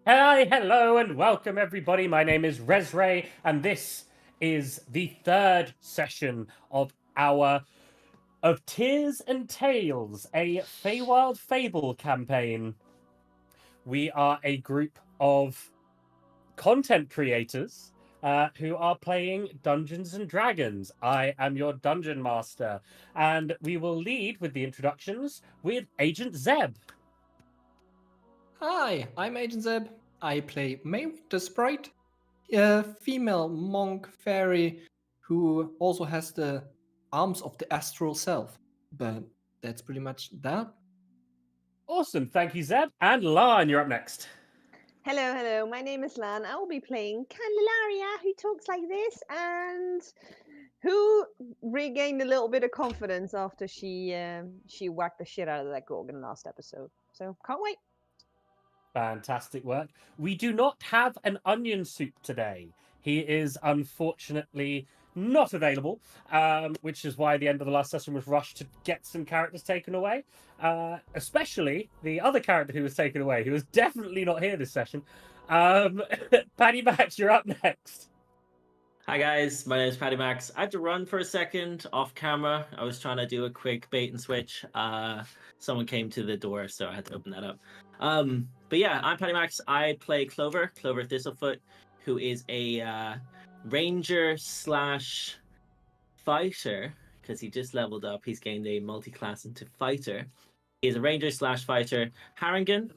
Hi, hello, and welcome everybody. My name is Resray, and this is the third session of our of Tears and Tales, a Feywild Fable campaign. We are a group of content creators who are playing Dungeons and Dragons. I am your dungeon master, and we will lead with the introductions with Agent Zeb. Hi, I'm Agent Zeb. I play May the Sprite, a female monk fairy who also has the arms of the astral self. But that's pretty much that. Awesome, thank you, Zeb. And Lan, you're up next. Hello. My name is Lan. I will be playing Candelaria, who talks like this and who regained a little bit of confidence after she whacked the shit out of that Gorgon last episode. So can't wait. Fantastic work. We do not have an onion soup today. He is unfortunately not available, which is why the end of the last session was rushed to get some characters taken away. Especially the other character who was taken away, who was definitely not here this session. Paddy Max, you're up next. Hi guys, my name is Paddy Max. I had to run for a second off camera. I was trying to do a quick bait and switch. Someone came to the door, so I had to open that up. But yeah, I'm Paddy Max. I play Clover Thistlefoot, who is a ranger slash fighter because he just leveled up. He's gained a multi-class into fighter. He's a ranger slash fighter Harrigan.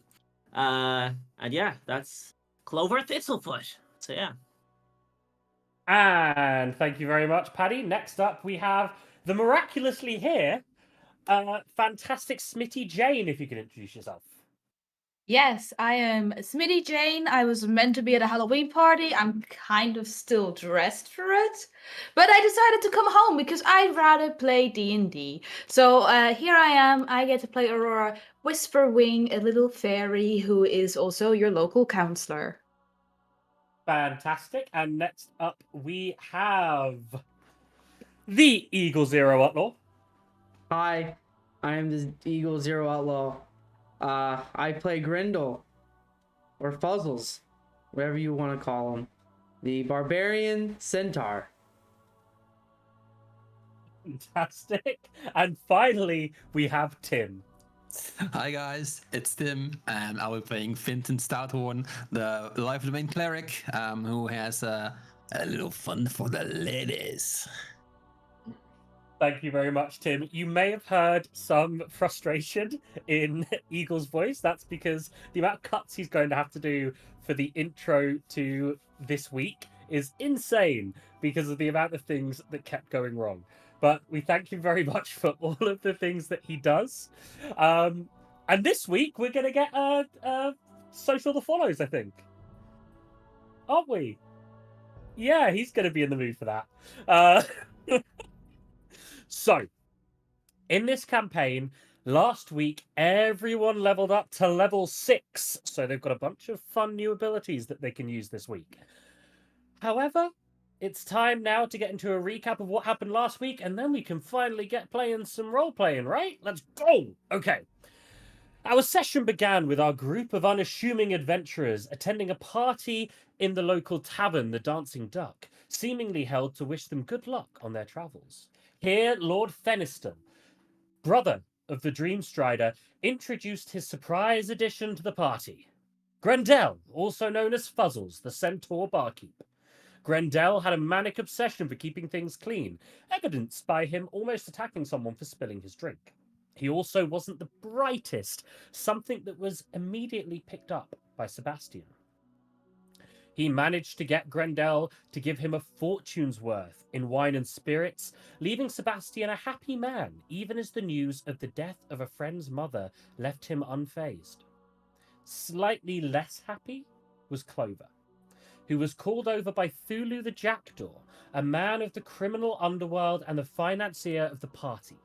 And yeah, that's Clover Thistlefoot. So yeah. And thank you very much, Paddy. Next up, we have the miraculously here, fantastic Smitty Jane, if you can introduce yourself. Yes, I am Smitty Jane. I was meant to be at a Halloween party. I'm kind of still dressed for it, but I decided to come home because I'd rather play D&D. So here I am. I get to play Aurora Whisperwing, a little fairy who is also your local counselor. Fantastic. And next up, we have the Eagle Zero Outlaw. Hi, I am the Eagle Zero Outlaw. I play Grindel, or Fuzzles, whatever you want to call him, the Barbarian Centaur. Fantastic. And finally, we have Tim. Hi guys, it's Tim, and I'll be playing Finton Stouthorn, the Life of the Main Cleric, who has a little fun for the ladies. Thank you very much, Tim. You may have heard some frustration in Eagle's voice. That's because the amount of cuts he's going to have to do for the intro to this week is insane because of the amount of things that kept going wrong. But we thank him very much for all of the things that he does. And this week, we're going to get Social the Follows, I think. Aren't we? Yeah, he's going to be in the mood for that. So, in this campaign, last week, everyone leveled up to level 6. So they've got a bunch of fun new abilities that they can use this week. However, it's time now to get into a recap of what happened last week, and then we can finally get playing some role-playing, right? Let's go! Okay. Our session began with our group of unassuming adventurers attending a party in the local tavern, the Dancing Duck, seemingly held to wish them good luck on their travels. Here, Lord Feniston, brother of the Dreamstrider, introduced his surprise addition to the party. Grendel, also known as Fuzzles, the Centaur barkeep. Grendel had a manic obsession for keeping things clean, evidenced by him almost attacking someone for spilling his drink. He also wasn't the brightest, something that was immediately picked up by Sebastian. He managed to get Grendel to give him a fortune's worth in wine and spirits, leaving Sebastian a happy man, even as the news of the death of a friend's mother left him unfazed. Slightly less happy was Clover, who was called over by Thulu the Jackdaw, a man of the criminal underworld and the financier of the party.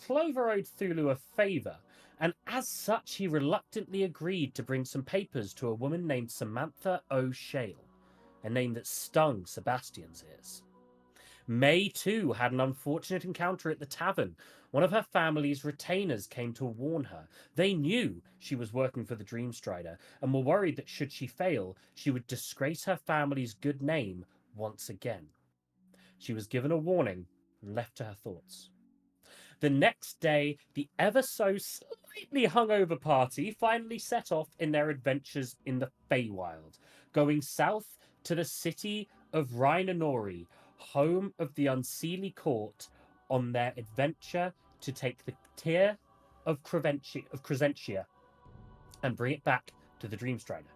Clover owed Thulu a favour, and as such he reluctantly agreed to bring some papers to a woman named Samantha O'Shale, a name that stung Sebastian's ears. May too had an unfortunate encounter at the tavern One of her family's retainers came to warn her. They knew she was working for the Dreamstrider and were worried that should she fail, she would disgrace her family's good name once again. She was given a warning and left to her thoughts. The next day, the ever so slightly hungover party finally set off in their adventures in the Feywild, going south to the city of Rhinanori, home of the Unseelie Court, on their adventure to take the tear of Crescentia and bring it back to the Dreamstrider.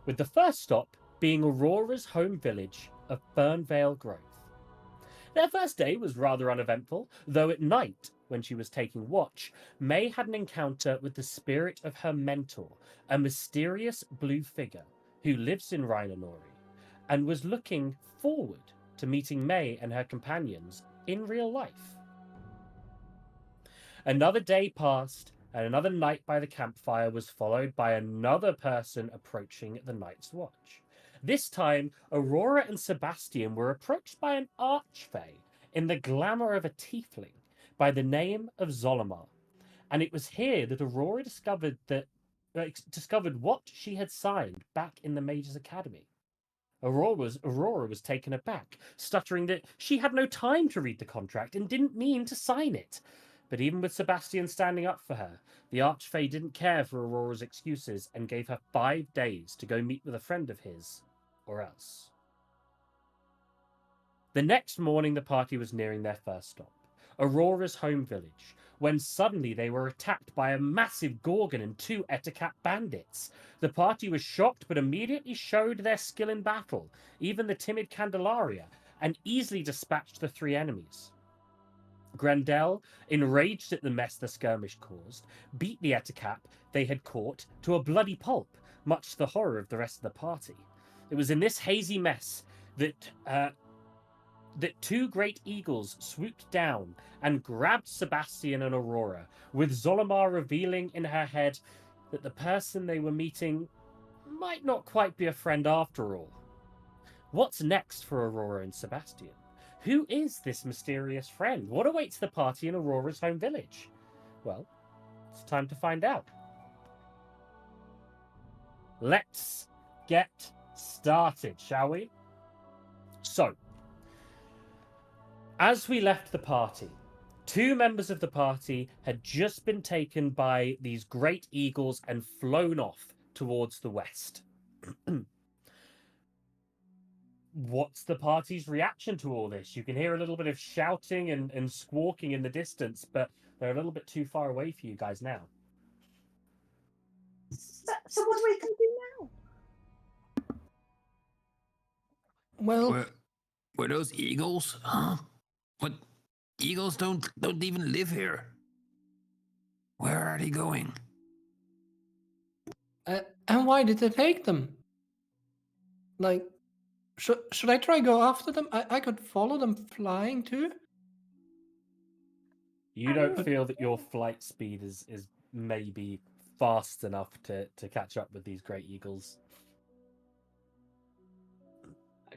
With the first stop being Aurora's home village of Fernvale Grove. Their first day was rather uneventful, though at night, when she was taking watch, May had an encounter with the spirit of her mentor, a mysterious blue figure who lives in Rhinanori, and was looking forward to meeting May and her companions in real life. Another day passed, and another night by the campfire was followed by another person approaching the night's watch. This time, Aurora and Sebastian were approached by an archfey in the glamour of a tiefling by the name of Zolomar, and it was here that Aurora discovered what she had signed back in the Mages Academy. Aurora was taken aback, stuttering that she had no time to read the contract and didn't mean to sign it. But even with Sebastian standing up for her, the Archfey didn't care for Aurora's excuses and gave her 5 days to go meet with a friend of his, or else. The next morning, the party was nearing their first stop, Aurora's home village, when suddenly they were attacked by a massive Gorgon and 2 Etacat bandits. The party was shocked, but immediately showed their skill in battle, even the timid Candelaria, and easily dispatched the 3 enemies. Grendel, enraged at the mess the skirmish caused, beat the Etacat they had caught to a bloody pulp, much to the horror of the rest of the party. It was in this hazy mess that 2 great eagles swooped down and grabbed Sebastian and Aurora, with Zolomar revealing in her head that the person they were meeting might not quite be a friend after all. What's next for Aurora and Sebastian? Who is this mysterious friend? What awaits the party in Aurora's home village? Well, it's time to find out. Let's get started, shall we? So, as we left the party, 2 members of the party had just been taken by these great eagles and flown off towards the west. What's the party's reaction to all this? You can hear a little bit of shouting and squawking in the distance, but they're a little bit too far away for you guys now. So what are we going to do now? Well, Were those eagles? Huh? What? Eagles don't even live here. Where are they going? and why did they take them? Like, should I try go after them? I could follow them flying too. You don't feel that your flight speed is maybe fast enough to catch up with these great eagles.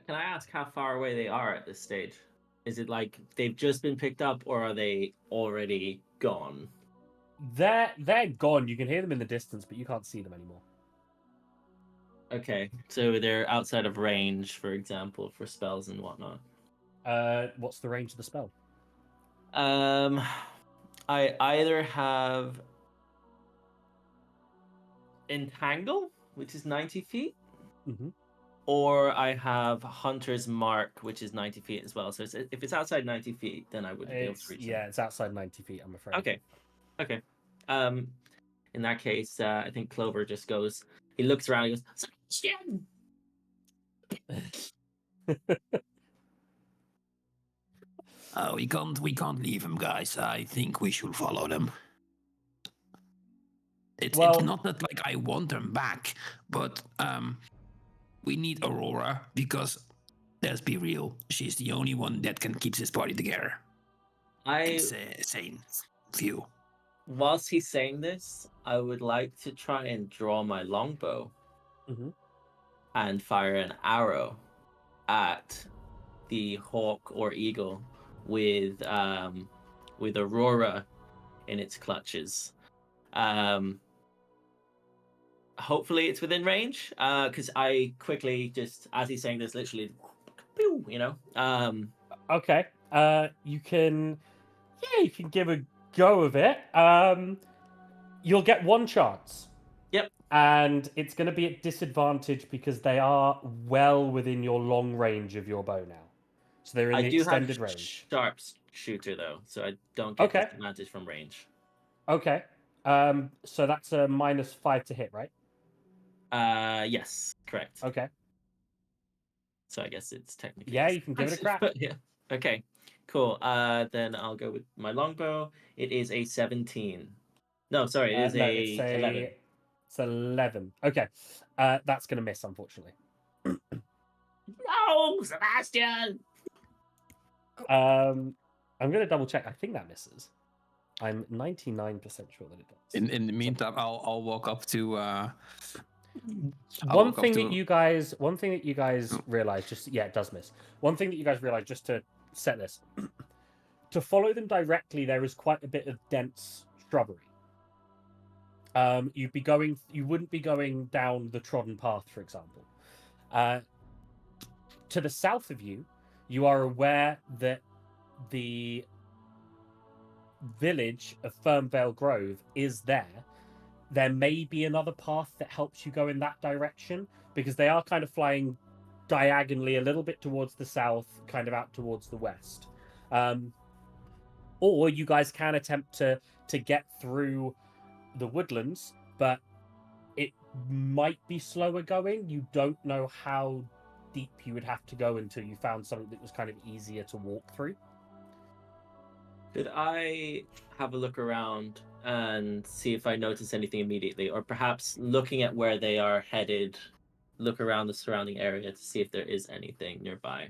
Can I ask how far away they are at this stage? Is it like they've just been picked up, or are they already gone? They're gone. You can hear them in the distance, but you can't see them anymore. Okay, so they're outside of range, for example, for spells and whatnot. What's the range of the spell? I either have Entangle, which is 90 feet, Mm-hmm. or I have Hunter's Mark, which is 90 feet as well. So if it's outside 90 feet, then I wouldn't be able to reach them. It's outside 90 feet, I'm afraid. Okay. In that case, I think Clover just goes. He looks around. And goes, Sebastian! We can't leave them, guys. I think we should follow them. It's not that like I want them back, but we need Aurora because let's be real, she's the only one that can keep this party together. It's a sane view. Whilst he's saying this, I would like to try and draw my longbow and fire an arrow at the hawk or eagle with with Aurora in its clutches. Hopefully it's within range, because I quickly just, as he's saying this, literally, pew, Okay. You can give a go of it. You'll get one chance. Yep. And it's going to be at disadvantage because they are well within your long range of your bow now. So they're in I the do extended have range. sharp shooter though, so I don't get Okay. disadvantage from range. Okay. So that's a -5 to hit, right? Yes, correct. Okay. So I guess it's technically. Yeah, you can give it a crack. But yeah. Okay. Cool. Then I'll go with my longbow. It is a 17. No, sorry, it is No, a 11. It's 11. Okay. That's going to miss, unfortunately. No, Sebastian. I'm going to double check. I think that misses. I'm 99% sure that it does. In the meantime, I'll walk up to. One thing that you guys realize, it does miss. One thing that you guys realize, just to set this, to follow them directly, there is quite a bit of dense shrubbery. You wouldn't be going down the trodden path, for example. To the south of you, you are aware that the village of Fernvale Grove is there. There may be another path that helps you go in that direction, because they are kind of flying diagonally a little bit towards the south, kind of out towards the west. Or you guys can attempt to get through the woodlands, but it might be slower going. You don't know how deep you would have to go until you found something that was kind of easier to walk through. Could I have a look around and see if I notice anything immediately, or perhaps looking at where they are headed, look around the surrounding area to see if there is anything nearby?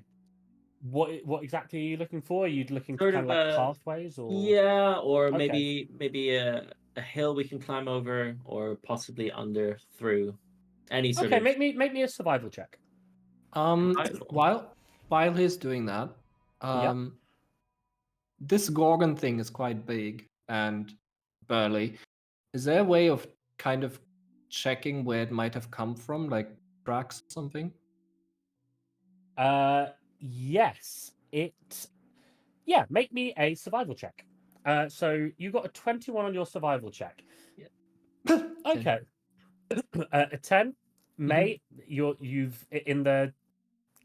What exactly are you looking for? Are you looking for Sort kind of of like a- pathways, or Yeah, or Okay. maybe a hill we can climb over, or possibly under through any sort Okay, of. make me a survival check. Survival. While he's doing that, Yep. this Gorgon thing is quite big and burly. Is there a way of kind of checking where it might have come from, like tracks or something? Yes. Make me a survival check. So you got a 21 on your survival check. Okay. A 10. May, you've in the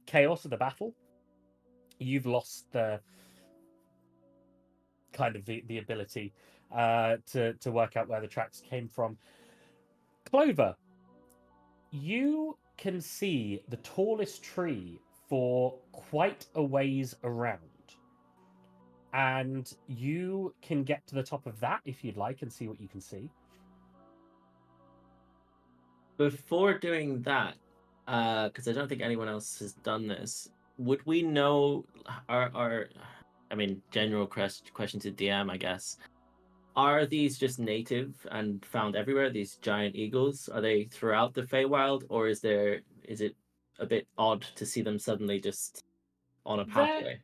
chaos of the battle, you've lost the kind of the ability to work out where the tracks came from. Clover, you can see the tallest tree for quite a ways around. And you can get to the top of that if you'd like and see what you can see. Before doing that, because I don't think anyone else has done this, would we know general question to DM, I guess. Are these just native and found everywhere, these giant eagles? Are they throughout the Feywild, or is it a bit odd to see them suddenly just on a pathway?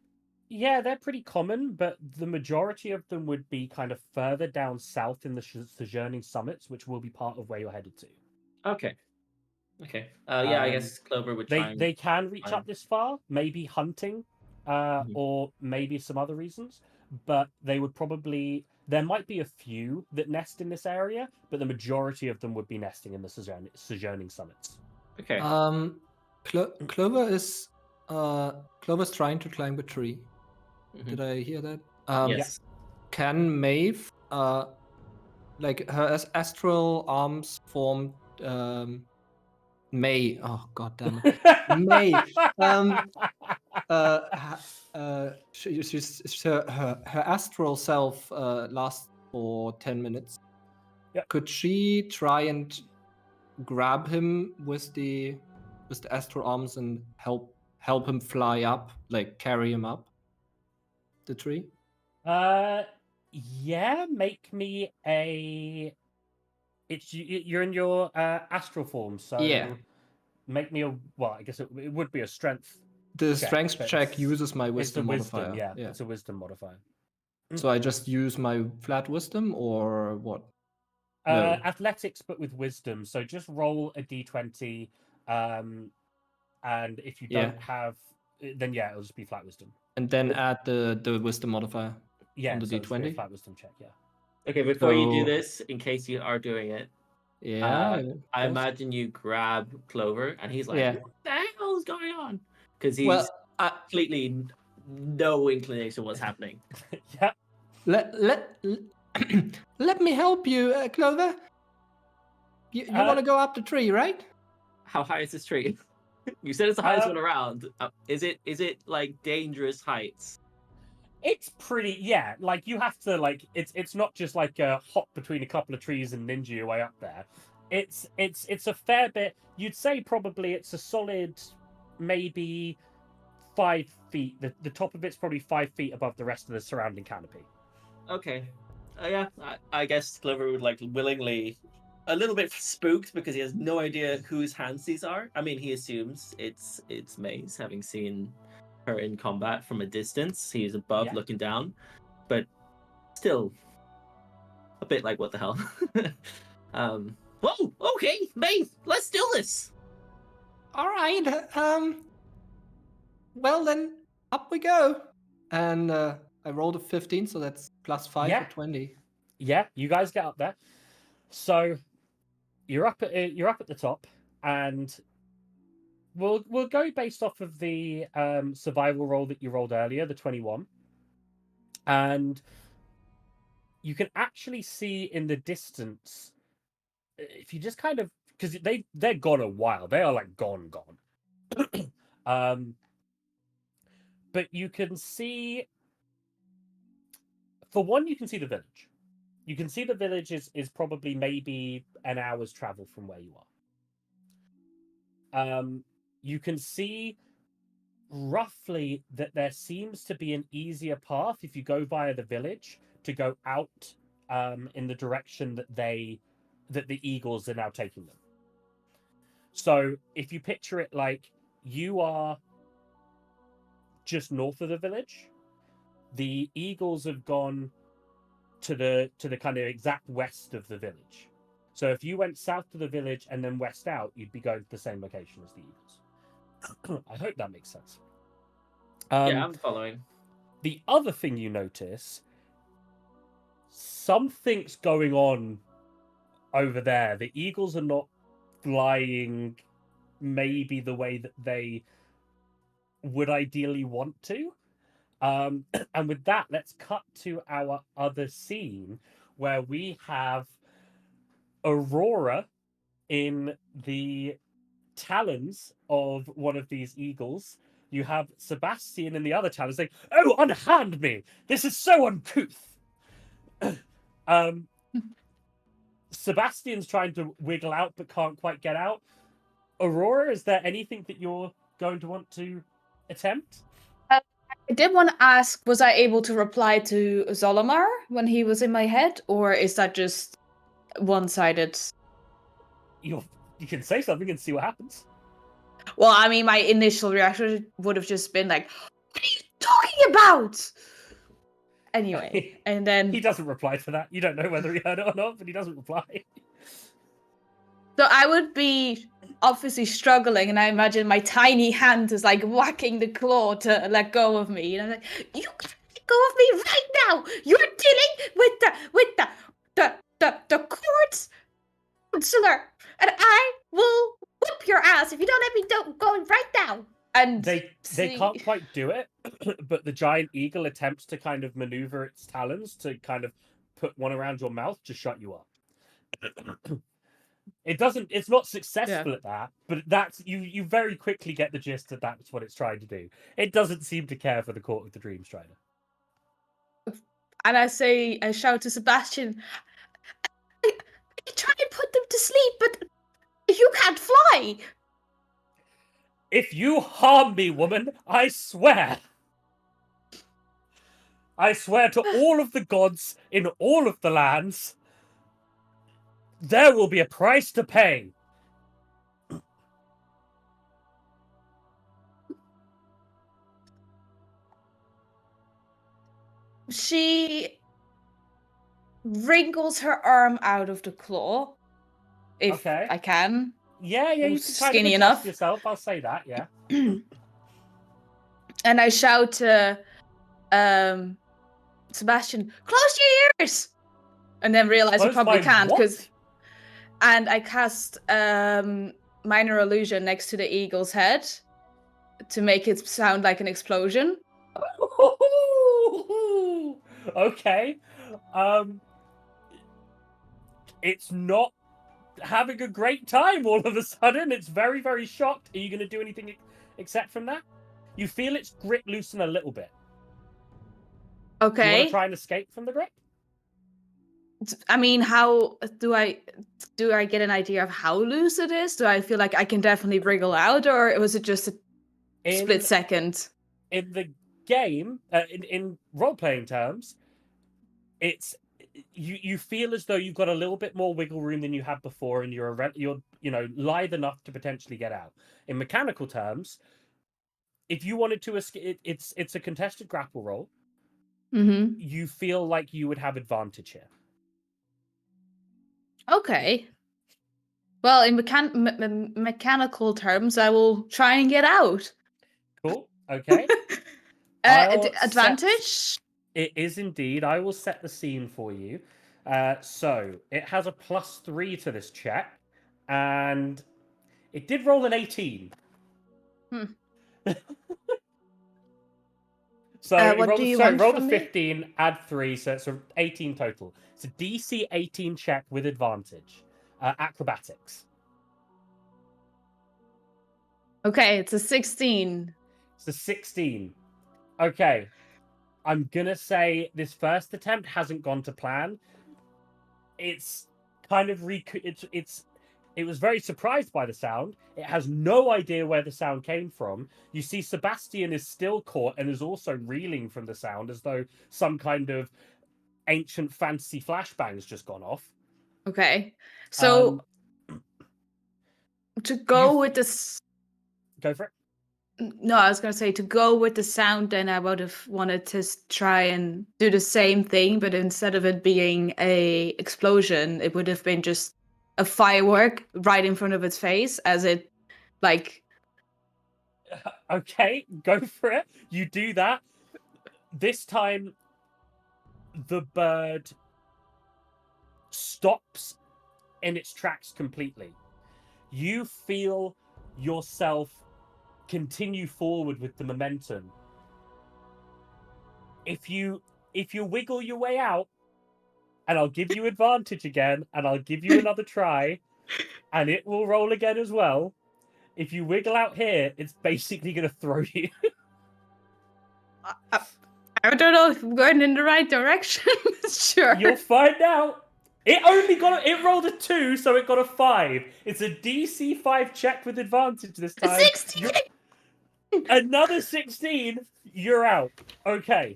They're pretty common, but the majority of them would be kind of further down south in the Sojourning Summits, which will be part of where you're headed to. Okay. I guess Clover would try. They can reach find- up this far, maybe hunting, Mhm. or maybe some other reasons. But they would probably. There might be a few that nest in this area, but the majority of them would be nesting in the Sojourning Summits. Okay. Clover's trying to climb a tree. Mhm. Did I hear that? Yes. Can Maeve, like her astral arms formed, May? Oh god damn it, May. Her astral self lasts for 10 minutes. Yep. Could she try and grab him with the astral arms and help him fly up, like carry him up the tree? Make me a. You're in your astral form, so Yeah. make me a. Well, I guess it would be a strength. The check, strength but check it's- uses my It's a wisdom wisdom, modifier. yeah. It's a wisdom modifier. So I just use my flat wisdom or what? No. Athletics, but with wisdom. So just roll a d20, and if you Yeah. don't have, then yeah, it'll just be flat wisdom. And then add the wisdom modifier Yeah, on the so it'll just be a d20. flat wisdom check. Yeah. Okay, before you do So- this, in case you are doing it, Yeah. I yes. imagine you grab Clover, and he's like, Yeah. "What the hell is going on?" Because he's Well, completely no inclination what's happening. Yeah. let me help you, Clover. You want to go up the tree, right? How high is this tree? You said it's the highest Uh, one around. Is it like dangerous heights? It's pretty, yeah. Like you have to it's not just like a hop between a couple of trees and ninja your way up there. It's a fair bit. You'd say probably it's a solid, maybe 5 feet. The top of it's probably 5 feet above the rest of the surrounding canopy. Okay. Yeah, I guess Clover would like willingly, a little bit spooked because he has no idea whose hands these are. I mean, he assumes it's May's, having seen her in combat from a distance. He's above, Yeah. looking down, but still a bit like, what the hell? Whoa, okay, May, let's do this. All right. Well then, up we go. And I rolled a 15, so that's +5 Yeah. for 20. Yeah, you guys get up there. So you're up at the top, and we'll go based off of the survival roll that you rolled earlier, the 21. And you can actually see in the distance, if you just kind of, because they're gone a while, they are like gone. But you can see, for one, you can see the village. You can see the village is probably maybe an hour's travel from where you are. You can see roughly that there seems to be an easier path if you go via the village to go out in the direction that the eagles are now taking them. So if you picture it like you are just north of the village, the eagles have gone to the kind of exact west of the village. So if you went south to the village and then west out, you'd be going to the same location as the eagles. I hope that makes sense. Yeah, I'm following. The other thing you notice, something's going on over there. The eagles are not flying maybe the way that they would ideally want to. And with that, let's cut to our other scene where we have Aurora in the talons of one of these eagles. You have Sebastian in the other talons saying, "Oh, unhand me! This is so uncouth." Sebastian's trying to wiggle out but can't quite get out. Aurora, is there anything that you're going to want to attempt? I did want to ask, was I able to reply to Zolomar when he was in my head, or is that just one-sided? You can say something and see what happens. Well, I mean, my initial reaction would have just been like, "What are you talking about?" Anyway, and then He doesn't reply to that. You don't know whether he heard it or not, but he doesn't reply. so I would be obviously struggling, and I imagine my tiny hand is like whacking the claw to let go of me, and I'm like, "You can't let go of me right now! You're dealing with the courts counselor, and I will whip your ass if you don't let me go right now." And They see- can't quite do it, but the giant eagle attempts to kind of maneuver its talons to kind of put one around your mouth to shut you up. It's not successful at that, but that's you very quickly get the gist that that's what it's trying to do. It doesn't seem to care for the court of the Dream Strider. And I shout to Sebastian, I try and put them to sleep, but you can't fly. If you harm me, woman, I swear to all of the gods in all of the lands, there will be a price to pay. she wrinkles her arm out of the claw, if Okay. I can. Yeah, you can kind of Skinny adjust enough. yourself. I'll say that. Yeah. And I shout to Sebastian, close your ears! And then realize I Close probably my can't because. what? And I cast minor illusion next to the eagle's head to make it sound like an explosion. Okay. It's not having a great time all of a sudden. It's very, very shocked. Are you going to do anything except from that? You feel its grip loosen a little bit. Do you want Okay. to try and escape from the grip? I mean, how do I get an idea of how loose it is? Do I feel like I can definitely wriggle out, or was it just a split second? In the game, in role-playing terms, it's you feel as though you've got a little bit more wiggle room than you had before, and you're lithe enough to potentially get out. In mechanical terms, if you wanted to escape, it's a contested grapple roll. Mm-hmm. You feel like you would have advantage here. Okay. Well, in mechanical terms, I will try and get out. Cool. Okay. I'll Advantage? It is indeed. I will set the scene for you. So it has a +3 to this check, and it did roll an 18. So what do you want roll from the me? 15, add 3, so it's 18 total. It's a DC 18 check with advantage. Acrobatics. Okay, it's a 16. It's a 16. Okay. I'm gonna say this first attempt hasn't gone to plan. It's kind of it was very surprised by the sound. It has no idea where the sound came from. You see Sebastian is still caught and is also reeling from the sound as though some kind of ancient fantasy flashbang's just gone off. Okay. So to go with this. Go for it. No, I was going to say to go with the sound, then I would have wanted to try and do the same thing, but instead of it being a explosion, it would have been just a firework right in front of its face as it, like... Okay, go for it. You do that. This time, the bird stops in its tracks completely. You feel yourself continue forward with the momentum. If you wiggle your way out, and I'll give you advantage again, and I'll give you another try, and it will roll again as well. If you wiggle out here, it's basically going to throw you. I don't know if I'm going in the right direction. Sure. You'll find out. It rolled a 2, so it got a 5. It's a DC 5 check with advantage this time. 16! Another 16, you're out. Okay.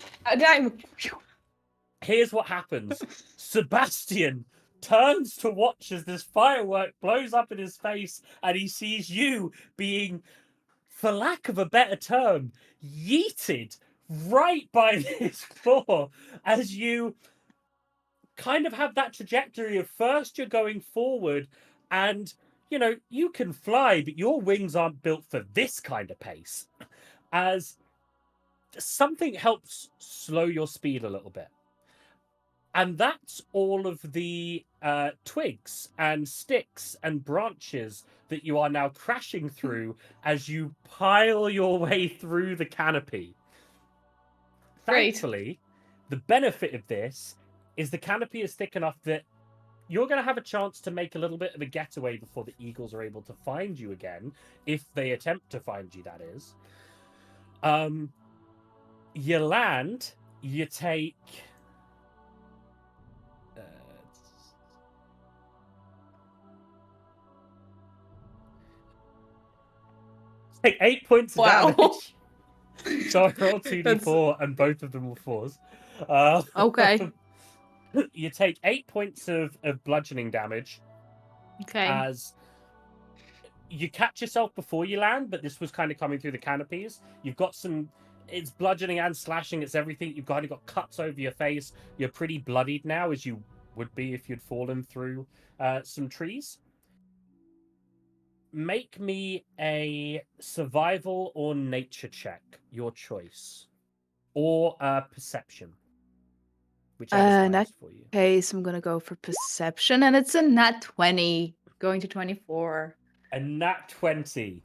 Here's what happens. Sebastian turns to watch as this firework blows up in his face, and he sees you being, for lack of a better term, yeeted right by this floor as you kind of have that trajectory of first you're going forward and, you can fly, but your wings aren't built for this kind of pace. As something helps slow your speed a little bit. And that's all of the twigs and sticks and branches that you are now crashing through as you pile your way through the canopy. Great. Thankfully, the benefit of this is the canopy is thick enough that you're going to have a chance to make a little bit of a getaway before the eagles are able to find you again, if they attempt to find you, that is. You land, you take... take 8 points of damage. So I rolled 2d4 and both of them were 4s. Okay. You take 8 points of bludgeoning damage. Okay. As you catch yourself before you land, but this was kind of coming through the canopies. You've got some... It's bludgeoning and slashing. It's everything. You've kind of got cuts over your face. You're pretty bloodied now, as you would be if you'd fallen through some trees. Make me a survival or nature check, your choice, or perception, whichever's In that highest for you. case, I'm gonna go for perception, and it's a nat 20, going to 24. A nat 20.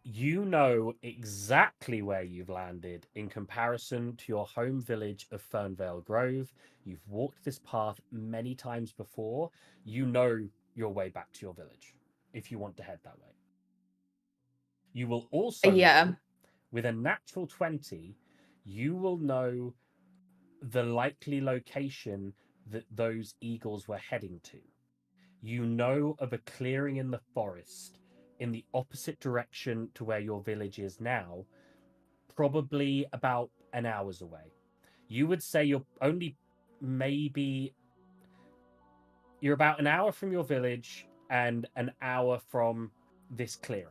You know exactly where you've landed in comparison to your home village of Fernvale Grove. You've walked this path many times before. You know your way back to your village if you want to head that way. You will also know, with a natural 20, you will know the likely location that those eagles were heading to. You know of a clearing in the forest in the opposite direction to where your village is now, probably about an hour's away. You would say you're only you're about an hour from your village and an hour from this clearing.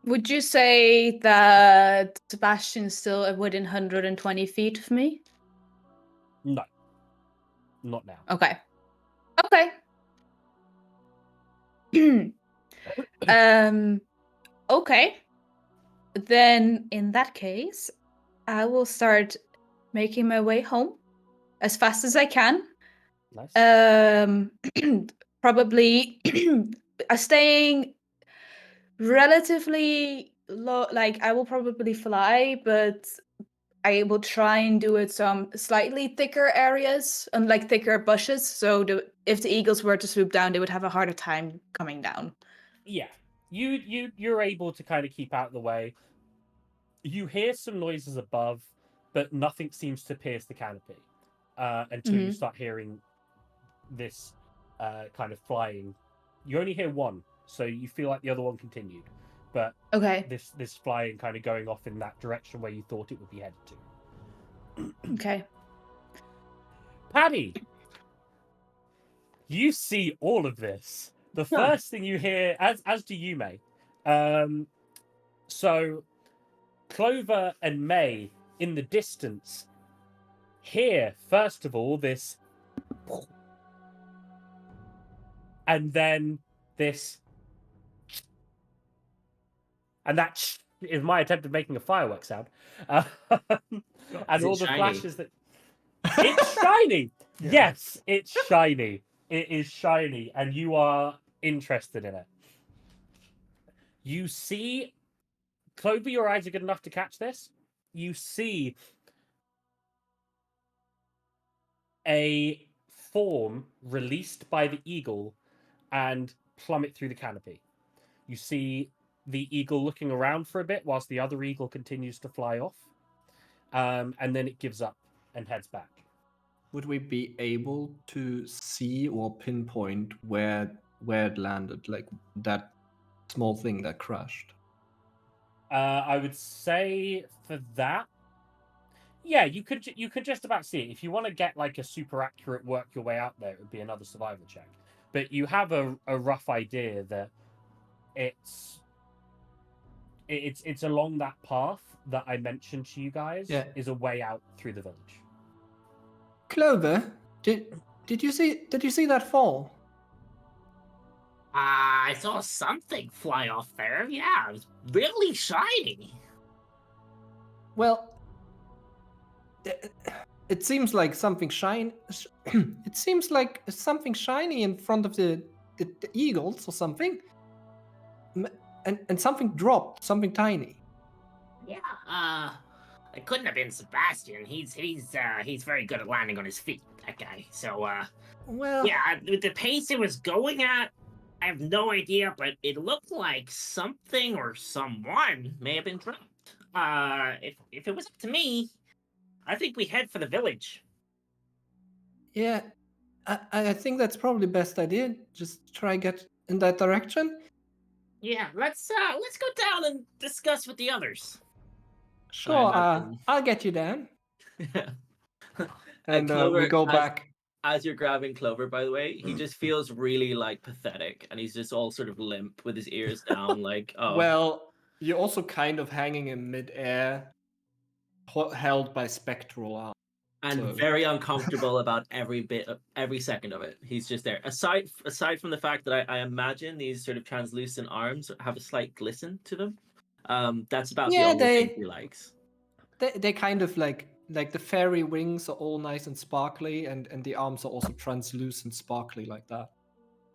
Would you say that Sebastian's still within 120 feet of me? No. Not now. Okay. Okay. Then in that case, I will start making my way home as fast as I can. Nice. Probably staying relatively low. Like I will probably fly, but I will try and do it some slightly thicker areas and like thicker bushes. So if the eagles were to swoop down, they would have a harder time coming down. Yeah. You're able to kind of keep out of the way. You hear some noises above, but nothing seems to pierce the canopy until you start hearing this kind of flying. You only hear one, so you feel like the other one continued, but this flying kind of going off in that direction where you thought it would be headed to. Okay. Paddy, you see all of this. The first thing you hear, as do you, May. So Clover and May in the distance hear, first of all, this, and then this, and that is my attempt at making a firework sound. And all the flashes that... It's shiny! Yes, it's shiny. It is shiny, and you are interested in it. You see... Clover, your eyes are good enough to catch this. You see a form released by the eagle and plummet through the canopy. You see the eagle looking around for a bit whilst the other eagle continues to fly off. And then it gives up and heads back. Would we be able to see or pinpoint where it landed, like that small thing that crashed? I would say for that, yeah, you could just about see it. If you want to get like a super accurate work your way out there, it would be another survival check. But you have a rough idea that it's along that path that I mentioned to you guys. Is a way out through the village. Clover, did you see that fall? I saw something fly off there. Yeah, it was really shiny. Well, it seems like something shiny. It seems like something shiny in front of the eagles or something, and something dropped, something tiny. Yeah. It couldn't have been Sebastian. He's very good at landing on his feet. That guy. So well, yeah, with the pace it was going at, I have no idea, but it looked like something or someone may have been dropped. If it was up to me, I think we head for the village. Yeah, I think that's probably best idea. Just try get in that direction. Yeah, let's go down and discuss with the others. Sure, I'll get you down. And Clover, we go back. As you're grabbing Clover, by the way, he just feels really like pathetic, and he's just all sort of limp with his ears down, like, oh. Well, You're also kind of hanging in midair, held by spectral arms. And So- very uncomfortable about every second of it. He's just there. Aside from the fact that I imagine these sort of translucent arms have a slight glisten to them. That's about the Yeah, only thing he likes. They kind of like the fairy wings are all nice and sparkly, and the arms are also translucent, sparkly like that.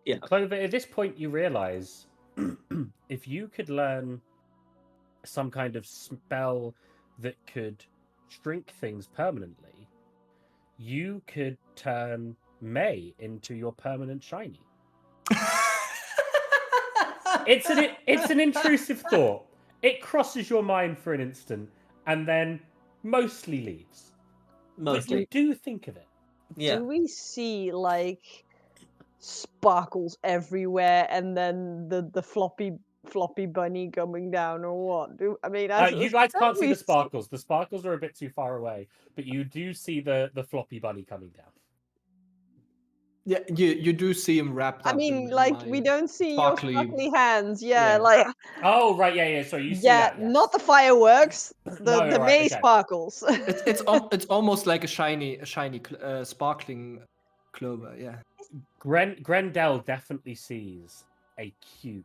Yeah. Clover, at this point, you realize if you could learn some kind of spell that could shrink things permanently, you could turn May into your permanent shiny. It's an intrusive thought. It crosses your mind for an instant and then mostly leaves. But Mostly. you do think of it. Yeah. Do we see like sparkles everywhere, and then the floppy bunny coming down, or what? I mean, You guys can't see we the sparkles. The sparkles are a bit too far away, but you do see the floppy bunny coming down. Yeah, you do see him wrapped up. I mean, in like we my don't see sparkly- your sparkly hands. Yeah, Yeah. like Oh, right, yeah. So you see yeah, that, yes. not the fireworks. No, The right, May okay. sparkles. It's almost like a shiny sparkling clover. Yeah. Grendel definitely sees a cute,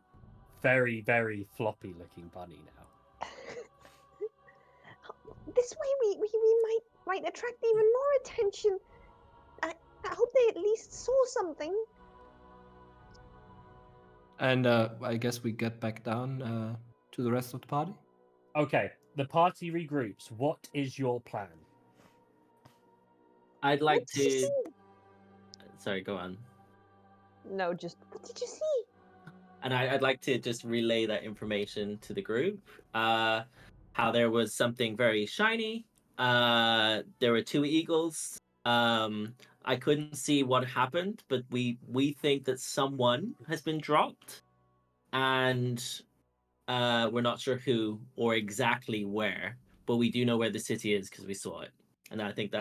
very, very floppy looking bunny now. This way we might attract even more attention. I hope they at least saw something. And I guess we get back down to the rest of the party. Okay, the party regroups. What is your plan? I'd like What did you to. see? Sorry, go on. No, just what did you see? And I'd like to just relay that information to the group. How there was something very shiny. There were 2 eagles. I couldn't see what happened, but we think that someone has been dropped, and we're not sure who or exactly where, but we do know where the city is because we saw it, and I think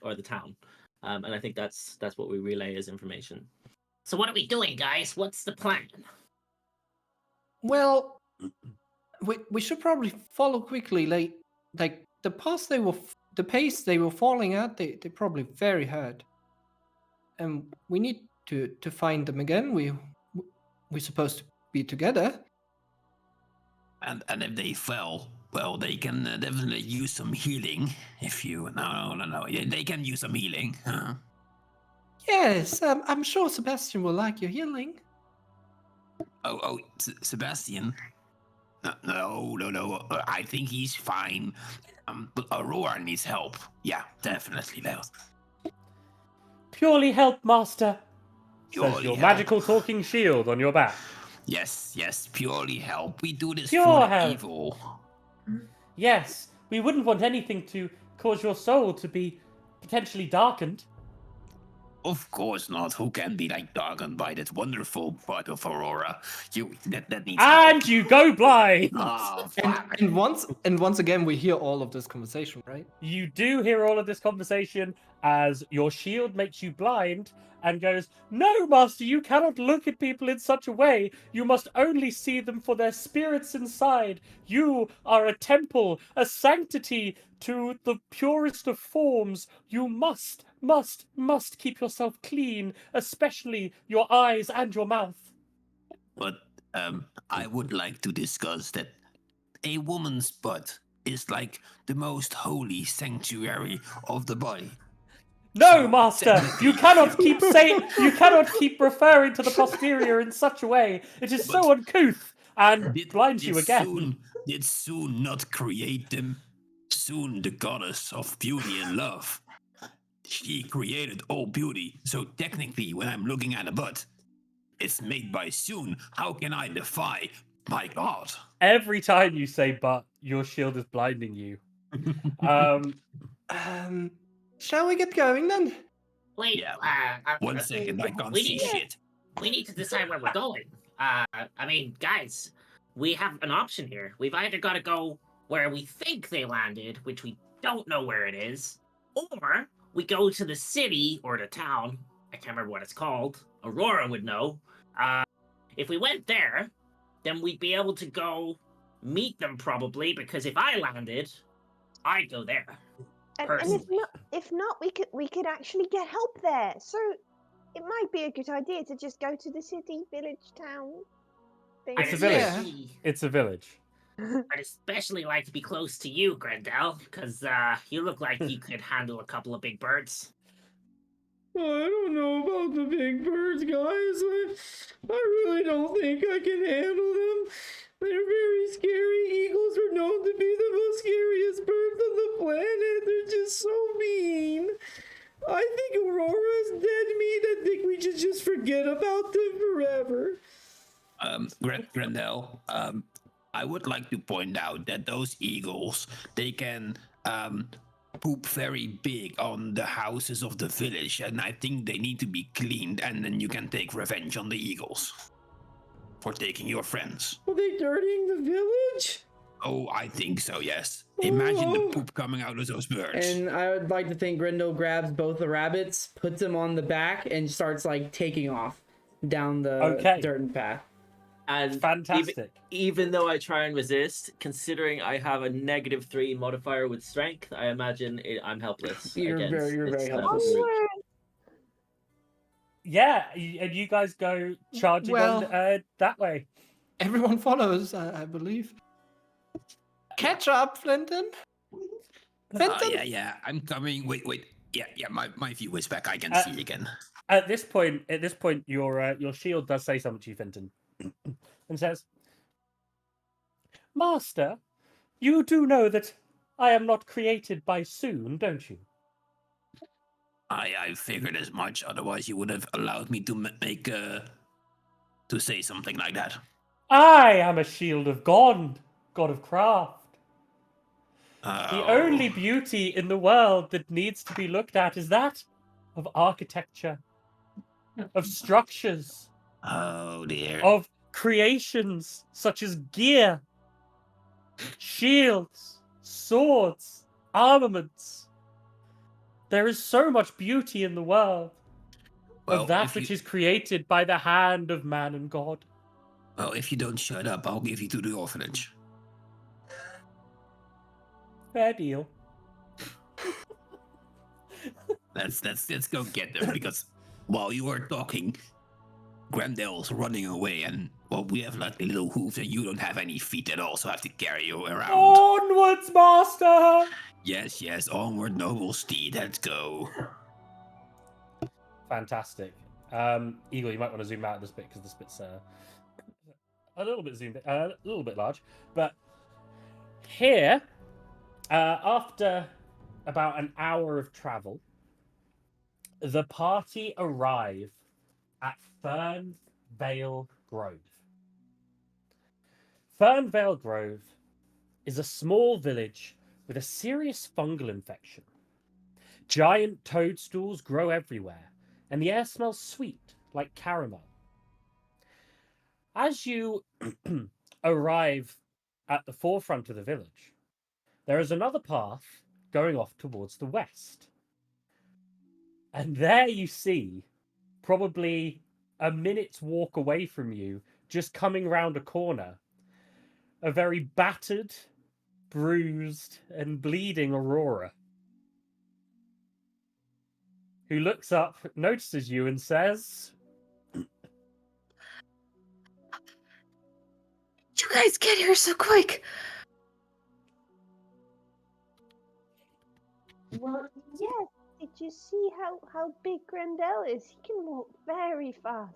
or the town, and I think that's what we relay as information. So what are we doing, guys? What's the plan? Well, we should probably follow quickly. Like the pace they were falling at, they're probably very hurt, and we need to find them again. We're supposed to be together. And if they fell, well, they can definitely use some healing. If you no, yeah, they can use some healing. Yes, I'm sure Sebastian will like your healing. Sebastian. No. I think he's fine. But Aurora needs help. Yeah, definitely. Purely help, master. Says Purely your help. magical talking shield on your back. Yes, purely help. We do this Pure for the help. evil. Yes, we wouldn't want anything to cause your soul to be potentially darkened. Of course not. Who can be darkened by that wonderful part of Aurora? That needs And help. you go blind! Oh, And, fuck. and once again, we hear all of this conversation, right? You do hear all of this conversation as your shield makes you blind and goes, "No, master, you cannot look at people in such a way. You must only see them for their spirits inside. You are a temple, a sanctity to the purest of forms. You must keep yourself clean, especially your eyes and your mouth." But I would like to discuss that a woman's butt is like the most holy sanctuary of the body. No, master, you cannot keep referring to the posterior in such a way. It is so uncouth and blinds you again. Did Soon not create them? Soon, the goddess of beauty and love. She created all beauty, so technically, when I'm looking at a butt, it's made by Soon. How can I defy my god? Every time you say "but," your shield is blinding you. Shall we get going then? Wait, Yeah, 1 second, I can't we see need- shit. we need to decide where we're going. I mean, guys, we have an option here. We've either got to go where we think they landed, which we don't know where it is, or we go to the city or the town. I can't remember what it's called. Aurora would know. If we went there, then we'd be able to go meet them probably, because if I landed, I'd go there. And Personally. if not, we could actually get help there. So it might be a good idea to just go to the city, village, town. It's a I'd village. especially- It's a village. I'd especially like to be close to you, Grendel, because you look like you could handle a couple of big birds. I don't know about the big birds, guys. I really don't think I can handle them. They're very scary. Eagles are known to be the most scariest birds on the planet. They're just so mean. I think Aurora's dead meat. I think we should just forget about them forever. Grendel, I would like to point out that those eagles, they can poop very big on the houses of the village, and I think they need to be cleaned, and then you can take revenge on the eagles for taking your friends. Are they dirtying the village? Oh, I think so, yes. Imagine the Oh. poop coming out of those birds. And I would like to think Grendel grabs both the rabbits, puts them on the back, and starts like taking off down the Okay. dirt path. And Fantastic. even though I try and resist, considering I have a -3 modifier with strength, I imagine I'm helpless. You're against very its helpless. brute. Onward! Yeah, and you guys go charging Well- on that way. Everyone follows, I believe. Catch up, Flinton. Flinton. Yeah, I'm coming. Wait. Yeah, my view is back. I can Uh, see again. At this point, your shield does say something to you, Finton, and says, "Master, you do know that I am not created by Soon, don't you?" I figured as much. Otherwise, you would have allowed me to to say something like that. I am a shield of God of craft. The Oh. only beauty in the world that needs to be looked at is that of architecture, of structures, Oh dear. of creations such as gear, shields, swords, armaments. There is so much beauty in the world Well, of that if which you- is created by the hand of man and God. Well, if you don't shut up, I'll give you to the orphanage. Fair deal. Let's go get them because while you are talking, Grandel's running away, and well, we have like little hooves, and you don't have any feet at all, so I have to carry you around. Onwards, master! Yes, onward, noble steed. Let's go. Fantastic. Eagle, you might want to zoom out this bit because this bit's a little bit zoomed, a little bit large. But here, after about an hour of travel, the party arrive at Fernvale Grove. Fernvale Grove is a small village with a serious fungal infection. Giant toadstools grow everywhere, and the air smells sweet, like caramel. As you arrive at the forefront of the village, there is another path going off towards the west. And there you see, probably a minute's walk away from you, just coming round a corner, a very battered, bruised, and bleeding Aurora, who looks up, notices you, and says, You guys get here so quick. Well, yes. Did you see how big Grendel is? He can walk very fast.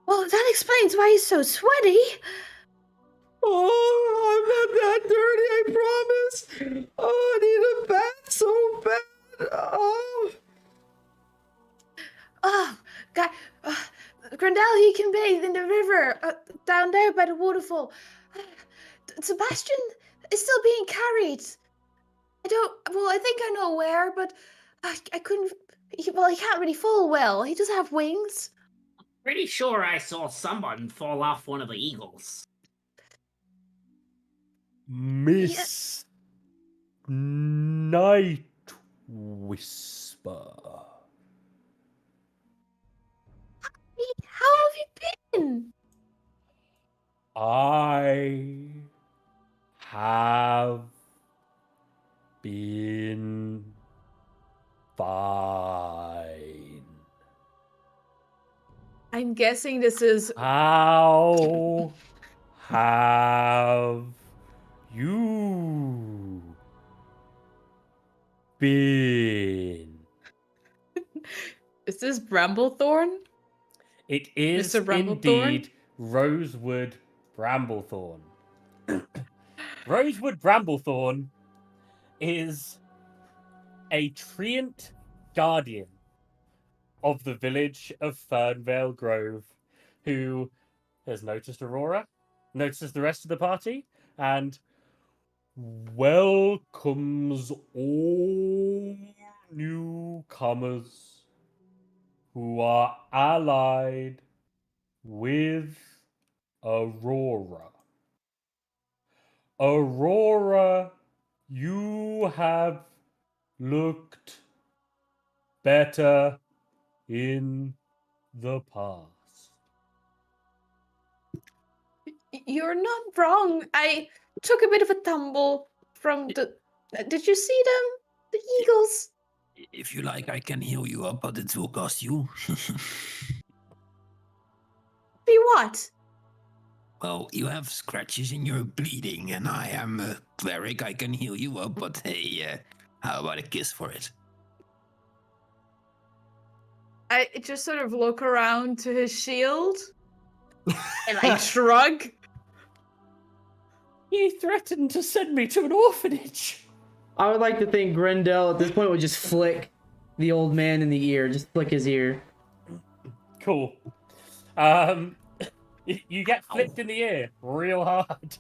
Well, that explains why he's so sweaty. Oh, I'm not that dirty, I promise. Oh, I need a bath so bad. Oh. Oh, God. Grendel, he can bathe in the river down there by the waterfall. Sebastian is still being carried. I think I know where, but I couldn't. He can't really fall well. He doesn't have wings. Pretty sure I saw someone fall off one of the eagles. Miss Night Whisper. How have you been? I have been fine. I'm guessing this is. How have you been? Is this Bramblethorn? It is Mr. Bramblethorn? indeed Rosewood Bramblethorn. Rosewood Bramblethorn is a treant guardian of the village of Fernvale Grove who has noticed Aurora, notices the rest of the party, and welcomes all newcomers who are allied with Aurora. Aurora, you have looked better in the past. You're not wrong. I took a bit of a tumble from the. Did you see them? The eagles. If you like, I can heal you up, but it will cost you. Be what? Well, you have scratches and you're bleeding, and I am a cleric. I can heal you up, but hey, how about a kiss for it? I just sort of look around to his shield and I shrug. He threatened to send me to an orphanage. I would like to think Grendel at this point would just flick the old man in the ear, just flick his ear. Cool. You get flicked in the ear real hard.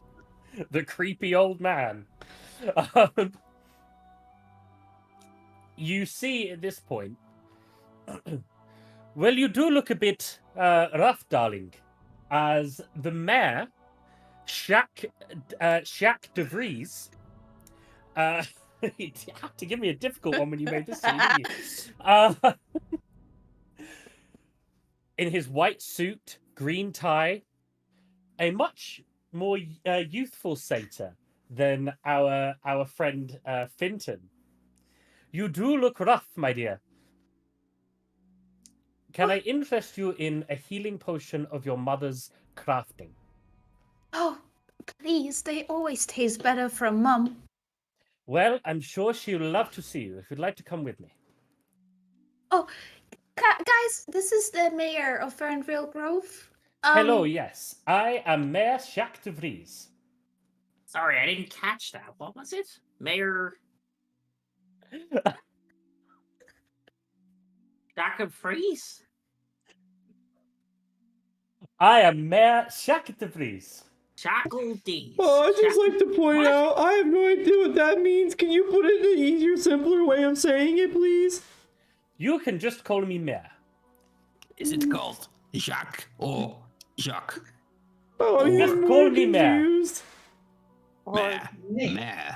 The creepy old man. You see at this point. Well, you do look a bit rough, darling. As the mayor, Shaq de Vries, you had to give me a difficult one when you made this scene, didn't you? In his white suit, green tie, a much more youthful satyr than our friend Finton. You do look rough, my dear. Can I interest you in a healing potion of your mother's crafting? Oh, please, they always taste better from Mum. Well, I'm sure she'll love to see you if you'd like to come with me. Oh, guys, this is the mayor of Fernvale Grove. Hello, yes. I am Mayor Jacques de Vries. Sorry, I didn't catch that. What was it? Mayor Jacob Freeze? I am Mayor Jacques de Vries. Shackle D's. Oh, I'd just like to point out, I have no idea what that means. Can you put it in an easier, simpler way of saying it, please? You can just call me Mayor. Is it called Jacques or Jacques? Oh, I'm Just getting call more me Mayor. confused. Meh, meh.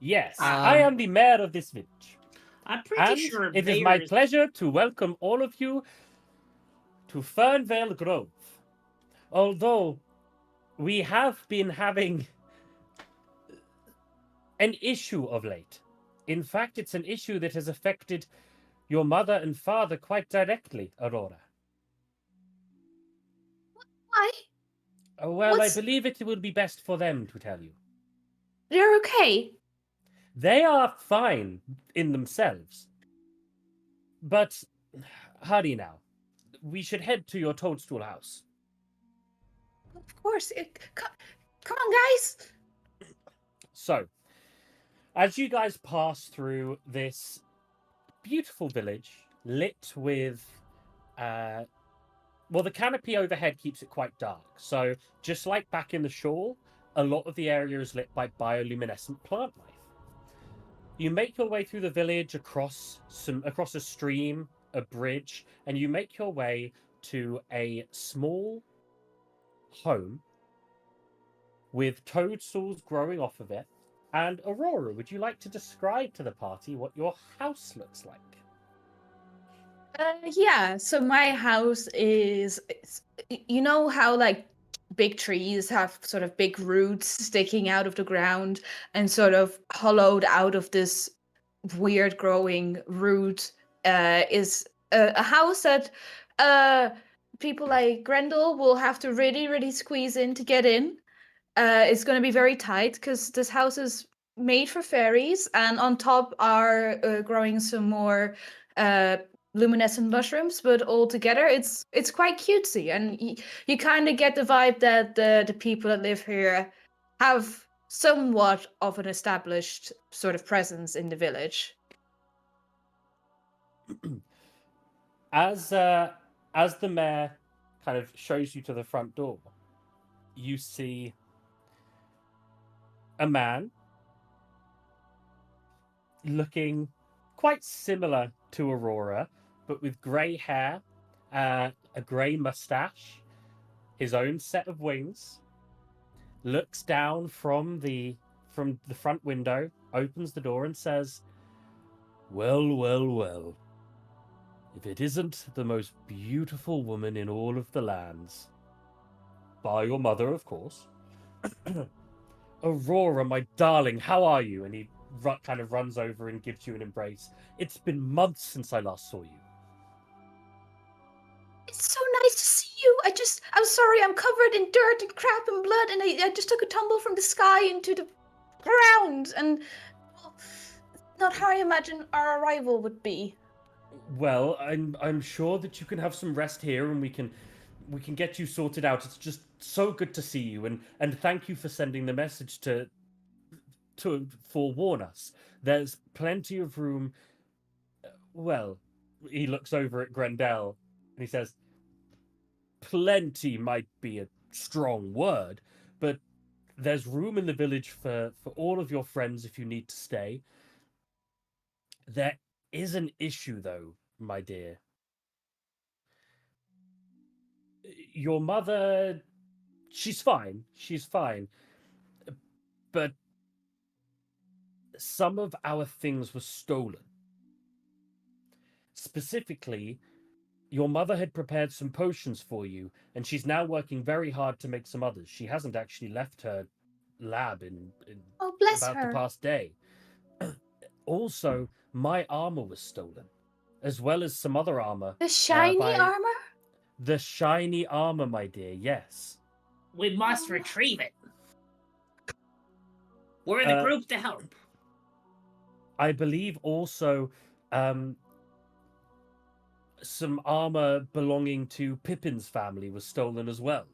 Yes, I am the mayor of this village. I'm pretty And sure it is my mayors- pleasure to welcome all of you to Fernvale Grove. Although we have been having an issue of late. In fact, it's an issue that has affected your mother and father quite directly, Aurora. Why? Well, What's- I believe it would be best for them to tell you. They're okay. They are fine in themselves. But hurry now. We should head to your toadstool house. Of course. Come on, guys. So, as you guys pass through this beautiful village, lit with, well, the canopy overhead keeps it quite dark. So, just like back in the Shawl, a lot of the area is lit by bioluminescent plant life. You make your way through the village across a stream, a bridge, and you make your way to a small home with toadstools growing off of it. And Aurora, would you like to describe to the party what your house looks like? Yeah, so my house is, you know how like big trees have sort of big roots sticking out of the ground, and sort of hollowed out of this weird growing root is a house that people like Grendel will have to really, really squeeze in to get in. It's going to be very tight because this house is made for fairies, and on top are growing some more luminescent mushrooms. But altogether, it's quite cutesy, and you kind of get the vibe that the people that live here have somewhat of an established sort of presence in the village. As the mayor kind of shows you to the front door, you see a man looking quite similar to Aurora, but with grey hair, a grey mustache, his own set of wings, looks down from the front window, opens the door and says, "Well, well, well. If it isn't the most beautiful woman in all of the lands. Bar your mother, of course. Aurora, my darling, how are you?" And he kind of runs over and gives you an embrace. "It's been months since I last saw you." It's so nice to see you. I'm sorry, I'm covered in dirt and crap and blood, and I just took a tumble from the sky into the ground, and well, not how I imagine our arrival would be. Well, I'm sure that you can have some rest here, and we can get you sorted out. It's just so good to see you, and thank you for sending the message to forewarn us. There's plenty of room. Well, he looks over at Grendel and he says, "Plenty might be a strong word, but there's room in the village for all of your friends if you need to stay. There is an issue, though, my dear. Your mother, she's fine. She's fine. But some of our things were stolen. Specifically, your mother had prepared some potions for you, and she's now working very hard to make some others. She hasn't actually left her lab in Oh, bless about her. the past day. Also, my armor was stolen, as well as some other armor. The shiny by armor? The shiny armor, my dear, yes. We must retrieve it. We're the group to help. I believe also some armor belonging to Pippin's family was stolen as well.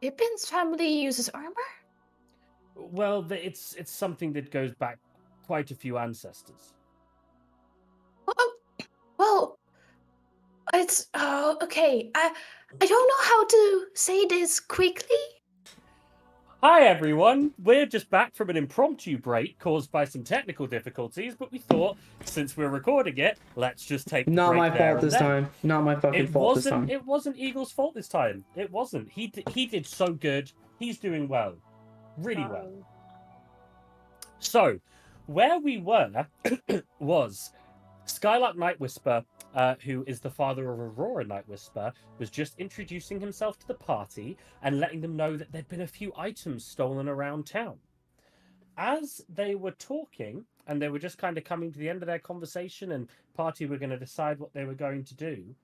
Pippin's family uses armor? Well, it's something that goes back quite a few ancestors. Oh, well, it's okay. I don't know how to say this quickly. Hi everyone, we're just back from an impromptu break caused by some technical difficulties, but we thought, since we're recording it, let's just take the Not break my there fault and this then. time. Not my fucking fault this time. It wasn't Eagle's fault this time. It wasn't. He did so good. He's doing well. Really well. So, where we were was Skylark Nightwhisper, who is the father of Aurora Nightwhisper, was just introducing himself to the party and letting them know that there'd been a few items stolen around town. As they were talking, and they were just kind of coming to the end of their conversation, and party were going to decide what they were going to do,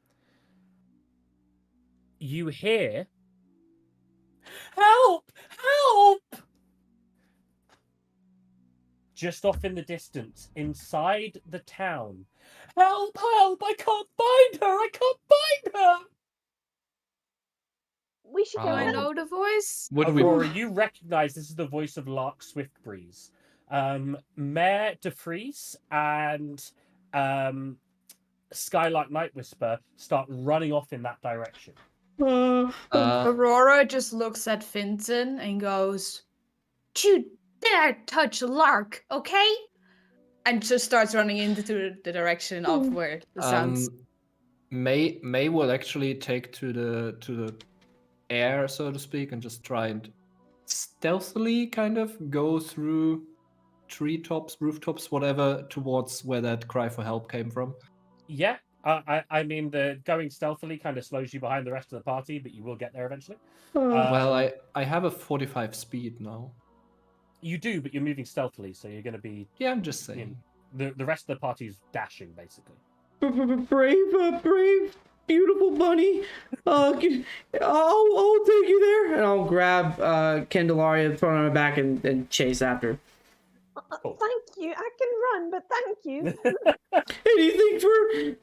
you hear, "Help! Help!" Just off in the distance, inside the town. "Help! Help! I can't find her! I can't find her!" We should go Oh. I help. know the voice. Would we? Aurora, you recognize this is the voice of Lark Swiftbreeze. Mayor DeFreeze and Skylark Nightwhisper start running off in that direction. Aurora just looks at Finton and goes, "You dare touch Lark, okay?" And just starts running into the direction of where the sounds. May will actually take to the air, so to speak, and just try and stealthily kind of go through treetops, rooftops, whatever, towards where that cry for help came from. Yeah, I mean, the going stealthily kind of slows you behind the rest of the party, but you will get there eventually. Well, Um, I have a 45 speed now. You do, but you're moving stealthily, so you're going to be. Yeah, I'm just You know, saying. the rest of the party's dashing, basically. Brave, beautiful bunny. I'll take you there, and I'll grab Candelaria, throw her on my back, and chase after. Cool. Thank you. I can run, but thank you. Anything for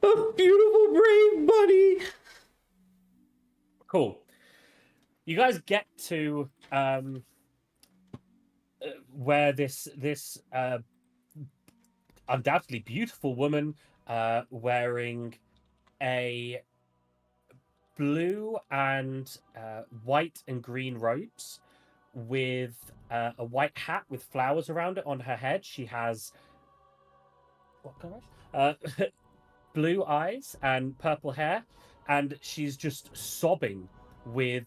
a beautiful, brave bunny. Cool. You guys get to where this undoubtedly beautiful woman wearing a blue and white and green robes with a white hat with flowers around it on her head. She has what color? Blue eyes and purple hair, and she's just sobbing with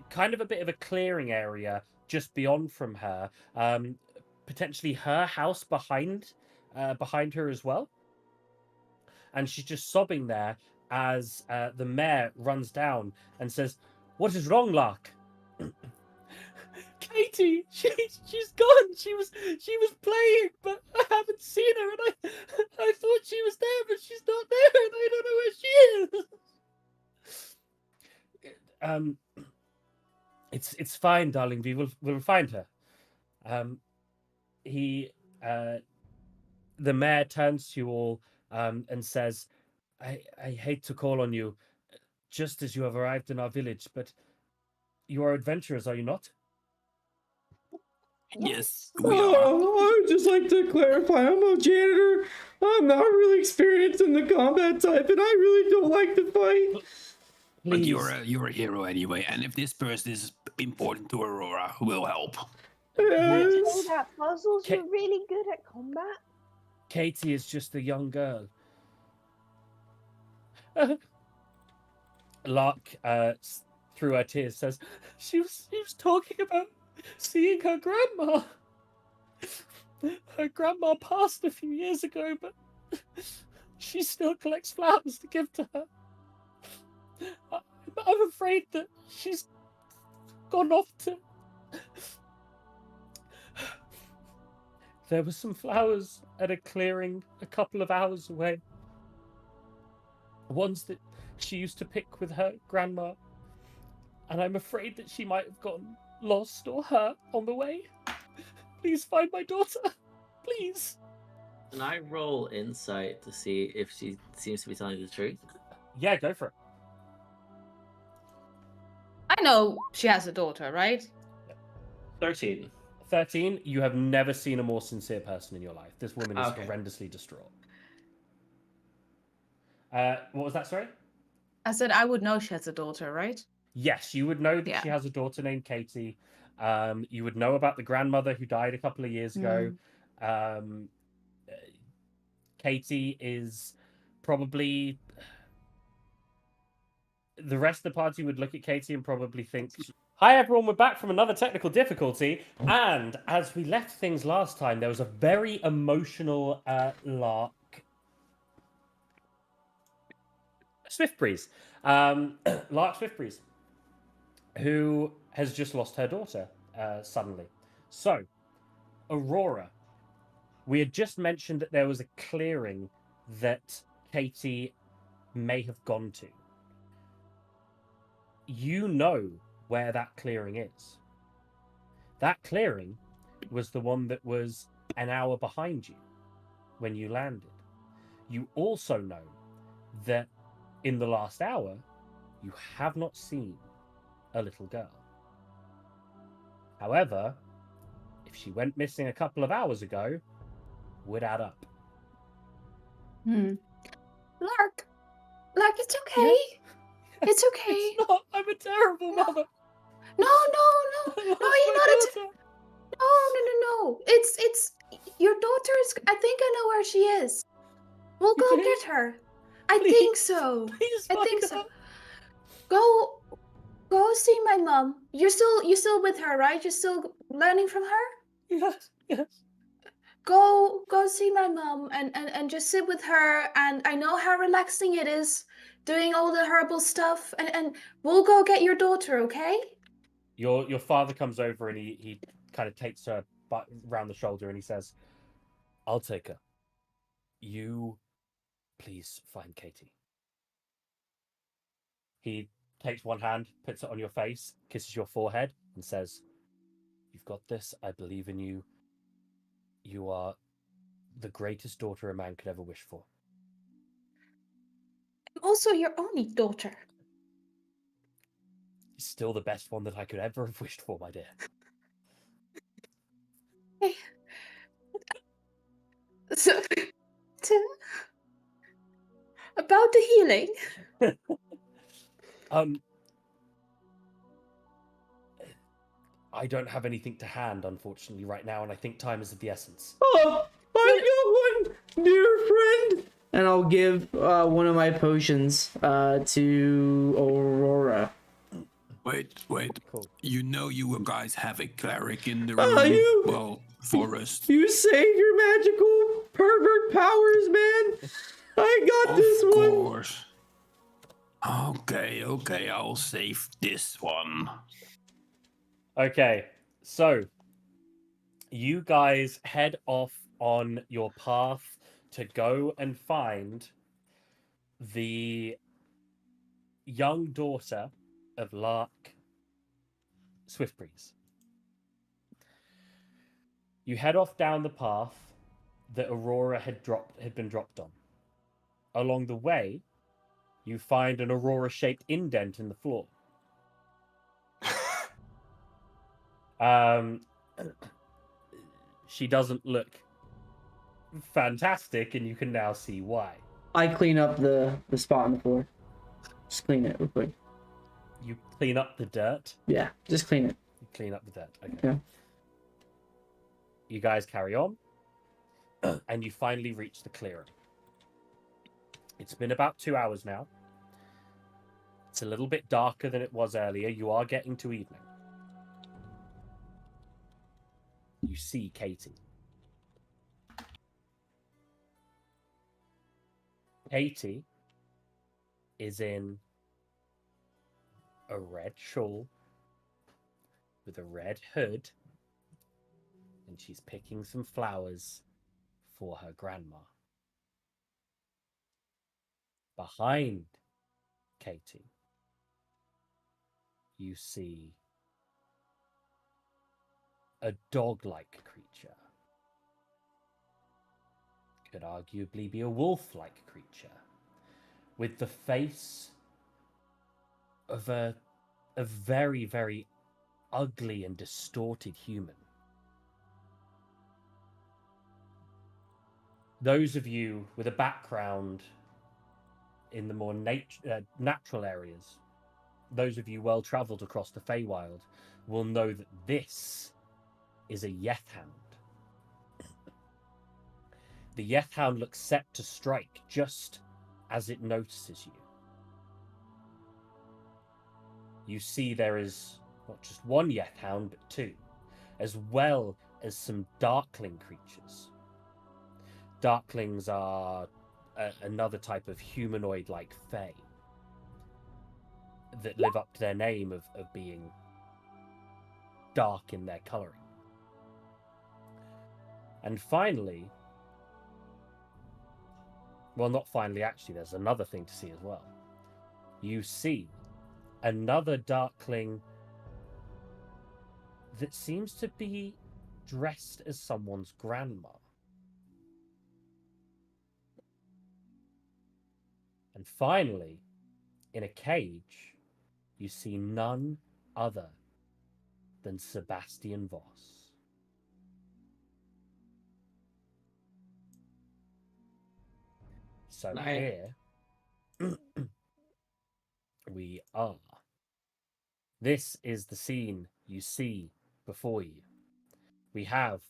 kind of a bit of a clearing area just beyond from her. Potentially her house behind her as well. And she's just sobbing there as the mayor runs down and says, "What is wrong, Lark?" Katie, she's gone. She was playing, but I haven't seen her, and I thought she was there, but she's not there, and I don't know where she is. It's fine, darling. We'll find her. The mayor turns to you all and says, I hate to call on you just as you have arrived in our village, but you are adventurers, are you not? Yes, we are. I would just like to clarify, I'm a janitor. I'm not really experienced in the combat type, and I really don't like to fight. But Please. you're a hero anyway, and if this person is important to Aurora, we'll help. Don't say that, Fuzzles. Ka- You're really good at combat. Katie is just a young girl. Lark, through her tears, says, she was talking about seeing her grandma. Her grandma passed a few years ago, but she still collects flowers to give to her. I'm afraid that she's gone off to... There were some flowers at a clearing a couple of hours away. Ones that she used to pick with her grandma. And I'm afraid that she might have gotten lost or hurt on the way. Please find my daughter. Please. Can I roll insight to see if she seems to be telling the truth? Yeah, go for it. I know she has a daughter, right? 13. 13, you have never seen a more sincere person in your life. This woman is Okay. horrendously distraught. What was that, sorry? I said I would know she has a daughter, right? Yes, you would know that Yeah. she has a daughter named Katie. You would know about the grandmother who died a couple of years ago. Katie is probably... The rest of the party would look at Katie and probably think... Hi everyone, we're back from another technical difficulty. And as we left things last time, there was a very emotional Lark Swiftbreeze. Lark Swiftbreeze, who has just lost her daughter suddenly. So, Aurora, we had just mentioned that there was a clearing that Katie may have gone to. You know where that clearing is. That clearing was the one that was an hour behind you when you landed. You also know that in the last hour, you have not seen a little girl. However, if she went missing a couple of hours ago, would add up. Lark, it's okay. It's okay. It's not. I'm a terrible mother. No, you're not. No. It's your daughter's. I think I know where she is. We'll go do? get her. I Please. think so. Please I find think so. her. Go see my mom. You're still with her, right? You're still learning from her? Yes. go see my mom and just sit with her, and I know how relaxing it is doing all the herbal stuff, and we'll go get your daughter, okay? Your father comes over and he kind of takes her round the shoulder and he says, "I'll take her. You please find Katie." He takes one hand, puts it on your face, kisses your forehead, and says, "You've got this. I believe in you. You are the greatest daughter a man could ever wish for." I'm also your only daughter. Still the best one that I could ever have wished for, my dear. Hey. So, about the healing. I don't have anything to hand, unfortunately, right now, and I think time is of the essence. Oh, I got one, dear friend. And I'll give one of my potions to Aurora. Wait. Cool. You know you guys have a cleric in the Oh, room. you- Well, Forest. You save your magical pervert powers, man. I got this Of one. course. Okay, I'll save this one. Okay, so you guys head off on your path to go and find the young daughter of Lark Swiftbreeze. You head off down the path that Aurora had been dropped on. Along the way, you find an Aurora-shaped indent in the floor. She doesn't look fantastic, and you can now see why. I clean up the spot on the floor. Just clean it real quick. You clean up the dirt. Yeah, just clean it. You clean up the dirt. Okay. Yeah. You guys carry on, and you finally reach the clearing. It's been about 2 hours now. It's a little bit darker than it was earlier. You are getting to evening. You see Katie. Katie is in a red shawl with a red hood, and she's picking some flowers for her grandma. Behind Katie, you see a dog-like creature. Could arguably be a wolf-like creature, with the face of a very, very ugly and distorted human. Those of you with a background in the more natural areas, those of you well travelled across the Feywild, will know that this is a Yethhound. The Yethhound looks set to strike just as it notices you. You see there is not just one Yethhound, but two, as well as some Darkling creatures. Darklings are another type of humanoid-like fae that live up to their name of being dark in their colouring. And finally, well, not finally, actually, there's another thing to see as well. You see another Darkling that seems to be dressed as someone's grandma. And finally, in a cage, you see none other than Sebastian Voss. So here we are. This is the scene you see before you. We have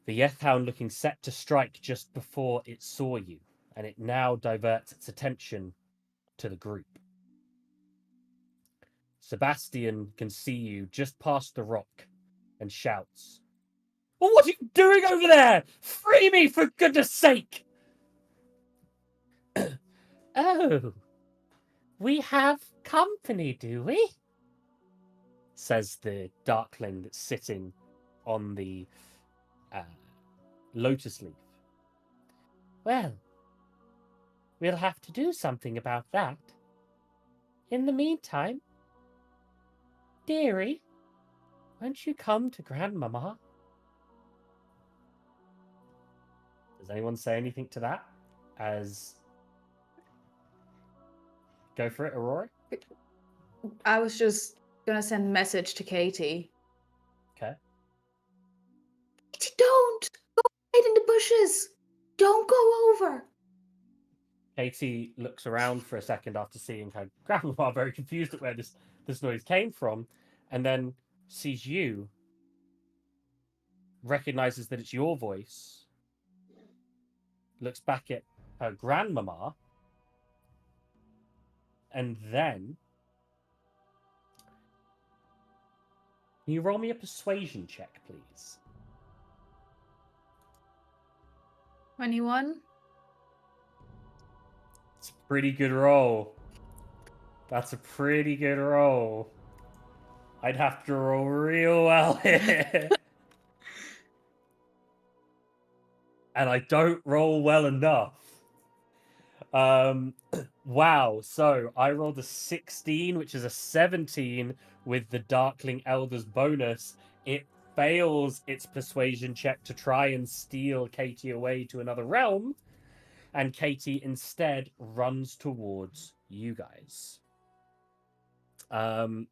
the Yethhound looking set to strike just before it saw you, and it now diverts its attention to the group. Sebastian can see you just past the rock and shouts, Well, what are you doing over there? Free me, for goodness sake! Oh, we have company, do we? Says the darkling that's sitting on the lotus leaf. Well, we'll have to do something about that. In the meantime, dearie, won't you come to Grandmama? Does anyone say anything to that? Go for it, Aurora. I was just gonna send a message to Katie. Okay. Katie, don't! Go hide in the bushes! Don't go over! Katie looks around for a second after seeing her grandma, very confused at where this noise came from, and then sees you, recognizes that it's your voice, looks back at her grandmama, and then... Can you roll me a persuasion check, please? 21? It's a pretty good roll. That's a pretty good roll. I'd have to roll real well here. And I don't roll well enough. Wow. So I rolled a 16, which is a 17 with the Darkling Elder's bonus. It fails its persuasion check to try and steal Katie away to another realm. And Katie instead runs towards you guys. The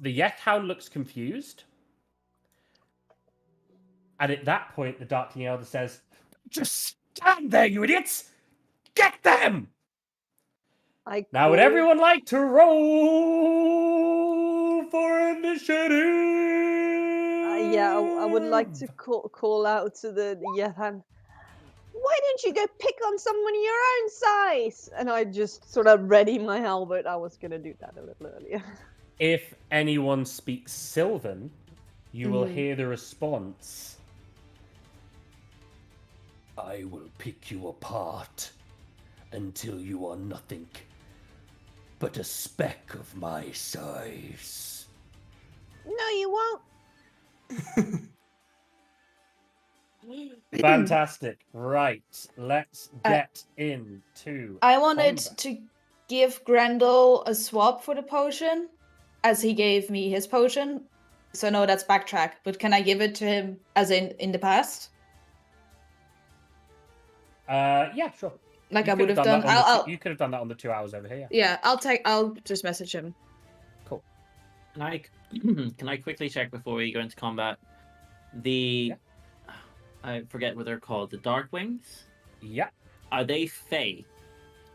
Yethound looks confused. And at that point, the Darkling Elder says, "Just stand there, you idiots! Get them!" Now, would everyone like to roll for initiative? Yeah, I would like to call out to the Yethan. Why don't you go pick on someone your own size? And I just sort of ready my halberd. I was going to do that a little earlier. If anyone speaks Sylvan, you will hear the response. I will pick you apart until you are nothing but a speck of my size. No, you won't. Fantastic. Right, let's get into I wanted combat. to give Grendel a swap for the potion, as he gave me his potion. So no, that's backtrack. But can I give it to him as in the past? Yeah, sure. Like You I could would have done. that on the I'll you could have done that on the 2 hours over here. yeah. I'll just message him. Cool. Can I quickly check before we go into combat? I forget what they're called. The Darkwings? Yeah. Are they Fey?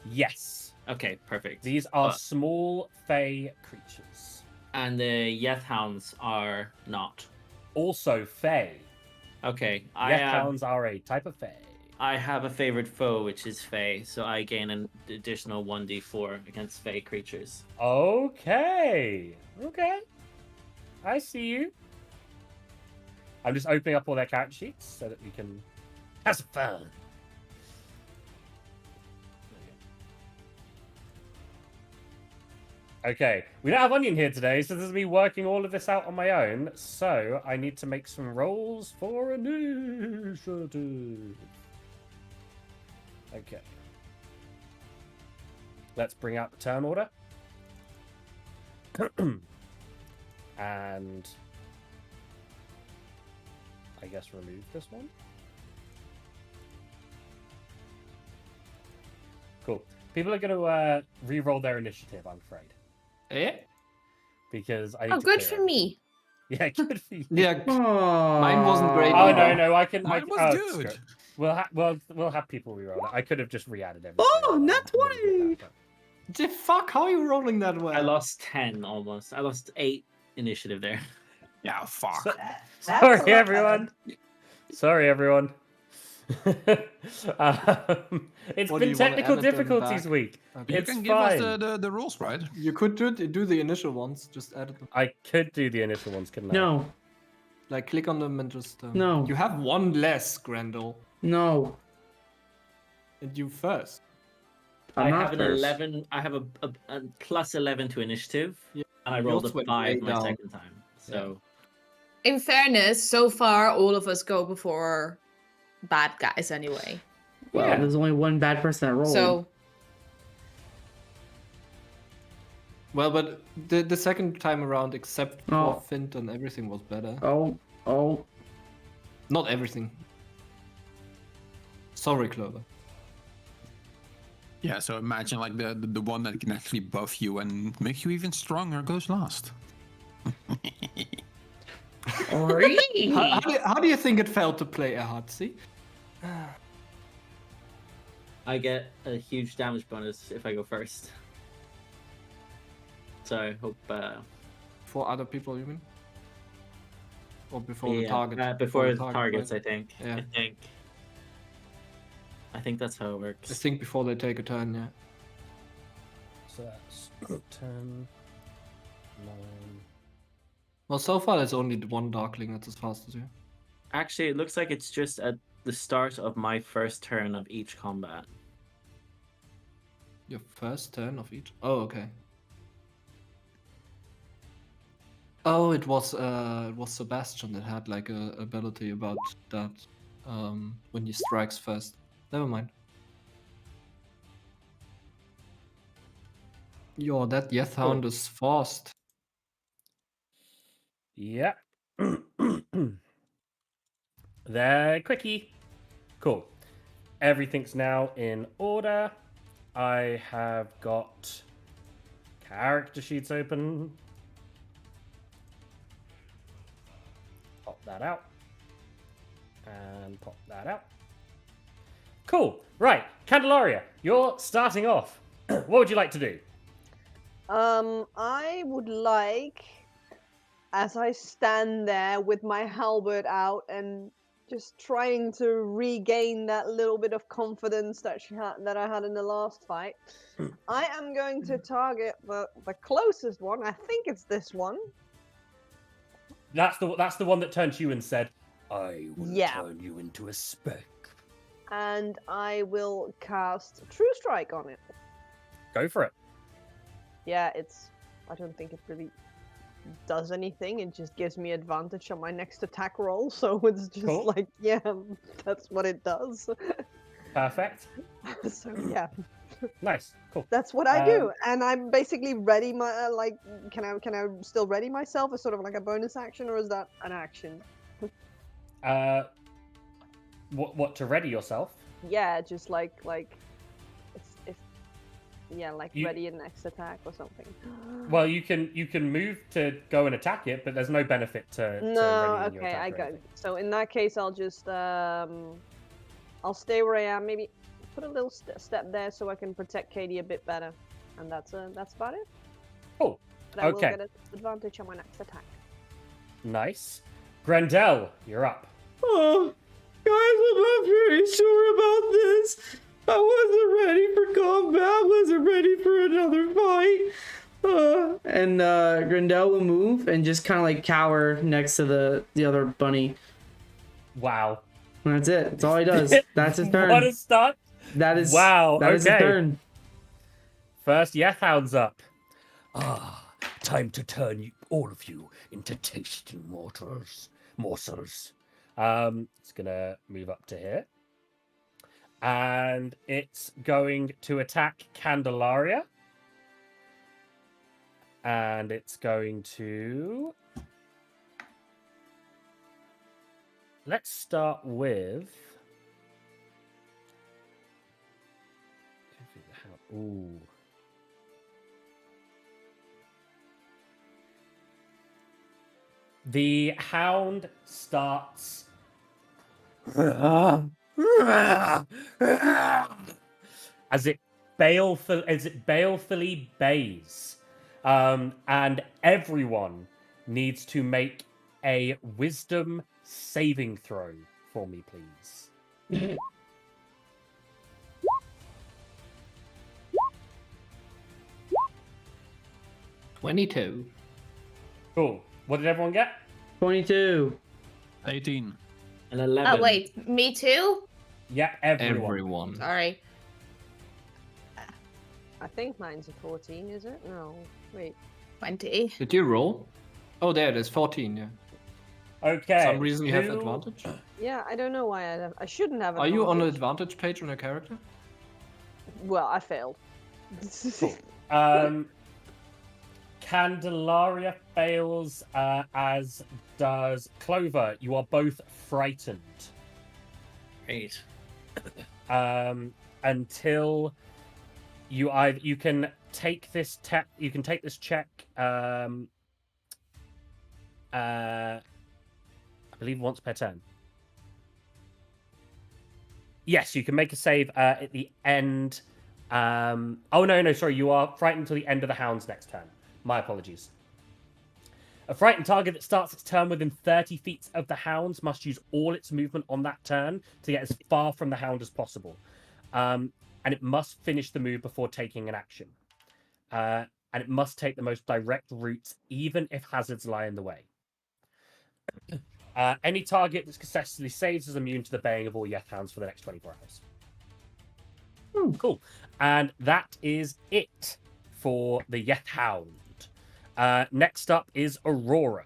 Yes. Okay, perfect. These are small Fey creatures. And the Yethounds are not. Also Fey. Okay. Yethounds are a type of Fey. I have a favorite foe, which is Fey, so I gain an additional 1d4 against Fey creatures. Okay. Okay. I see you. I'm just opening up all their character sheets so that we can have some fun. Okay, we don't have Onion here today, so this is me working all of this out on my own. So I need to make some rolls for initiative. Okay. Let's bring out the turn order. And I guess remove this one. Cool. People are going to re-roll their initiative, I'm afraid. Eh? Because I need Oh, to good clear for everything. me. Yeah, good for you. Yeah, Oh, mine wasn't great. Oh either. no, I can. Mine was screw good. it. We'll have people re-roll it. I could have just re-added everything. Oh, nat 20! The fuck? How are you rolling that well? I lost 10 almost. I lost 8 initiative there. Yeah, fuck. Sorry, everyone. Sorry, everyone. It's Or do been you wanna technical edit them difficulties back? week. It's Or do been you wanna technical edit them difficulties back? week. Okay. You It's can give us fine. the rules, right? You could do the initial ones, just edit them. I could do the initial ones, couldn't I? No, Like click on them and just No. You have one less, Grendel. no. And you first. I'm I not have an first. 11. I have a plus 11 to initiative, Yeah, and I rolled a yours went 5 way my down. second time. So In fairness, so far all of us go before bad guys anyway. Well, Yeah. there's only one bad person that rolled. So Well, but the second time around, except for Oh. Finton, everything was better. Oh. Not everything. Sorry, Clover. Yeah, so imagine like the one that can actually buff you and make you even stronger goes last. How do you think it felt to play a Hatsi? I get a huge damage bonus if I go first. So I hope. For other people, you mean? Or before the Yeah, target? before the target, targets, right? I think. Yeah. I think that's how it works. I think before they take a turn, yeah. So that's 10, 9. Well, so far there's only the one Darkling that's as fast as you. Actually, it looks like it's just at the start of my first turn of each combat. Your first turn of each? Oh, okay. Oh, it was Sebastian that had like a ability about that when he strikes first. Never mind. Yo, that Yethhound is fast. Yeah. They're quickie. Cool. Everything's now in order. I have got character sheets open. Pop that out. And pop that out. Cool. Right. Candelaria, you're starting off. What would you like to do? I would like, as I stand there with my halberd out and just trying to regain that little bit of confidence that I had in the last fight, I am going to target the closest one. I think it's this one. That's the one that turned to you and said, "I will Yeah. turn you into a speck." And I will cast True Strike on it. Go for it. Yeah, I don't think it really does anything. It just gives me advantage on my next attack roll. So it's just Cool. like, yeah, that's what it does. Perfect. So yeah, Nice. Cool. that's what I do. And I'm basically ready my like. Can I still ready myself as sort of like a bonus action, or is that an action? What to ready yourself? Yeah, just like if yeah, like You- ready a next attack or something. Well, you can move to go and attack it, but there's no benefit to No, readying your okay, attack I or got. anything. So in that case, I'll just I'll stay where I am. Maybe put a little step there so I can protect Katie a bit better, and that's about it. Cool. But I will Okay. get an advantage on my next attack. Nice. Grendel, you're up. Oh, guys, I'm not very sure about this. I wasn't ready for combat. Wasn't ready for another fight. And Grendel will move and just kind of like cower next to the other bunny. Wow. And that's it. That's all he does. That's his turn. What a start. That is Wow, That is his okay. turn. First, Yethhound's up. Ah, time to turn you, all of you into tasty morsels. It's gonna move up to here. And it's going to attack Candelaria. And it's going to... Let's start with... Ooh. The hound starts as it balefully bays, and everyone needs to make a wisdom saving throw for me, please. 22. Cool. What did everyone get? 22. 18. And 11. Oh wait, me too. Yeah, everyone. Everyone. Sorry. I think mine's a 14, is it? No, wait. 20. Did you roll? Oh, there it is. 14. Yeah. Okay. For some reason you have who- advantage. Yeah, I don't know why I shouldn't have Are advantage. you on the advantage page on your character? Well, I failed. Cool. Candelaria fails, as does Clover. You are both frightened. Great. Until you can take this you can take this check. I believe once per turn. Yes, you can make a save at the end. Oh no, sorry. You are frightened until the end of the hound's next turn. My apologies. A frightened target that starts its turn within 30 feet of the hounds must use all its movement on that turn to get as far from the hound as possible. And it must finish the move before taking an action. And it must take the most direct route, even if hazards lie in the way. Any target that successfully saves is immune to the baying of all Yeth hounds for the next 24 hours. Cool. And that is it for the Yeth hound. Next up is Aurora.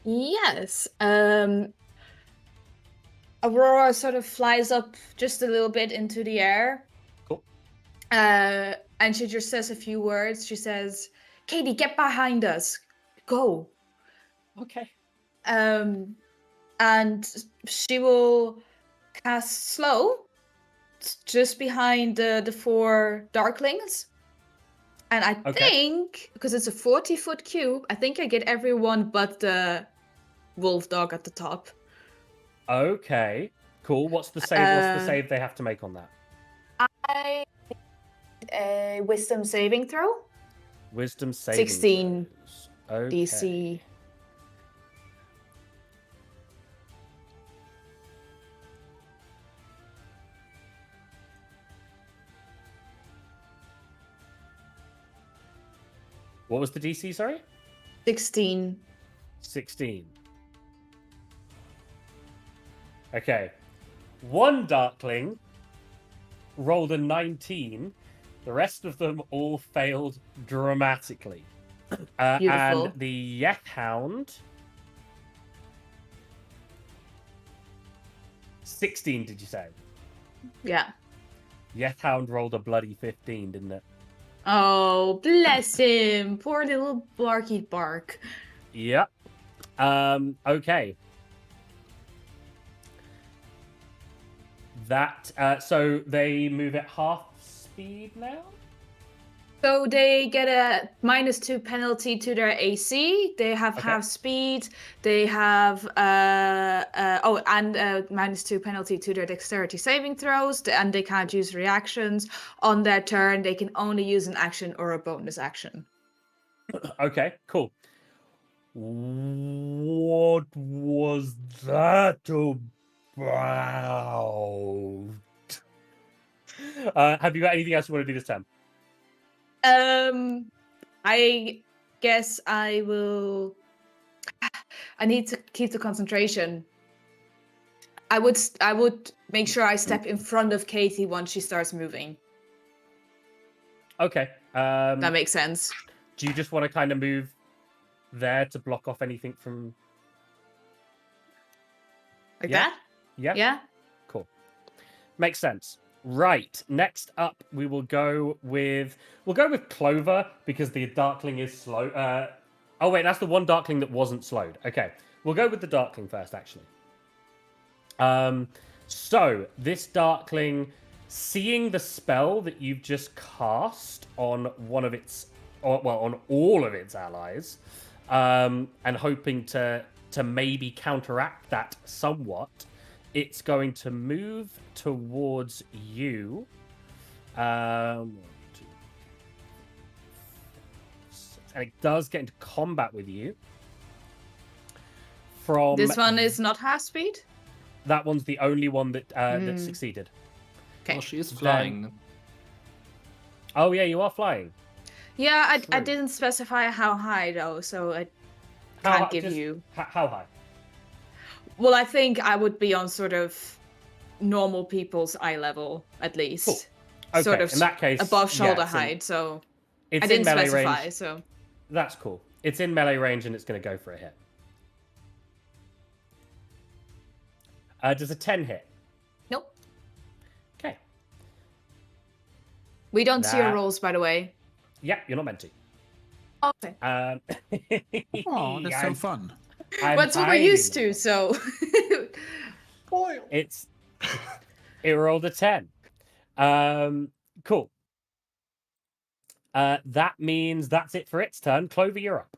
Yes. Aurora sort of flies up just a little bit into the air. Cool. And she just says a few words. She says, "Katie, get behind us. Go." Okay. And she will cast slow just behind the 4 darklings. And I think, because it's a 40-foot cube, I think I get everyone but the wolf dog at the top. Okay. Cool. What's the save? What's the save they have to make on that? I a wisdom saving throw. Wisdom saving 16 throws. Okay. DC. What was the DC, sorry? 16. 16. Okay. One Darkling rolled a 19. The rest of them all failed dramatically. Beautiful. And the Yeth Hound... 16, did you say? Yeah. Yeth Hound rolled a bloody 15, didn't it? Oh, bless him. Poor little Barky Bark. Yep. Okay. That so they move at half speed now? So they get a -2 penalty to their AC. They have Okay. half speed. They have -2 penalty to their dexterity saving throws. And they can't use reactions on their turn. They can only use an action or a bonus action. Okay, cool. What was that about? Have you got anything else you want to do this time? I guess I will. I need to keep the concentration. I would make sure I step in front of Katie once she starts moving. Okay. That makes sense. Do you just want to kind of move there to block off anything from? Like Yeah. that? Yeah. Yeah. Cool. Makes sense. Right. Next up, we'll go with Clover because the Darkling is slow. Oh wait, that's the one Darkling that wasn't slowed. Okay, we'll go with the Darkling first, actually. So this Darkling, seeing the spell that you've just cast on one of its, on all of its allies, and hoping to maybe counteract that somewhat, it's going to move towards you. 1, 2, 6, and it does get into combat with you. From This one is not half speed? That one's the only one that that Mm. succeeded. Okay. Well, she is Then- flying. Oh yeah, you are flying. Yeah, I True. didn't specify how high though, so I How can't hi- give just- you. How high? Well, I think I would be on sort of normal people's eye level at least. Cool. Okay, Sort of in that case, above yeah, shoulder it's in- height. So It's I in didn't melee specify. range. So That's cool. It's in melee range and it's going to go for a hit. Does a 10 hit? nope. Okay. We don't see our That- rolls, by the way. Yeah, you're not meant to. Okay. Oh, that's so fun. That's what we're used to. So It's it rolled a 10. Cool. That means that's it for its turn. Clover, you're up.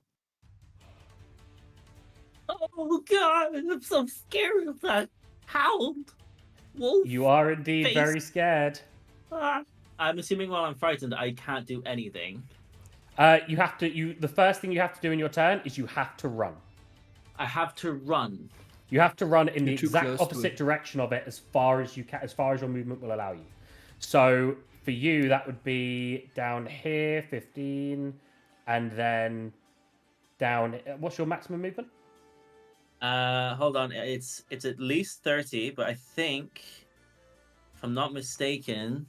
Oh god, I'm so scared of that hound. Wolf. You are indeed Face. very scared. Ah. I'm assuming while I'm frightened, I can't do anything. You have to. The first thing you have to do in your turn is you have to run. I have to run. You have to run in the You're too exact close to opposite it. direction of it as far as you can, as far as your movement will allow you. So for you, that would be down here, 15, and then down. What's your maximum movement? Hold on. It's at least 30, but I think, if I'm not mistaken,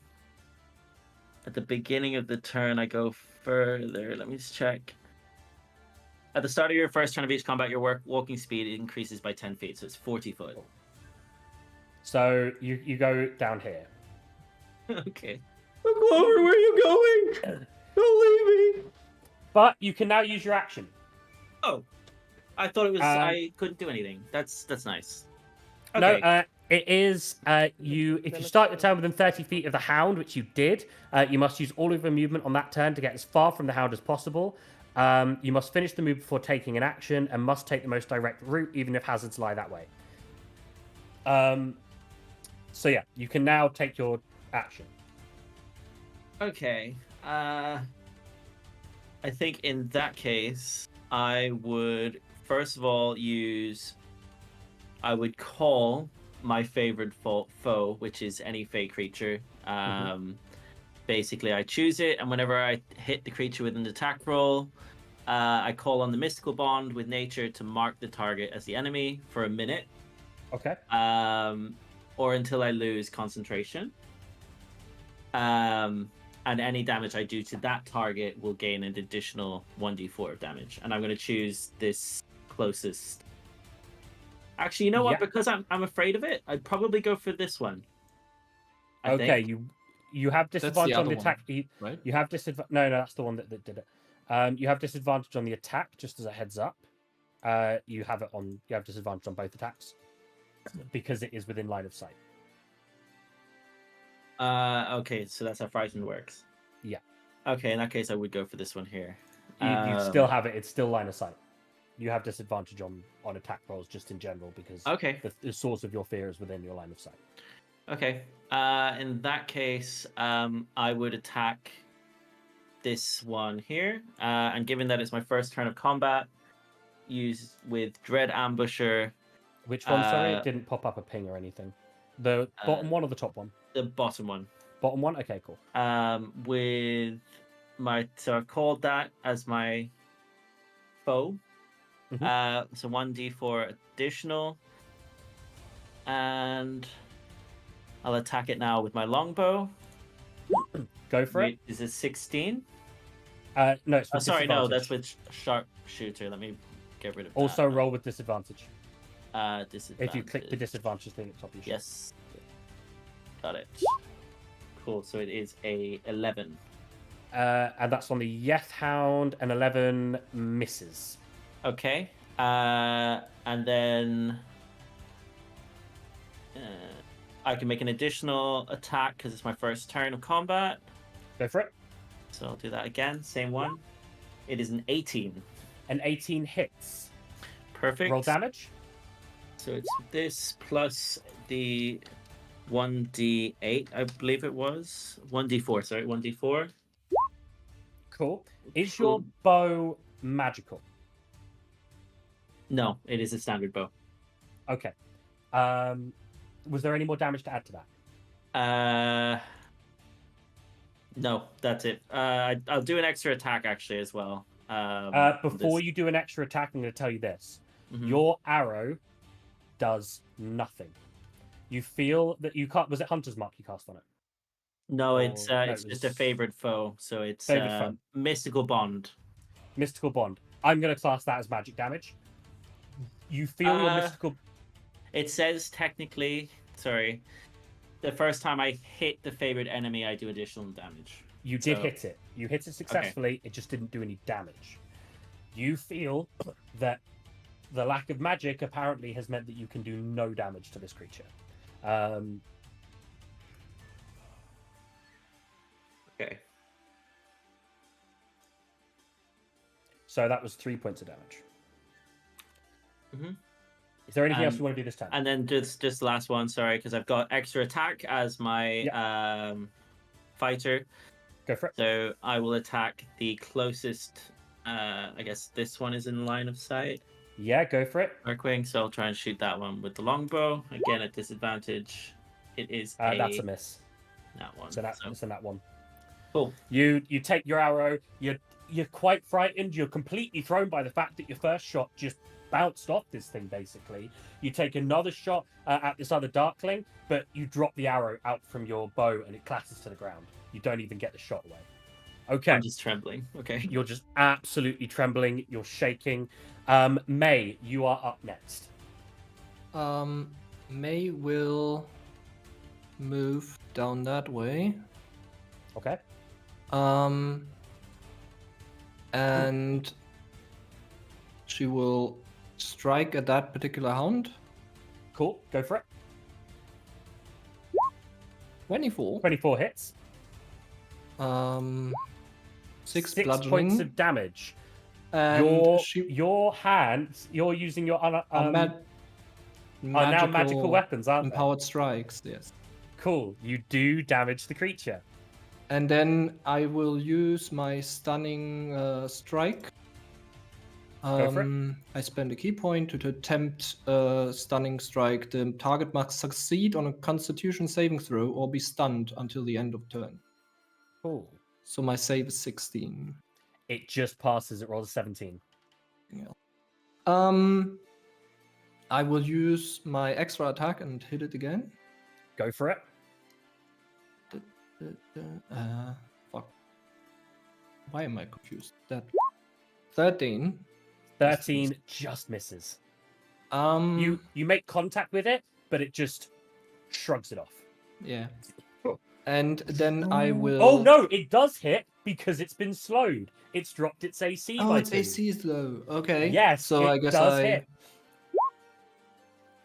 at the beginning of the turn I go further. Let me just check. At the start of your first turn of each combat, your walking speed increases by 10 feet, so it's 40 foot. So you go down here. Okay. Clover, where are you going? Don't leave me. But you can now use your action. Oh, I thought it was I couldn't do anything. That's nice. Okay. No, it is you. If you start your turn within 30 feet of the hound, which you did, you must use all of your movement on that turn to get as far from the hound as possible. You must finish the move before taking an action, and must take the most direct route, even if hazards lie that way. So yeah, you can now take your action. Okay. I think in that case, I would first of all I would call my favorite foe, which is any fey creature. Basically, I choose it, and whenever I hit the creature with an attack roll, I call on the mystical bond with nature to mark the target as the enemy for a minute, Okay. or until I lose concentration. And any damage I do to that target will gain an additional 1d4 of damage. And I'm going to choose this closest. Actually, you know what? Yeah. Because I'm afraid of it, I'd probably go for this one. I Okay. think. You have That's the disadvantage on other the attack. one, right? You have disadvantage. No, that's the one that did it. You have disadvantage on the attack, just as a heads up. You have disadvantage on both attacks because it is within line of sight. Okay, so that's how frightened works. Yeah. Okay, in that case, I would go for this one here. You still have it. It's still line of sight. You have disadvantage on attack rolls just in general because Okay. the source of your fear is within your line of sight. Okay. In that case, I would attack this one here. And given that it's my first turn of combat, use with Dread Ambusher, Which one? Sorry, it didn't pop up a ping or anything. The bottom one or the top one? the bottom one. Bottom one. Okay, cool. With my so I called that as my foe. So 1d4 additional, and I'll attack it now with my longbow. Go for it. Is it 16? No, it's Oh, with sorry, no, disadvantage. that's with sharpshooter. Let me get rid of Also that. roll with disadvantage. Disadvantage. If you click the disadvantage thing at the top of your sheet. Yes. Got it. Cool. So it is a 11. And that's on the Yeth Hound, and 11 misses. Okay. And then I can make an additional attack because it's my first turn of combat. Go for it. So I'll do that again. Same one. It is an 18. An 18 hits. Perfect. Roll damage. So it's this plus the 1d8, I believe it was. 1d4, sorry, 1d4. Cool. Is your bow magical? No, it is a standard bow. Okay. Was there any more damage to add to that? No, that's it. I'll do an extra attack actually as well. Before you do an extra attack, I'm going to tell you this. Mhm. Your arrow does nothing. You feel that you can't. Was it Hunter's Mark you cast on it? No, Or- it's no, it's it just a was- favored foe, so it's Favored foe. mystical bond. Mystical Bond. I'm going to class that as magic damage. You feel your mystical. It says technically, sorry, the first time I hit the favored enemy, I do additional damage. You did So- hit it. You hit it successfully. It just didn't do any damage. You feel that the lack of magic apparently has meant that you can do no damage to this creature. Okay. So that was 3 points of damage. Mhm. Is there anything else And- you want to do this time? And then just the last one, sorry, because I've got extra attack as my fighter. Go for it. So I will attack the closest. I guess this one is in line of sight. Yeah, go for it. Darkwing, so I'll try and shoot that one with the longbow. Again, at disadvantage. It is That's a miss. that one. So it's in that one. Cool. You take your arrow. You're quite frightened. You're completely thrown by the fact that your first shot just bounced off this thing. Basically, you take another shot at this other darkling, but you drop the arrow out from your bow and it clatters to the ground. You don't even get the shot away. Okay, I'm just trembling. Okay. you're just absolutely trembling. You're shaking. May, you are up next. May will move down that way. Okay. And she will strike at that particular hound. Cool. Go for it. 24. 24 hits. 6 6 bludgeoning. points of damage. And Your hands. You're using your are are now magical weapons, aren't they? empowered strikes, yes. Cool. You do damage the creature. And then I will use my stunning strike. Go for it. I spend a key point to attempt stunning strike. The target must succeed on a Constitution saving throw or be stunned until the end of turn. Cool. So my save is 16. It just passes. It rolls a 17. I will use my extra attack and hit it again. Go for it. Fuck. Why am I confused? That 13. 13 just misses. You make contact with it, but it just shrugs it off. Yeah. And then I will. Oh no, it does hit because it's been slowed. It's dropped its AC Oh, by its 2. AC is low. Okay. Yes, So it I guess does I hit.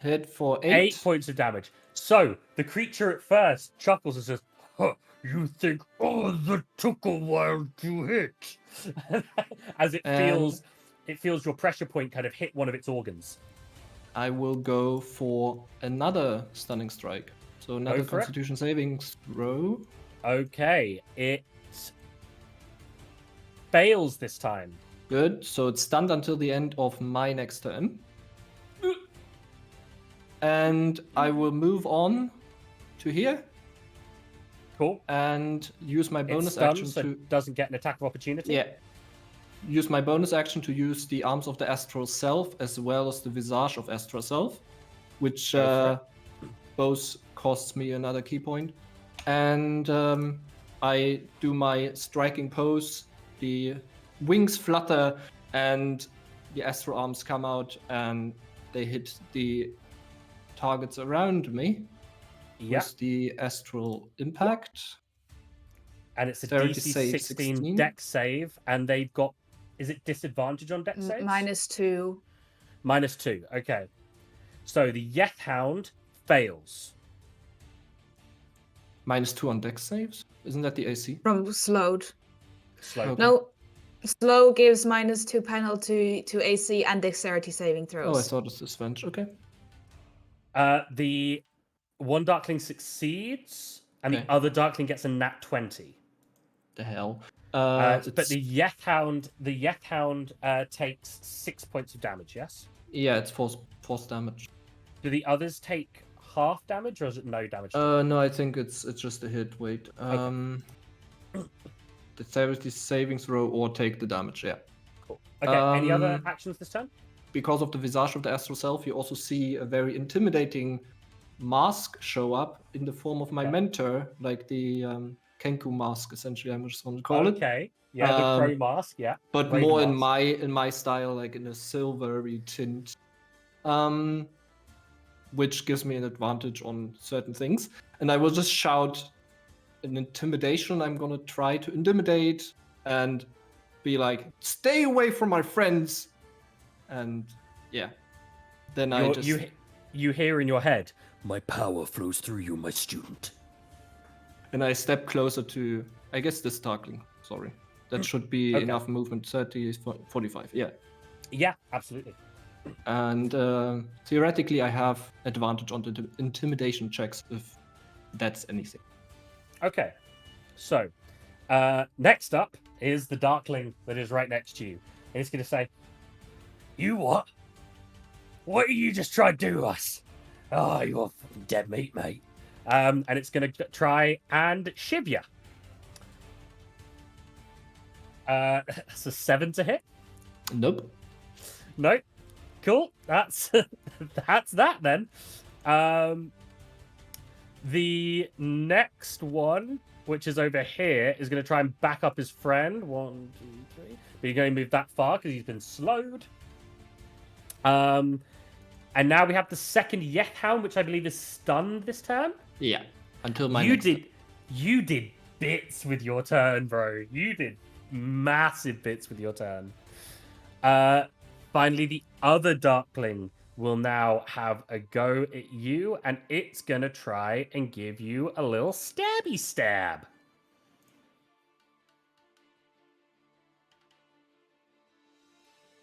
hit for 8 points of damage. So the creature at first chuckles and says, huh, "You think that took a while to hit?" As it feels your pressure point kind of hit one of its organs. I will go for another stunning strike. So another for it. Constitution saving throw. Okay, it fails this time. Good. So it's stunned until the end of my next turn. And I will move on to here Cool. and use my It's bonus stunned, action so to. it doesn't get an attack of opportunity. Yeah. Use my bonus action to use the Arms of the Astral Self as well as the Visage of Astral Self, which Go both costs me another key point. And I do my striking pose. The wings flutter and the astral arms come out and they hit the targets around me Yeah. with the astral impact. And it's a Dexterity DC save 16 16. dex save, and they've got. Is it disadvantage on dex saves? -2. -2. Okay. So the Yeth Hound fails. -2 on dex saves. Isn't that the AC? From slowed. Slow. Okay. No, slow gives -2 penalty to AC and dexterity saving Oh, I throws. thought it was disadvantage. Okay. The one Darkling succeeds, and Okay. the other Darkling gets a nat 20. The hell. But It's- the Yeth Hound takes 6 points of damage. Yes. yeah, it's force damage. Do the others take half damage or is it no damage? No, I think it's just a hit. Wait. The saving throw or take the damage. Yeah. Cool. Okay. Any other Um, actions this turn? Because of the visage of the astral self, you also see a very intimidating mask show up in the form of my Okay. mentor, like the Kenku mask. Essentially, I'm just going to call it. Okay. Yeah, the crow mask. Yeah. But Raven more mask. in my style, like in a silvery tint, which gives me an advantage on certain things. And I will just shout an intimidation. I'm gonna try to intimidate and be like, "Stay away from my friends," and yeah, then You hear in your head, "My power flows through you, my student." and I step closer to, I guess, this Darkling. Sorry, that should be Okay. enough movement. 30, 45. Yeah. Yeah, absolutely. And theoretically, I have advantage on the intimidation checks if that's anything. Okay. So, next up is the Darkling that is right next to you. And it's going to say, "You what? What are you just trying to do to us? Oh, you're fucking dead meat, mate." And it's going to try and shiv you. That's a 7 to hit. Nope. Nope. Cool. That's that's that then. The next one, which is over here, is going to try and back up his friend. 1, 2, 3. But you're going to move that far because he's been slowed. And now we have the second Yethound, which I believe is stunned this turn. Yeah. Until my You did bits with your turn, bro. You did massive bits with your turn. Finally, the other Darkling will now have a go at you, and it's gonna try and give you a little stabby stab.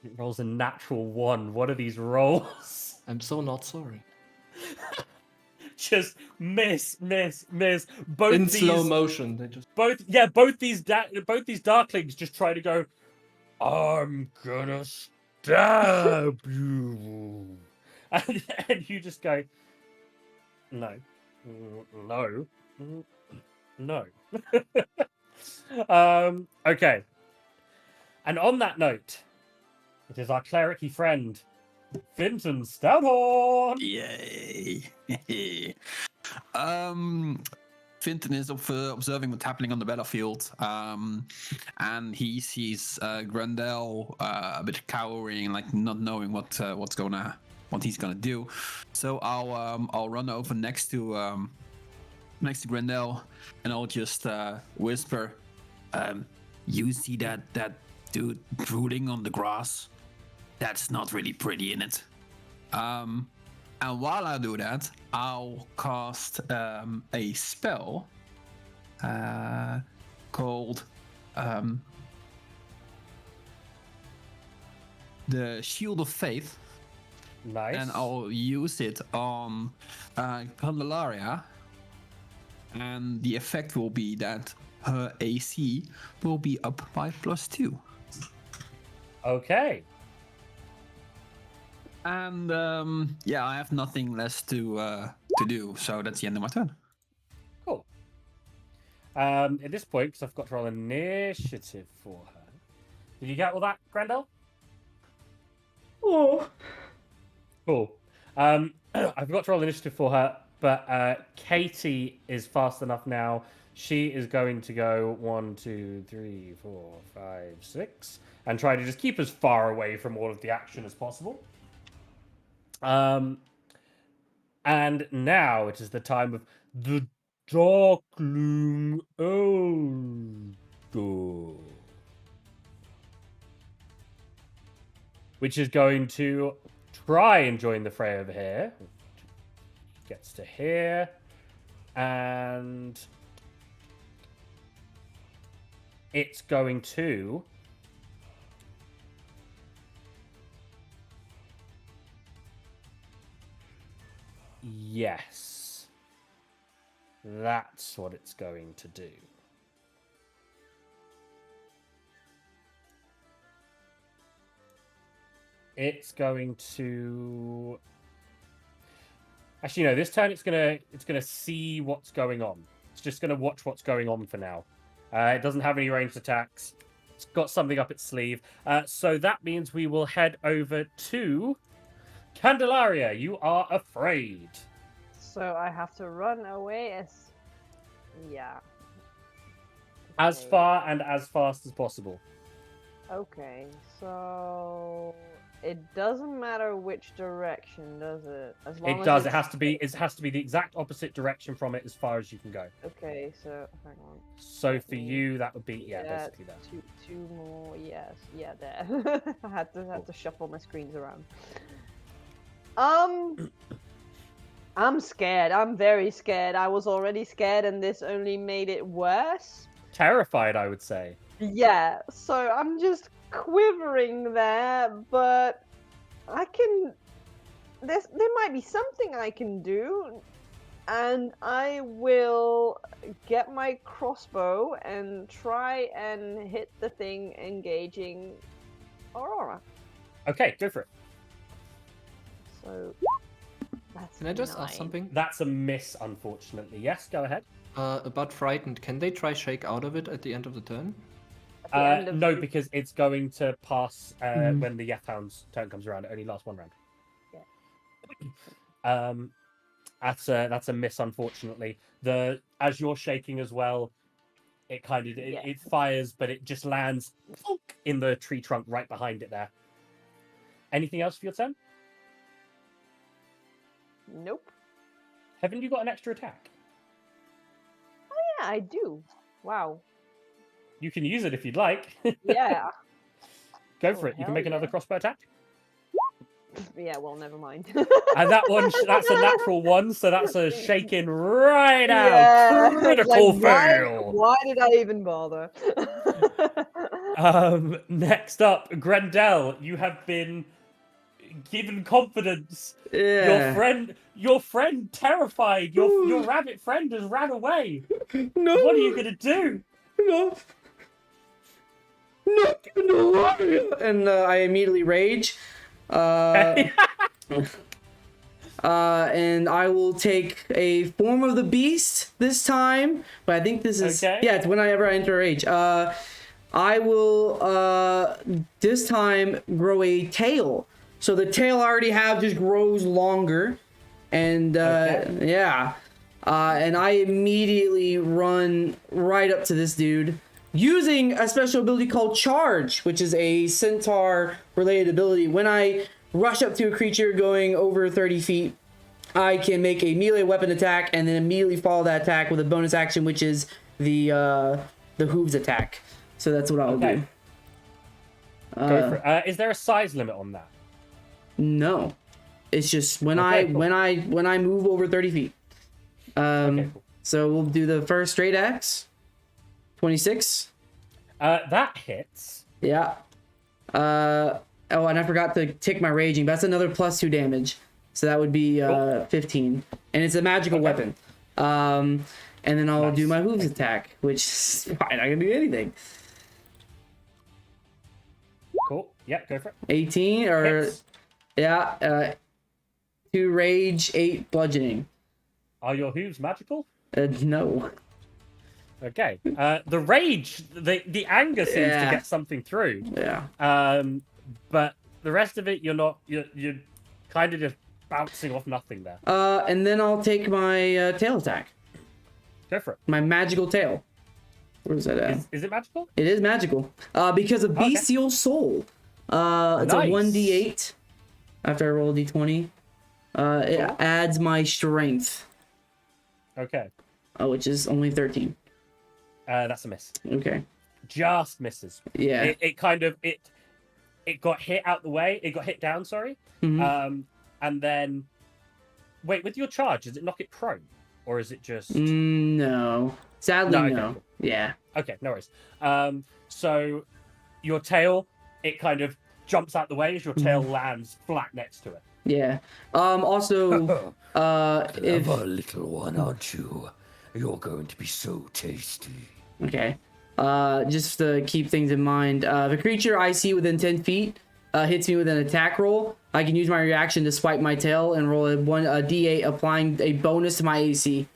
It rolls a natural 1. What are these rolls? I'm so not sorry. Just miss. Both In these, slow motion, they just. both these Darklings just try to go, "I'm gonna stab you," and you just go, "No, no." Okay. And on that note, it is our clericy friend, Finton Stouthorn. Yay! Finton is observing what's happening on the battlefield, and he sees Grendel a bit cowering, like not knowing what he's gonna do. So I'll run over next to Grendel, and I'll just whisper, "You see that dude drooling on the grass? That's not really pretty, in it." And while I do that, I'll cast a spell called the Shield of Faith. Nice. And I'll use it on Candelaria. And the effect will be that her AC will be up by +2. Okay. And I have nothing less to do, so that's the end of my turn. Cool. At this point, because I've got to roll initiative for her. Did you get all that, Grendel? Oh. Cool. I forgot to roll initiative for her, but Katie is fast enough now. She is going to go 1, 2, 3, 4, 5, 6, and try to just keep as far away from all of the action as possible. And now it is the time of the Darkling Elder, which is going to try and join the fray over here. Gets to here, and it's going to yes, that's what it's going to do. It's going to Actually, no. This turn, it's gonna see what's going on. It's just gonna watch what's going on for now. It doesn't have any ranged attacks. It's got something up its sleeve. So that means we will head over to Candelaria. You are afraid. So I have to run away as. Yeah. As Okay. far and as fast as possible. Okay, so it doesn't matter which direction, does it? As long It as does. It it's- has to be. It has to be the exact opposite direction from it as far as you can go. Okay, so hang on. So Let for me you, that would be get basically that. two more. Yes, yeah, there. I had to shuffle my screens around. I'm scared. I'm very scared. I was already scared, and this only made it worse. Terrified, I would say. Yeah, so I'm just quivering there, but I can. There might be something I can do, and I will get my crossbow and try and hit the thing engaging Aurora. Okay, go for it. So that's Can I just 9. ask something? That's a miss, unfortunately. Yes, go ahead. About frightened. Can they try shake out of it at the end of the turn? At the end of No, the- because it's going to pass when the Yethound's turn comes around. It only lasts one round. That's a miss, unfortunately. As you're shaking as well, it kind of it fires, but it just lands in the tree trunk right behind it there. Anything else for your turn? Nope. Haven't you got an extra attack? Yeah, I do. Wow. You can use it if you'd like. Yeah. Go for Oh, it. You can hell make another yeah. crossbow attack. Yeah, well, never mind. And that one, that's a natural one, so that's a shaking right out. Yeah, it's Critical like, fail. Why did I even bother? Next up, Grendel, you have been given confidence. Yeah. Your friend terrified. Your rabbit friend has ran away. No. What are you gonna do? No. No. And I immediately rage. And I will take a form of the beast this time. But I think this is Okay. yeah, it's whenever I enter rage. I will this time grow a tail. So the tail I already have just grows longer. And yeah. And I immediately run right up to this dude using a special ability called Charge, which is a centaur related ability. When I rush up to a creature going over 30 feet, I can make a melee weapon attack and then immediately follow that attack with a bonus action, which is the hooves attack. So that's what I'll do. Go for it. Is there a size limit on that? No, it's just when Okay, cool. when I move over 30 feet. Okay, cool. So we'll do the first straight axe. 26. That hits. Yeah. Oh, and I forgot to tick my raging. But that's another +2 damage. So that would be 15. And it's a magical weapon. And then I'll do my hooves attack, which is fine. I can do anything. Cool. Yeah, go for it. 18 or Hits. yeah, 2 rage, 8 bludgeoning. Are your hooves magical? No. Okay. The rage, the anger seems to get something through. Yeah. But the rest of it, you're kind of just bouncing off nothing there. And then I'll take my tail attack. Go for it. My magical tail. Where's that at? Is it magical? It is magical. Because of Bestial Soul. It's a Nice. 1d8 after I roll a d20. It adds my strength, Okay. which is only 13. That's a miss. Okay. Just misses. Yeah. It kind of it got hit out the way. It got hit down. Sorry. Mhm. And then wait, with your charge, does it knock it prone, or is it just? No. Sadly, No, okay, no. cool. Yeah. Okay, no worries. So your tail, it kind of jumps out the way as your tail lands flat next to it. Yeah. Also, if Clever little one, aren't you? You're going to be so tasty. okay. Just to keep things in mind, if a creature I see within 10 feet hits me with an attack roll, I can use my reaction to swipe my tail and roll a d8, applying a bonus to my AC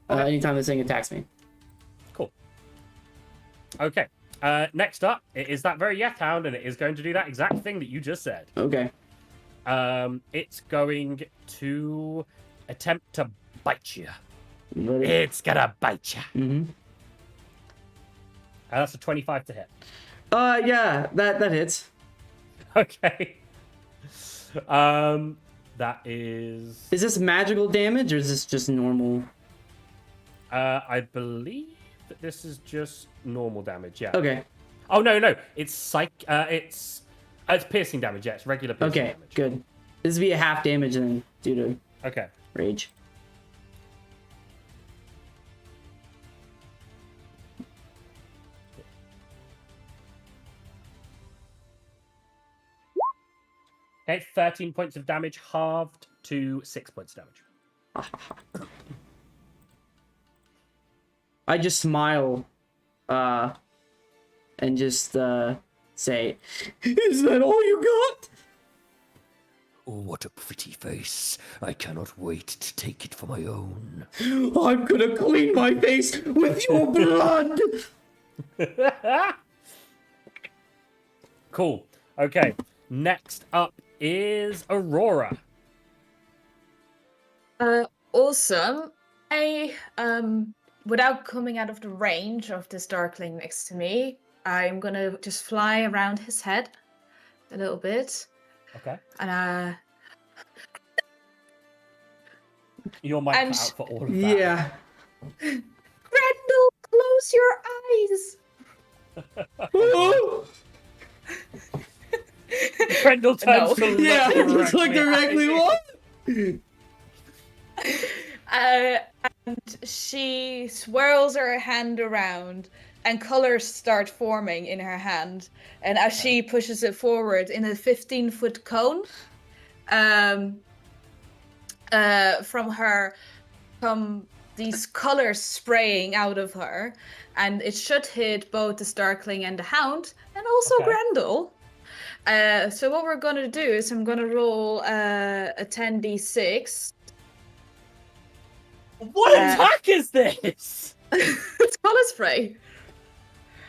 anytime this thing attacks me. Cool. Okay. Next up, it is that very Yeth Hound, and it is going to do that exact thing that you just said. Okay. It's going to attempt to bite you. Ready? It's gonna bite you. Mm-hmm. That's a 25 to hit. Yeah, that hits. Okay. That is. Is this magical damage or is this just normal? I believe that this is just normal damage. Yeah. Okay. Oh no, it's it's piercing damage. Yeah, it's regular piercing Okay. damage. Good. This would be a half damage then due to Okay. rage. Okay, 13 points of damage, halved to 6 points of damage. I just smile, and just say, "Is that all you got?" Oh, what a pretty face. I cannot wait to take it for my own. I'm gonna clean my face with your blood. Cool. Okay, next up is Aurora. Awesome. Without coming out of the range of this darkling next to me, I'm gonna just fly around his head a little bit. Okay. And Your mic And- cut out for all of that. Yeah. Grendel, close your eyes. Grendel turns No. to look Yeah, just look directly directly. What? And she swirls her hand around, and colors start forming in her hand. And as she pushes it forward in a 15-foot cone, from her come these colors spraying out of her, and it should hit both the Starkling and the Hound, and also Okay. Grendel. So what we're gonna do is I'm gonna roll a 10d6. What attack is this? It's color spray.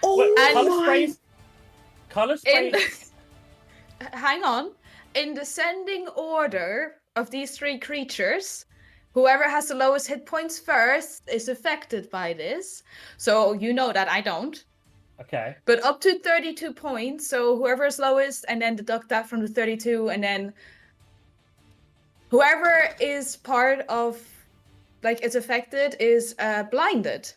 What, and- color sprays? Color In sprays? hang on. In descending order of these three creatures, whoever has the lowest hit points first is affected by this. So you know that I don't. Okay. But up to 32 points. So whoever is lowest, and then deduct that from the 32, and then whoever is part of, like, is affected is blinded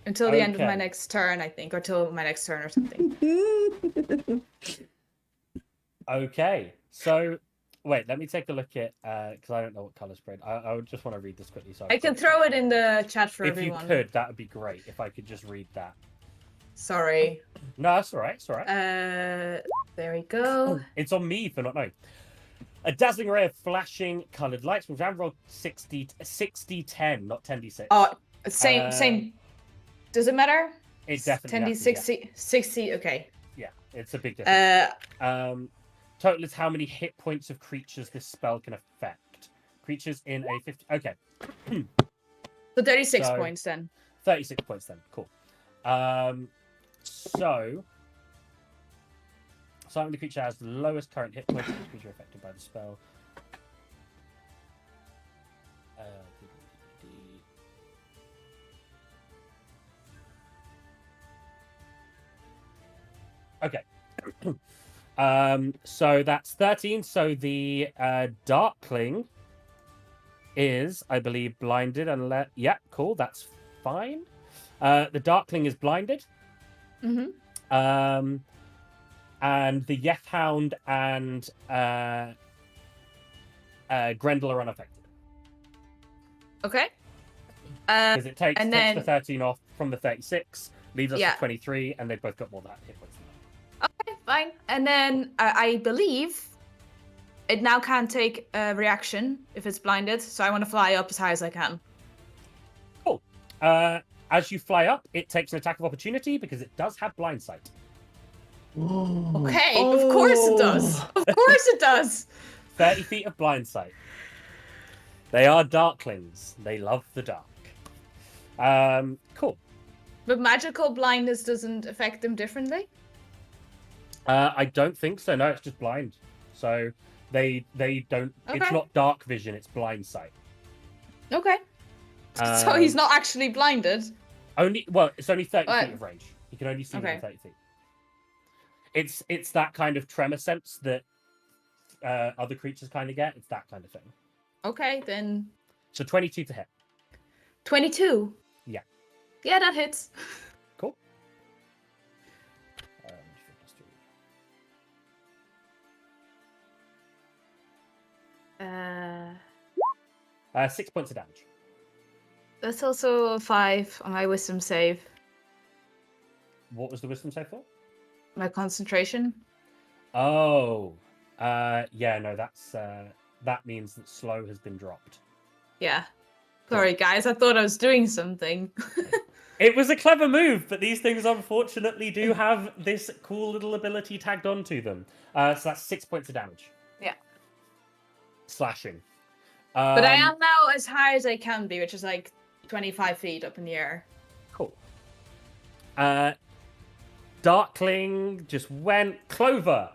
until the end of my Okay. next turn, I think, or till my next turn or something. Okay. So, wait, let me take a look at, because I don't know what color spray. I would just want to read this quickly. So I can throw it in the chat for If everyone. you could, that would be great. If I could just read that. Sorry. No, that's all right. It's all right. There we go. It's on me for not knowing. A dazzling array of flashing coloured lights from round roll 60-10, not 10d6. Oh, same. Does it matter? It definitely 10d, has to, 60, 60. Okay. Yeah, it's a big difference. Uh, Total is how many hit points of creatures this spell can affect. Creatures in a 50. Okay. so 36 So- points then. 36 points then. Cool. So the creature has the lowest current hit points of each creature affected by the spell. Okay. So that's 13. So the Darkling is, I believe, blinded and yeah, cool, that's fine. The Darkling is blinded. Mm-hmm. And the Yeth Hound and Grendel are unaffected. Okay. Because it takes and the then- 13 off from the 36, leaves us Yeah. with 23, and they've both got more than that hit points than that. Okay, fine. And then I believe it now can't take a reaction if it's blinded, so I want to fly up as high as I can. Cool. As you fly up, it takes an attack of opportunity because it does have blind sight. Okay, of course it does. Of course it does. 30 feet of blind sight. They are darklings. They love the dark. Cool. But magical blindness doesn't affect them differently? I don't think so. No, it's just blind. So they don't. It's Okay. not dark vision. It's blind sight. Okay. So he's Um, not actually blinded. It's only 30 Well, feet of range. You can only see okay. within 30 feet. It's that kind of tremor sense that other creatures kind of get. It's that kind of thing. Okay, then So 22 to hit. 22. Yeah. Yeah, that hits. Cool. 6 points of damage. That's also a 5 on my wisdom save. What was the wisdom save for? My concentration. Oh, yeah. No, that means that slow has been dropped. Yeah. Sorry, guys. I thought I was doing something. It was a clever move, but these things unfortunately do have this cool little ability tagged onto them. So that's 6 points of damage. Yeah. Slashing. But I am now as high as I can be, which is like 25 feet up in the air. Cool. Darkling just went. Clover.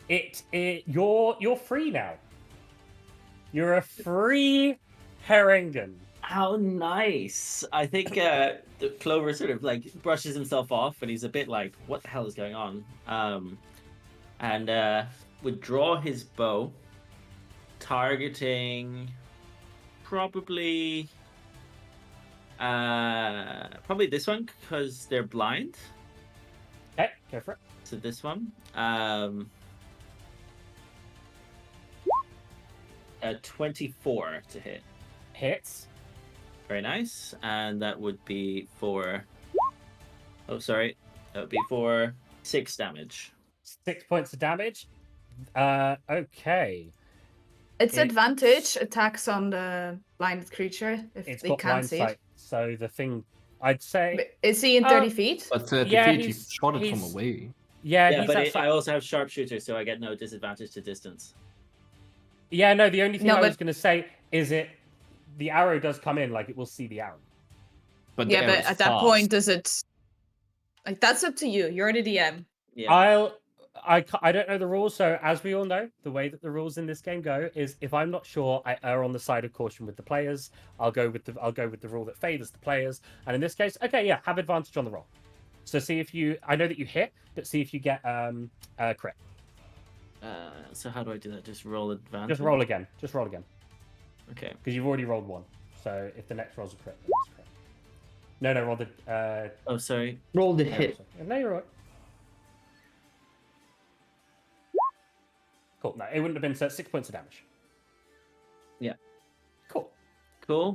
You're free now. You're a free Herringen. How nice! I think the Clover sort of like brushes himself off, and he's a bit like, "What the hell is going on?" And would draw his bow, targeting probably this one because they're blind. Okay, go for it. So this one, 24 to hit. Hits. Very nice. And that would be for... Oh, sorry. That would be for 6 damage. 6 points of damage. Okay. It's advantage attacks on the blinded creature if It's they got can't blind see sight. it. So the thing, I'd say... But is he in 30 feet? But 30 Yeah, feet, he he's- shot it from he's- away. Yeah, Yeah, he's but outside- I also have sharpshooter, so I get no disadvantage to distance. Yeah, no, the only thing No, I was but- going to say is the arrow does come in, like it will see the arrow. But the Yeah, but arrow's at that fast. point, does it... Like, that's up to you. You're the DM. Yeah. I don't know the rules, so as we all know, the way that the rules in this game go is if I'm not sure, I err on the side of caution with the players. I'll go with the rule that favors the players, and in this case, okay, yeah, have advantage on the roll. So see if you, I know that you hit, but see if you get a crit. So how do I do that? Just roll advantage? Just roll again. Just roll again. Okay. Because you've already rolled one. So if the next roll's a crit, then it's a crit. No, roll the. Oh, sorry. Roll the No, hit. sorry. No, you're right. Cool. No, it wouldn't have been 6 points of damage. Yeah. Cool. Cool.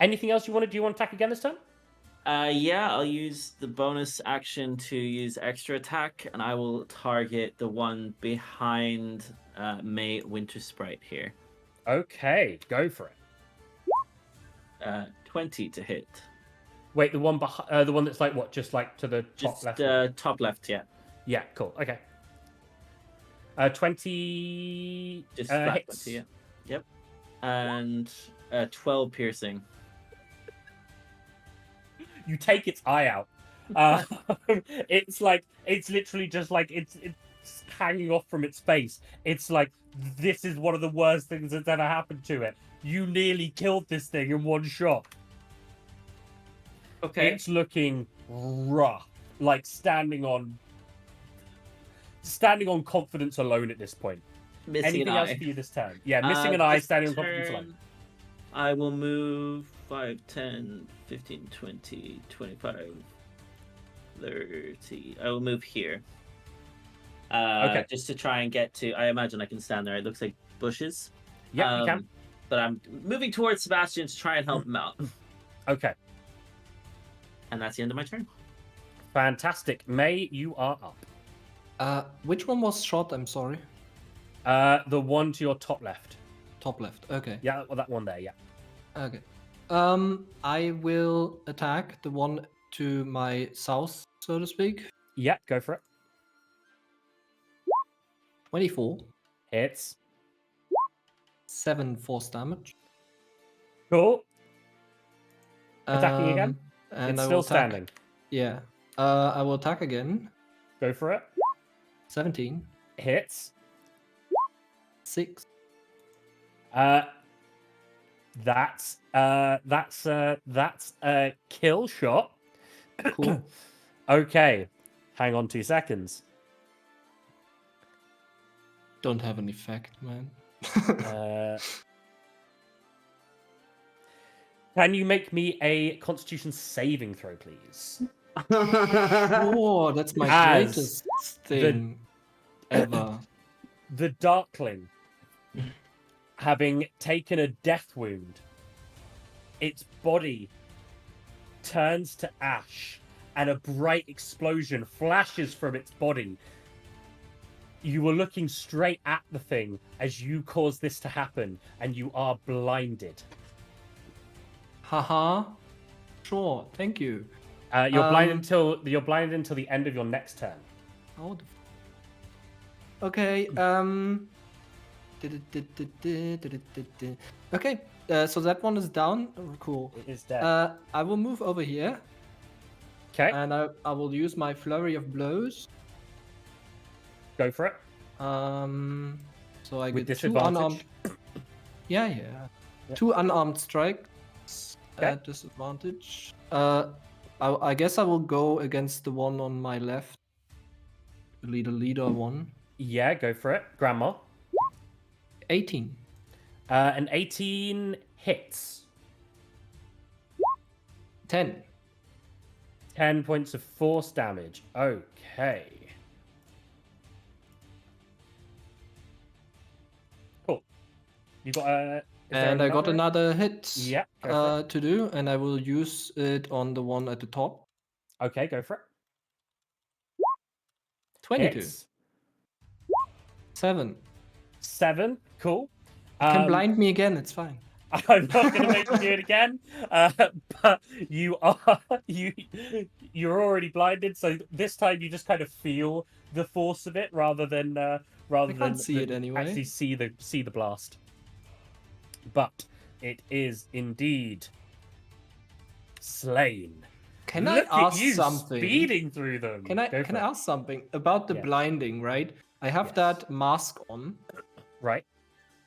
Anything else you want to do? You want to attack again this turn? Yeah, I'll use the bonus action to use extra attack, and I will target the one behind May Winter Sprite here. Okay, go for it. 20 to hit. Wait, the one behind, the one that's like what? Just like to the top Just left. top left, yeah. Yeah, cool. Okay. 20 Just flat hits. 20, yeah. Yep. And 12 piercing. You take its eye out. It's literally just like it's hanging off from its face. It's like this is one of the worst things that's ever happened to it. You nearly killed this thing in one shot. Okay. It's looking rough, like standing on confidence alone at this point. Missing Anything an else eye. for you this turn? Yeah, missing an eye, This standing on confidence alone. turn, I will move 5, 10, 15, 20, 25, 30. I will move here. Okay. Just to try and get to... I imagine I can stand there. It looks like bushes. Yeah, you can. But I'm moving towards Sebastian to try and help him out. Okay, And that's the end of my turn. fantastic. May, you are up. Which one was shot? I'm sorry. The one to your top left. Top left. Okay. Yeah, well, that one there. Yeah. Okay. I will attack the one to my south, so to speak. Yep, go for it. 24. Hits. 7 force damage. Cool. Attacking again? And It's I still will attack. standing. Yeah. I will attack again. Go for it. 17. Hits. 6. That's a kill shot. Cool. Okay. Hang on 2 seconds. Don't have an effect, man. Can you make me a Constitution saving throw, please? Oh, that's my As greatest thing ever. The Darkling, having taken a death wound, its body turns to ash and a bright explosion flashes from its body. You were looking straight at the thing as you caused this to happen, and you are blinded. Haha. Sure, thank you. You're blinded until the end of your next turn. How the okay, okay, so that one is down. Oh, cool. It is dead. I will move over here. Okay. And I will use my flurry of blows. Go for it. So I With get 2 disadvantage? unarmed. Yeah. Yep. 2 unarmed strikes Okay. at disadvantage. I guess I will go against the one on my left. Leader one. Yeah, go for it. Grandma. 18. An 18 hits. 10. 10 points of force damage. Okay. Cool. You got a... And I got another hit Yeah, go for to do, and I will use it on the one at the top. Okay, go for it. 22. Hits. 7. 7. Cool. You can blind me again, it's fine. I'm not going to make you do it again, but you're already blinded. So this time you just kind of feel the force of it rather than see it anyway. Actually see the blast. But it is indeed slain. Can Look I at ask you something? speeding through them. Can I Go for it. ask something about the Yeah. blinding? Right, I have Yes. that mask on. Right.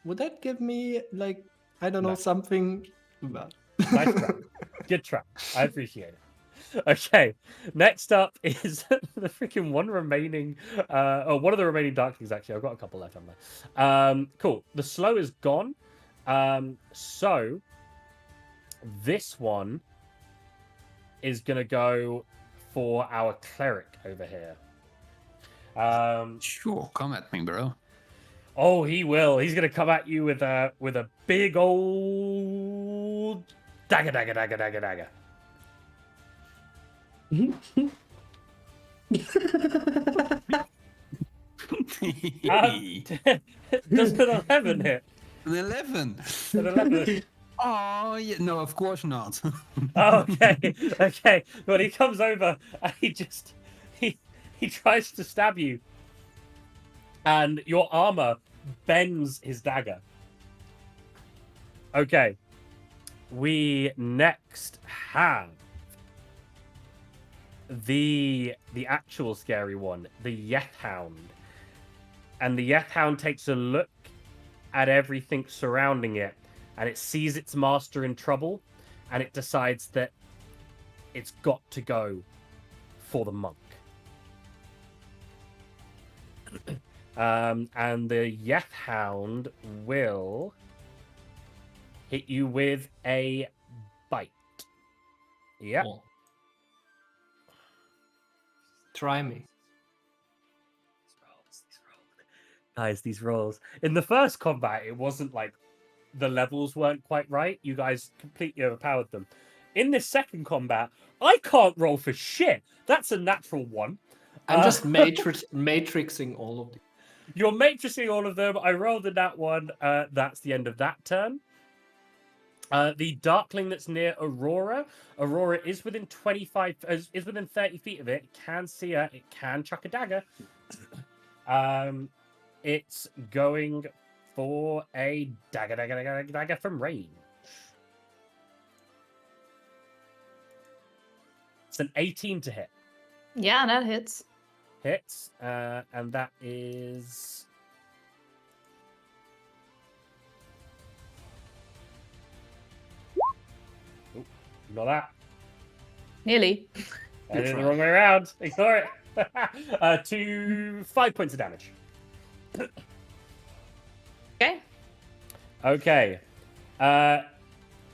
Would that give me like I don't know No. something? Bad. Nice try. Good try. I appreciate it. Okay, next up is the freaking one of the remaining Darklings, actually. I've got a couple left on there. Cool. The slow is gone. So this one is going to go for our cleric over here. Sure, come at me, bro. Oh, he will. He's going to come at you with a big old dagger. Does an 11 hit? An 11. An 11. Oh, yeah, no, of course not. Oh, okay. But he comes over and he tries to stab you, and your armor bends his dagger. Okay. We next have the actual scary one, the Yethhound. And the Yethhound takes a look at everything surrounding it, and it sees its master in trouble, and it decides that it's got to go for the monk. And the Yethhound will hit you with a bite. Yeah. Cool. Try me. Guys, these rolls. In the first combat, it wasn't like the levels weren't quite right. You guys completely overpowered them. In this second combat, I can't roll for shit. That's a natural one. I'm just matrixing all of them. You're matrixing all of them. I rolled in that one. That's the end of that turn. The Darkling that's near Aurora. Aurora is within 25, is within 30 feet of it. It can see her. It can chuck a dagger. It's going for a dagger from range. It's an 18 to hit. Yeah, that hits. Hits, and that is... Ooh, not that. Nearly. I did it the wrong way around. Ignore it. To 5 points of damage. Okay. Okay.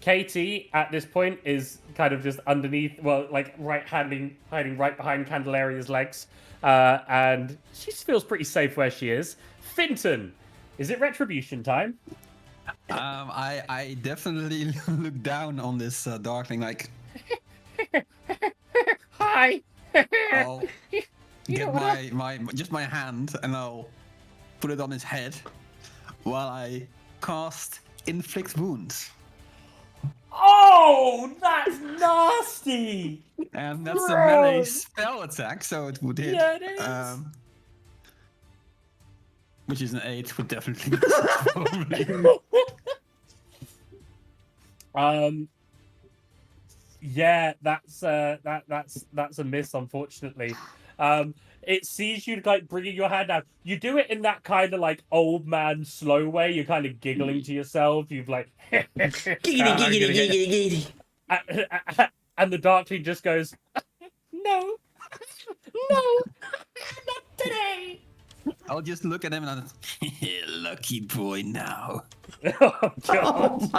Katie, at this point, is kind of just underneath, well, like, hiding right behind Candelaria's legs. And she feels pretty safe where she is. Finton, is it retribution time? I definitely look down on this Darkling, like, Hi! I'll get my hand and I'll put it on his head while I cast Inflict Wounds. Oh, that's nasty! And that's a melee spell attack, so it would hit. Yeah, it is. Which is an 8, would definitely miss. Yeah, that's a miss, unfortunately. It sees you like bringing your hand down. You do it in that kind of like old man slow way. You're kind of giggling to yourself. You've like, Giggity. and the Darkling just goes, no, not today. I'll just look at him and lucky boy now. Oh god.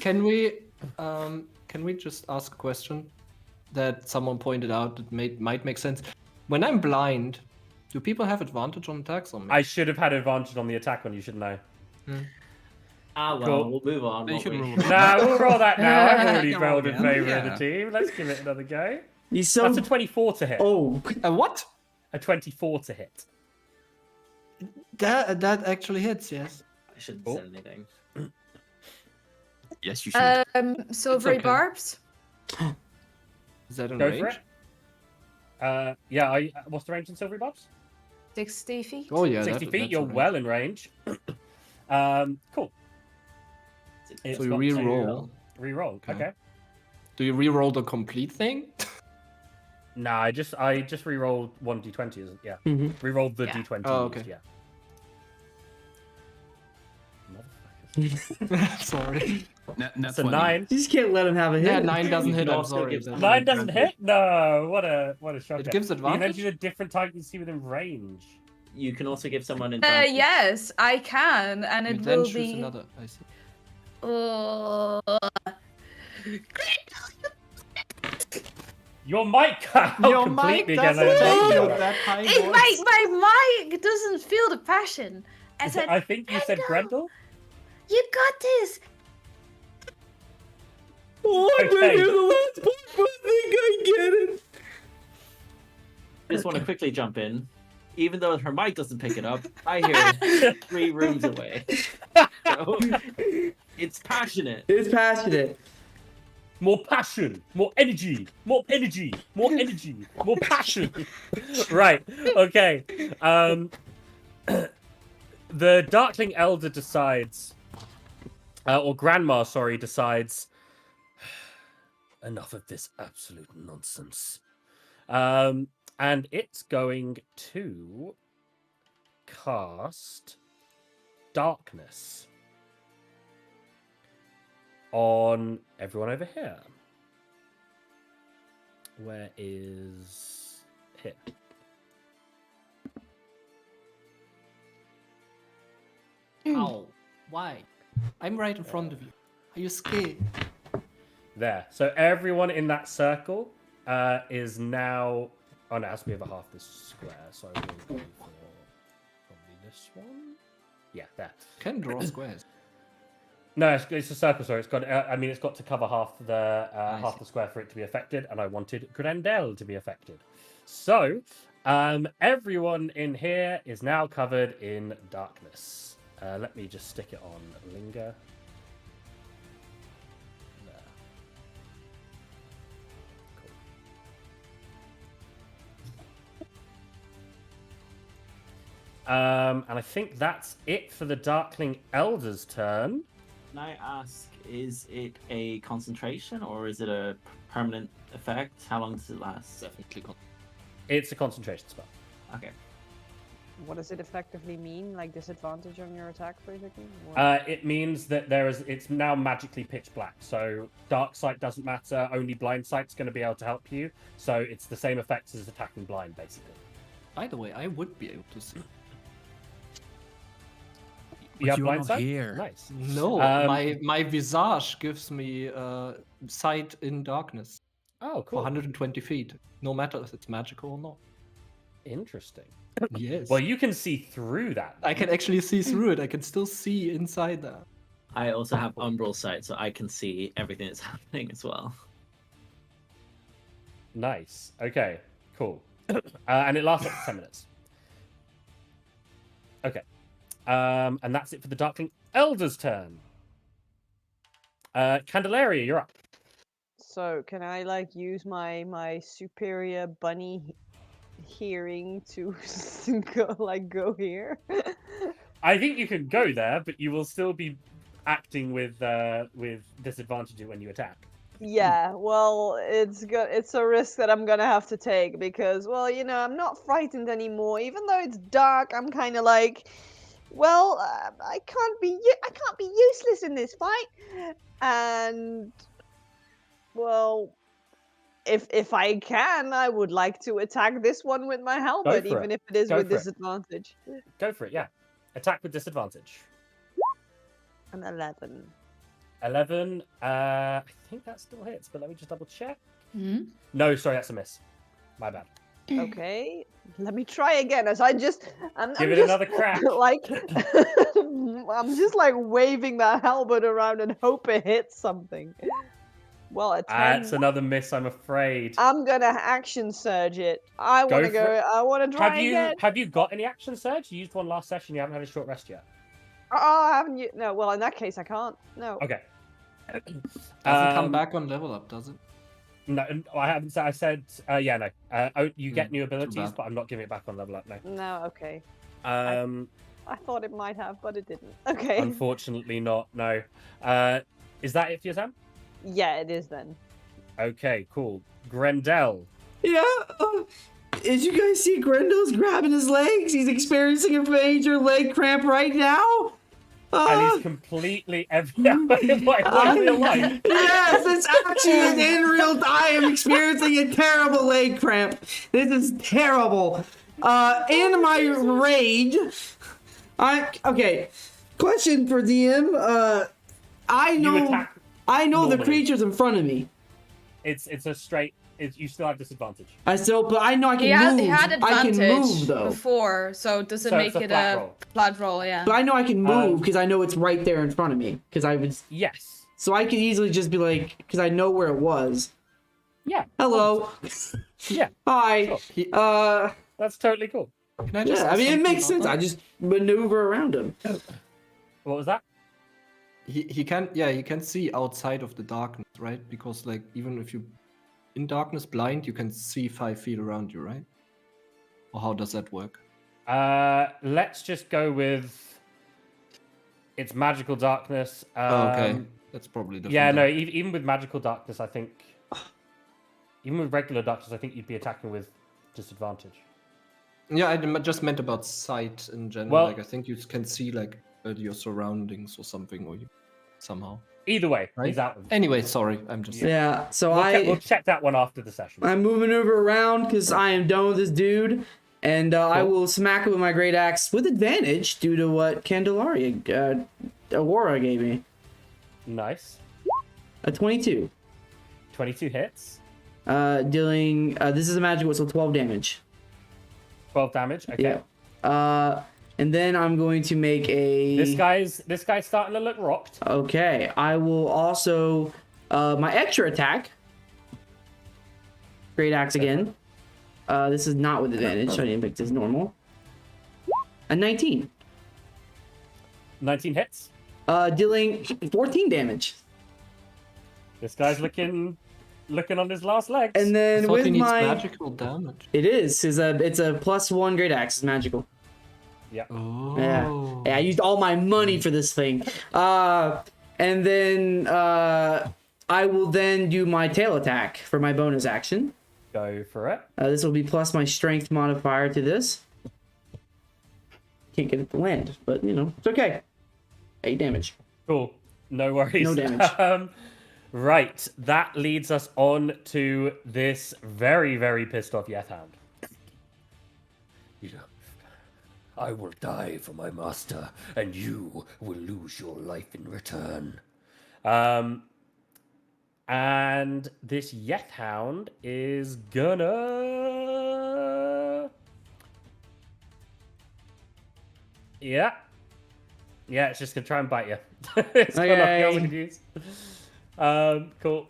Can we just ask a question that someone pointed out that might make sense? When I'm blind, do people have advantage on attacks on me? I should have had advantage on the attack on you, shouldn't I? Ah, well, Cool. we'll move on. They won't should we? roll. Nah, we'll roll that now. I've already Yeah, rolled in yeah. favour of Yeah. the team. Let's give it another go. He's so. That's a 24 to hit. Oh, What? A 24 to hit. That actually hits, yes. I shouldn't Oh. say anything. Yes, you should. Silvery okay. barbs. Is that in Go range? for it. Yeah, what's the range in Silvery Bobs? 60 feet. Oh yeah, 60 that, feet, that's you're in range. well in range. Cool. It's So you got to re-roll. Re-roll, Okay. okay. Do you re-roll the complete thing? Nah, I just re-rolled 1d20, isn't it? Yeah. Mhm. Re-rolled the Yeah. d20. Oh, okay. Yeah. Sorry. That's a 9. you just can't let him have a hit. Yeah, 9 doesn't You hit. can I'm also sorry. give someone 9 doesn't advantage. hit? No, what a shocker. It gives You can advantage. choose a different target you see within range. You can also give someone advantage. Yes, I can, and You it then will choose be. another. I see. Your mic cut out Your mic completely doesn't again. take you I- that high It, voice. my mic doesn't feel the passion. As I I think you said Grendel. you got this. Oh, I Okay. didn't hear the last part, but I think I get it. I just want to quickly jump in. Even though her mic doesn't pick it up, I hear it 3 rooms away. So, it's passionate. It's passionate. More passion, more energy, more energy, more energy, more passion. Right. Okay. The Darkling Elder decides, or Grandma, sorry, decides. Enough of this absolute nonsense. And it's going to cast Darkness on everyone over here. Where is here? Ow. Why? I'm right in front of you. Are you scared? There. So everyone in that circle is now. Oh no, it has to be over half this square. So I will go for probably this one. Yeah, there. Can draw squares. No, it's a circle. Sorry, it's got. I mean, it's got to cover half the half see. the square for it to be affected, and I wanted Grendel to be affected. So, everyone in here is now covered in darkness. Let me just stick it on Linger. And I think that's it for the Darkling Elder's turn. Can I ask, is it a concentration or is it a permanent effect? How long does it last? Definitely. It's a concentration spell. Okay. What does it effectively mean? Like disadvantage on your attack, basically? Or- It means that it's now magically pitch black. So dark sight doesn't matter. Only blind sight's going to be able to help you. So it's the same effects as attacking blind, basically. By the way, I would be able to see. You But have you're blind not sight? here. Nice. No, my visage gives me sight in darkness Oh, for cool. 120 feet, no matter if it's magical or not. Interesting. Yes. Well, you can see through that. I can actually see through it. I can still see inside there. I also have umbral sight, so I can see everything that's happening as well. Nice. Okay, cool. And it lasts up to 10 minutes. Okay. And that's it for the Darkling Elder's turn. Candelaria, you're up. So can I like use my superior bunny hearing to go here? I think you can go there, but you will still be acting with disadvantage when you attack. Yeah, well, it's a risk that I'm gonna have to take because, well, I'm not frightened anymore. Even though it's dark, I'm kind of like, well, I can't be useless in this fight. And, well, if I can, I would like to attack this one with my helmet, for even it. if it is Go with for it. disadvantage. Go for it, yeah. Attack with disadvantage. An 11. 11. I think that still hits, but let me just double check. Hmm? No, sorry, that's a miss. My bad. Okay, let me try again. As I'm Give it just, another crack. Like, I'm just like waving that helmet around and hope it hits something. Well, a 10. That's another miss, I'm afraid. I'm gonna action surge it. I want to Go for go. it. I want to try again. Have you got any action surge? You used one last session. You haven't had a short rest yet. Oh, haven't you? No. Well, in that case, I can't. No. Okay. Doesn't come back on level up, does it? No, I haven't. I said, yeah, no. You get new abilities, bad. but I'm not giving it back on level up. No. No. Okay. I I thought it might have, but it didn't. Okay. unfortunately not. No. Is that it for your turn? Yeah, it is then. Okay, cool. Grendel. Yeah. As you guys see, Grendel's grabbing his legs. He's experiencing a major leg cramp right now. And he's completely what in real life. Yes, it's actually in real time. I'm experiencing a terrible leg cramp. This is terrible. In my rage, okay. Question for DM. I know the normally. creatures in front of me. It's a straight. You still have disadvantage. But I know I can move. He had I advantage can move though. before, so does it So make it's a it flat a roll. flat roll? Yeah. But I know I can move because I know it's right there in front of me. Because I was. Yes. So I could easily just be like, because I know where it was. Yeah. Hello. Yeah. Hi. Sure. That's totally cool. Can I just Yeah, I ask mean, it something makes about sense. that? I just maneuver around him. What was that? He can see outside of the darkness, right? Because like even if you in darkness blind, you can see 5 feet around you, right? Or how does that work? Let's just go with it's magical darkness. Okay, that's probably different. Yeah, no, then. even with magical darkness, I think even with regular darkness, I think you'd be attacking with disadvantage. Yeah, just meant about sight in general. Well- like I think you can see like your surroundings or something, or somehow. Either way, Right? he's out. Anyway, sorry, I'm just. Yeah, so We'll check that one after the session. I maneuver around because I am done with this dude, and I will smack him with my great axe with advantage due to what Candelaria, Aurora gave me. Nice. A 22. 22 hits. Dealing. This is a magic whistle, 12 damage. 12 damage. Okay. Yeah. And then I'm going to make a. This guy's starting to look rocked. Okay, I will also my extra attack. Great axe again. This is not with advantage, so I didn't pick this normal. A 19. 19 hits. Dealing 14 damage. This guy's looking on his last legs. And I then thought with he needs my magical damage. it's a +1 great axe. It's magical. Yeah. Oh. Yeah, I used all my money for this thing. And then I will then do my tail attack for my bonus action. Go for it. This will be plus my strength modifier to this. Can't get it to land, but you know, it's okay. 8 damage. Cool. No worries. No damage. Right. That leads us on to this very, very pissed off Yethound. I will die for my master, and you will lose your life in return. And this Yethound is gonna... Yeah. Yeah, it's just gonna try and bite you. It's got nothing else I can use. Cool.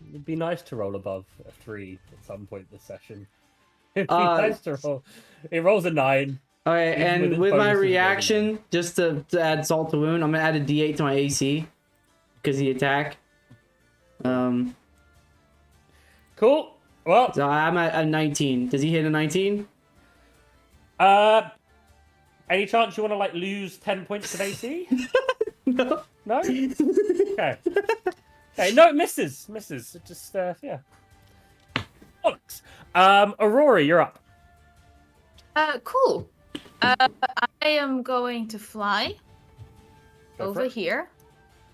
It'd be nice to roll above a 3 at some point this session. It'd be nice to roll. It rolls a 9. Okay, Even and its with my bonuses, it rolls a 9. reaction, just to add salt to wound, I'm gonna add a D8 to my AC because the attack. Cool. Well, So I'm at a 19. Does he hit a 19? any chance you want to like lose 10 points of AC? No. No? Okay. Okay, no, it misses. Misses. It just, yeah. Bollocks. Aurora, you're up. Cool. I am going to fly Go for over it. here.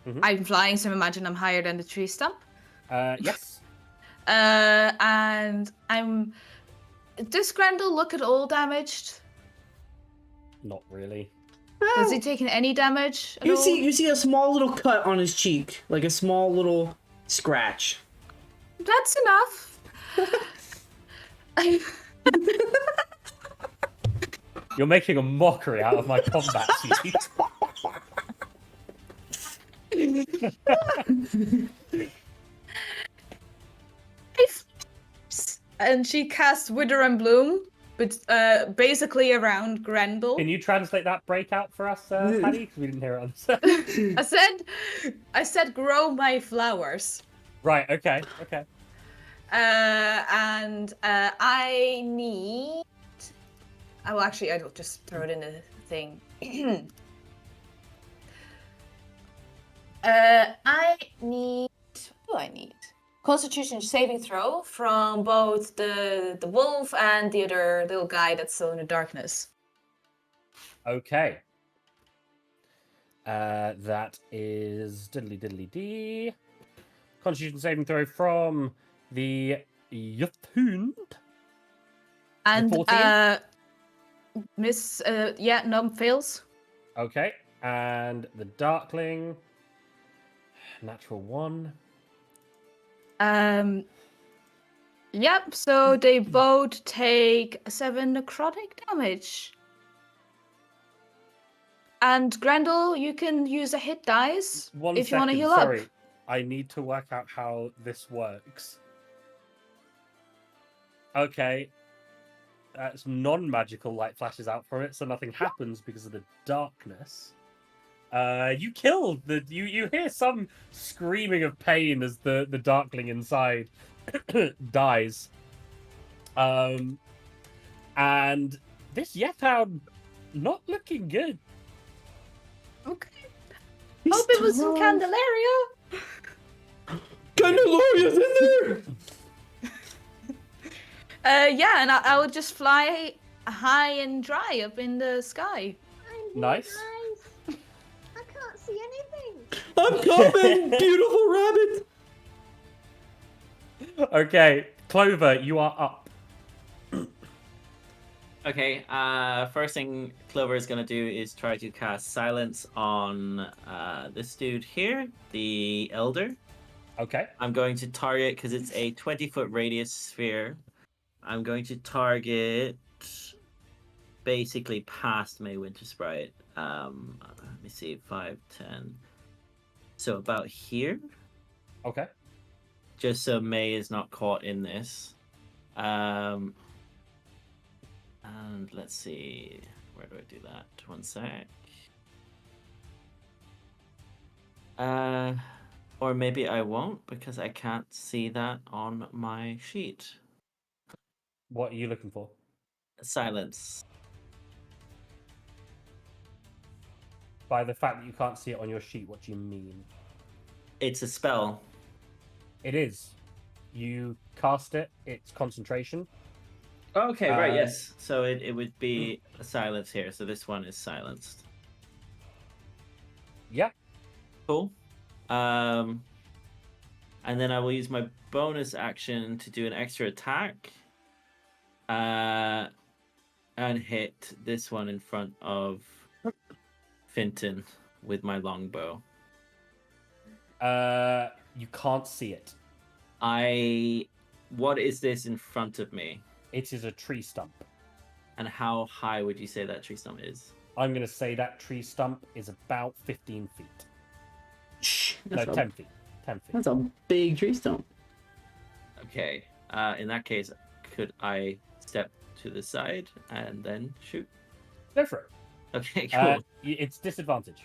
Mhm. I'm flying, so imagine I'm higher than the tree stump. Yes. And I'm. Does Grendel look at all damaged? Not really. Has he taken any damage at You all? see a small little cut on his cheek, like a small little scratch. That's enough. You're making a mockery out of my combat suit. And she casts Wither and Bloom, but basically around Grendel. Can you translate that breakout for us, Paddy? Because we didn't hear it on the I said, grow my flowers. Right. Okay. Okay. And I need. Oh, actually, I'll just throw it in the thing. I need. What do I need? Constitution saving throw from both the wolf and the other little guy that's still in the darkness. Okay. That is diddly diddly dee. Constitution saving throw from the Ythund. And 14? Miss, no, fails. Okay. And the Darkling. Natural 1. Yep, so they both take 7 necrotic damage. And Grendel, you can use a hit dice if you want to heal sorry. up. I need to work out how this works. Okay. It's non-magical light flashes out from it, so nothing happens because of the darkness. You killed the. You hear some screaming of pain as the Darkling inside dies. And this Yethound not looking good. Okay. Hope it was some Candelaria. Candelaria's in there. Yeah, and I would just fly high and dry up in the sky. Nice. I can't see anything. I'm coming, beautiful rabbit. Okay, Clover, you are up. Okay, first thing Clover is gonna do is try to cast Silence on this dude here, the Elder. Okay. I'm going to target, because it's a 20-foot radius sphere, I'm going to target basically past May Winter Sprite. Let me see, 5, 10. So about here. Okay. Just so May is not caught in this. And let's see, where do I do that? 1 sec. Or maybe I won't because I can't see that on my sheet. What are you looking for? Silence. By the fact that you can't see it on your sheet, what do you mean? It's a spell. It is. You cast it, it's concentration. Okay, right, yes. So it would be a silence here. So this one is silenced. Yeah. Cool. And then I will use my bonus action to do an extra attack. And hit this one in front of Finton with my longbow. You can't see it. What is this in front of me? It is a tree stump. And how high would you say that tree stump is? I'm going to say that tree stump is about 15 feet. That's No, 10 feet. 10 feet. That's a big tree stump. Okay. In that case, could I step to the side and then shoot? Go for it. Okay, cool. It's disadvantage.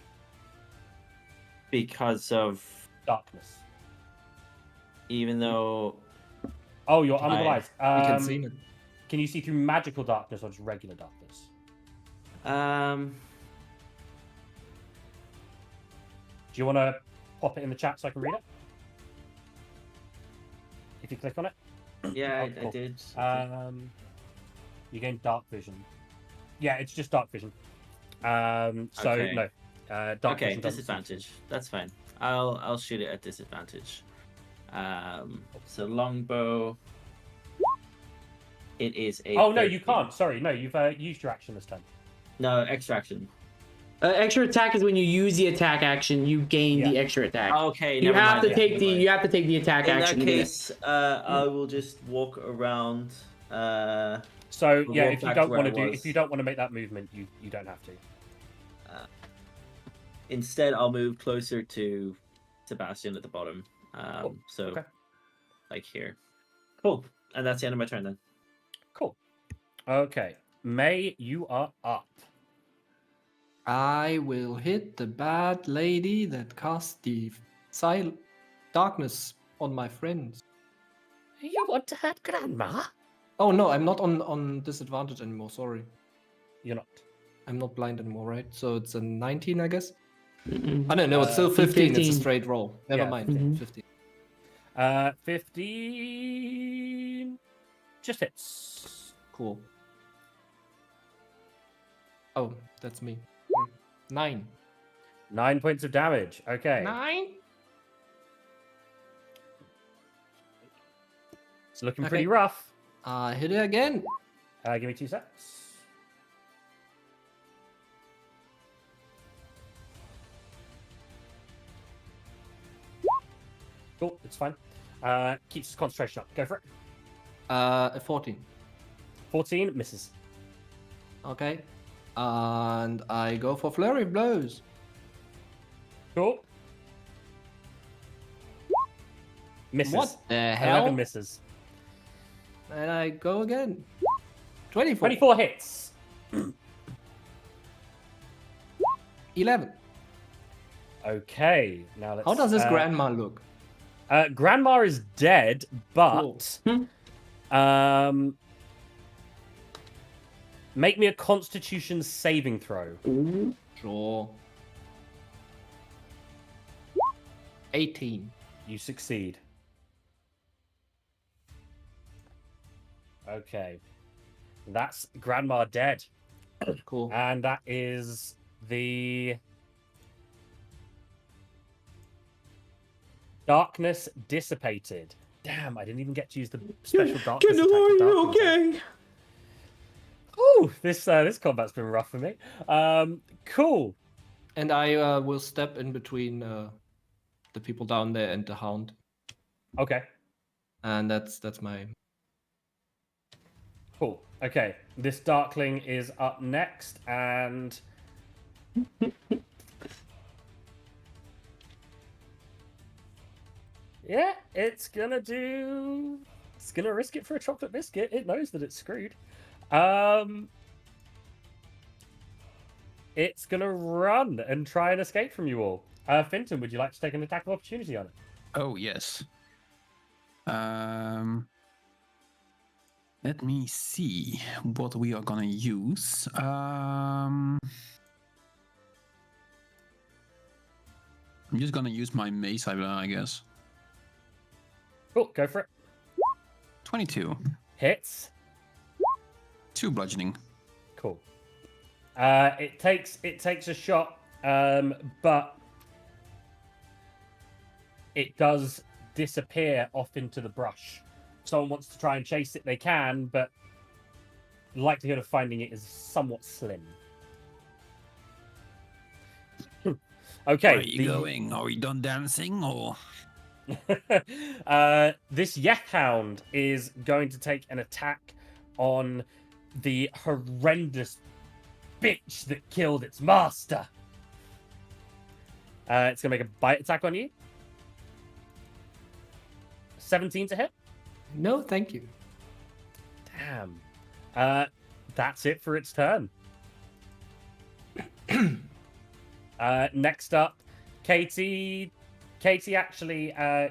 Because of darkness. Even though... Oh, you're otherwise. We can see it. Can you see through magical darkness or just regular darkness? Um... Do you want to pop it in the chat so I can read it? If you click on it. Yeah, Oh, cool. I did. You gain dark vision. Yeah, it's just dark vision. So Okay. no. Dark Okay, vision doesn't disadvantage. That's fine. I'll shoot it at disadvantage. So longbow. It is a. Oh no, you 13. can't. Sorry, no, you've used your action this time. No, extra action. Extra attack is when you use the attack action, you gain the extra attack. Okay, you never have mind, to yeah, take never the mind. you have to take the attack In action. that to get it. case, I will just walk around. So We'll yeah, walk if you back don't to where want to I do, was. if you don't want to make that movement, you don't have to. Instead, I'll move closer to Sebastian at the bottom. So, okay. like here. Cool. And that's the end of my turn then. Cool. Okay, May, you are up. I will hit the bad lady that cast the darkness on my friends. You want to hurt Grandma? Oh no, I'm not on disadvantage anymore. Sorry, You're not. I'm not blind anymore, right? So it's a 19, I guess. Mm-mm. Oh no, it's still 15. It's a 15. straight roll. Never Yeah, mind. 15. 15. 15 just hits. Cool. Oh, that's me. 9. 9 points of damage. Okay. 9. It's looking Okay. pretty rough. Hit it again. Give me 2 seconds. Cool, it's fine. Keeps his concentration up. Go for it. A 14. 14 misses. Okay. And I go for flurry of blows. Cool. Misses. What the 11 hell? misses. And I go again. 24. 24 hits. 11. Okay, now let's. How does this grandma look? Grandma is dead, but make me a Constitution saving throw. Sure. 18. You succeed. Okay, that's Grandma dead, Cool. and that is the darkness dissipated. Damn, I didn't even get to use the special darkness attack. Are you Darkness attack. okay? Ooh, this combat's been rough for me. Cool. And I will step in between the people down there and the hound. Okay. And that's my. Cool. Okay. This Darkling is up next, and yeah, it's gonna risk it for a chocolate biscuit. It knows that it's screwed. it's gonna run and try and escape from you all. Finton, would you like to take an attack of opportunity on it? Oh yes. Let me see what we are gonna use. I'm just gonna use my mace, I guess. Cool, go for it. 22. Hits. 2 bludgeoning. Cool. It takes a shot, but it does disappear off into the brush. Someone wants to try and chase it, they can, but the likelihood of finding it is somewhat slim. Okay. Where are you going? Are we done dancing or? This Hound is going to take an attack on the horrendous bitch that killed its master. It's going to make a bite attack on you. 17 to hit. No, thank you. Damn. That's it for its turn. Next up, Katie. Katie actually, no,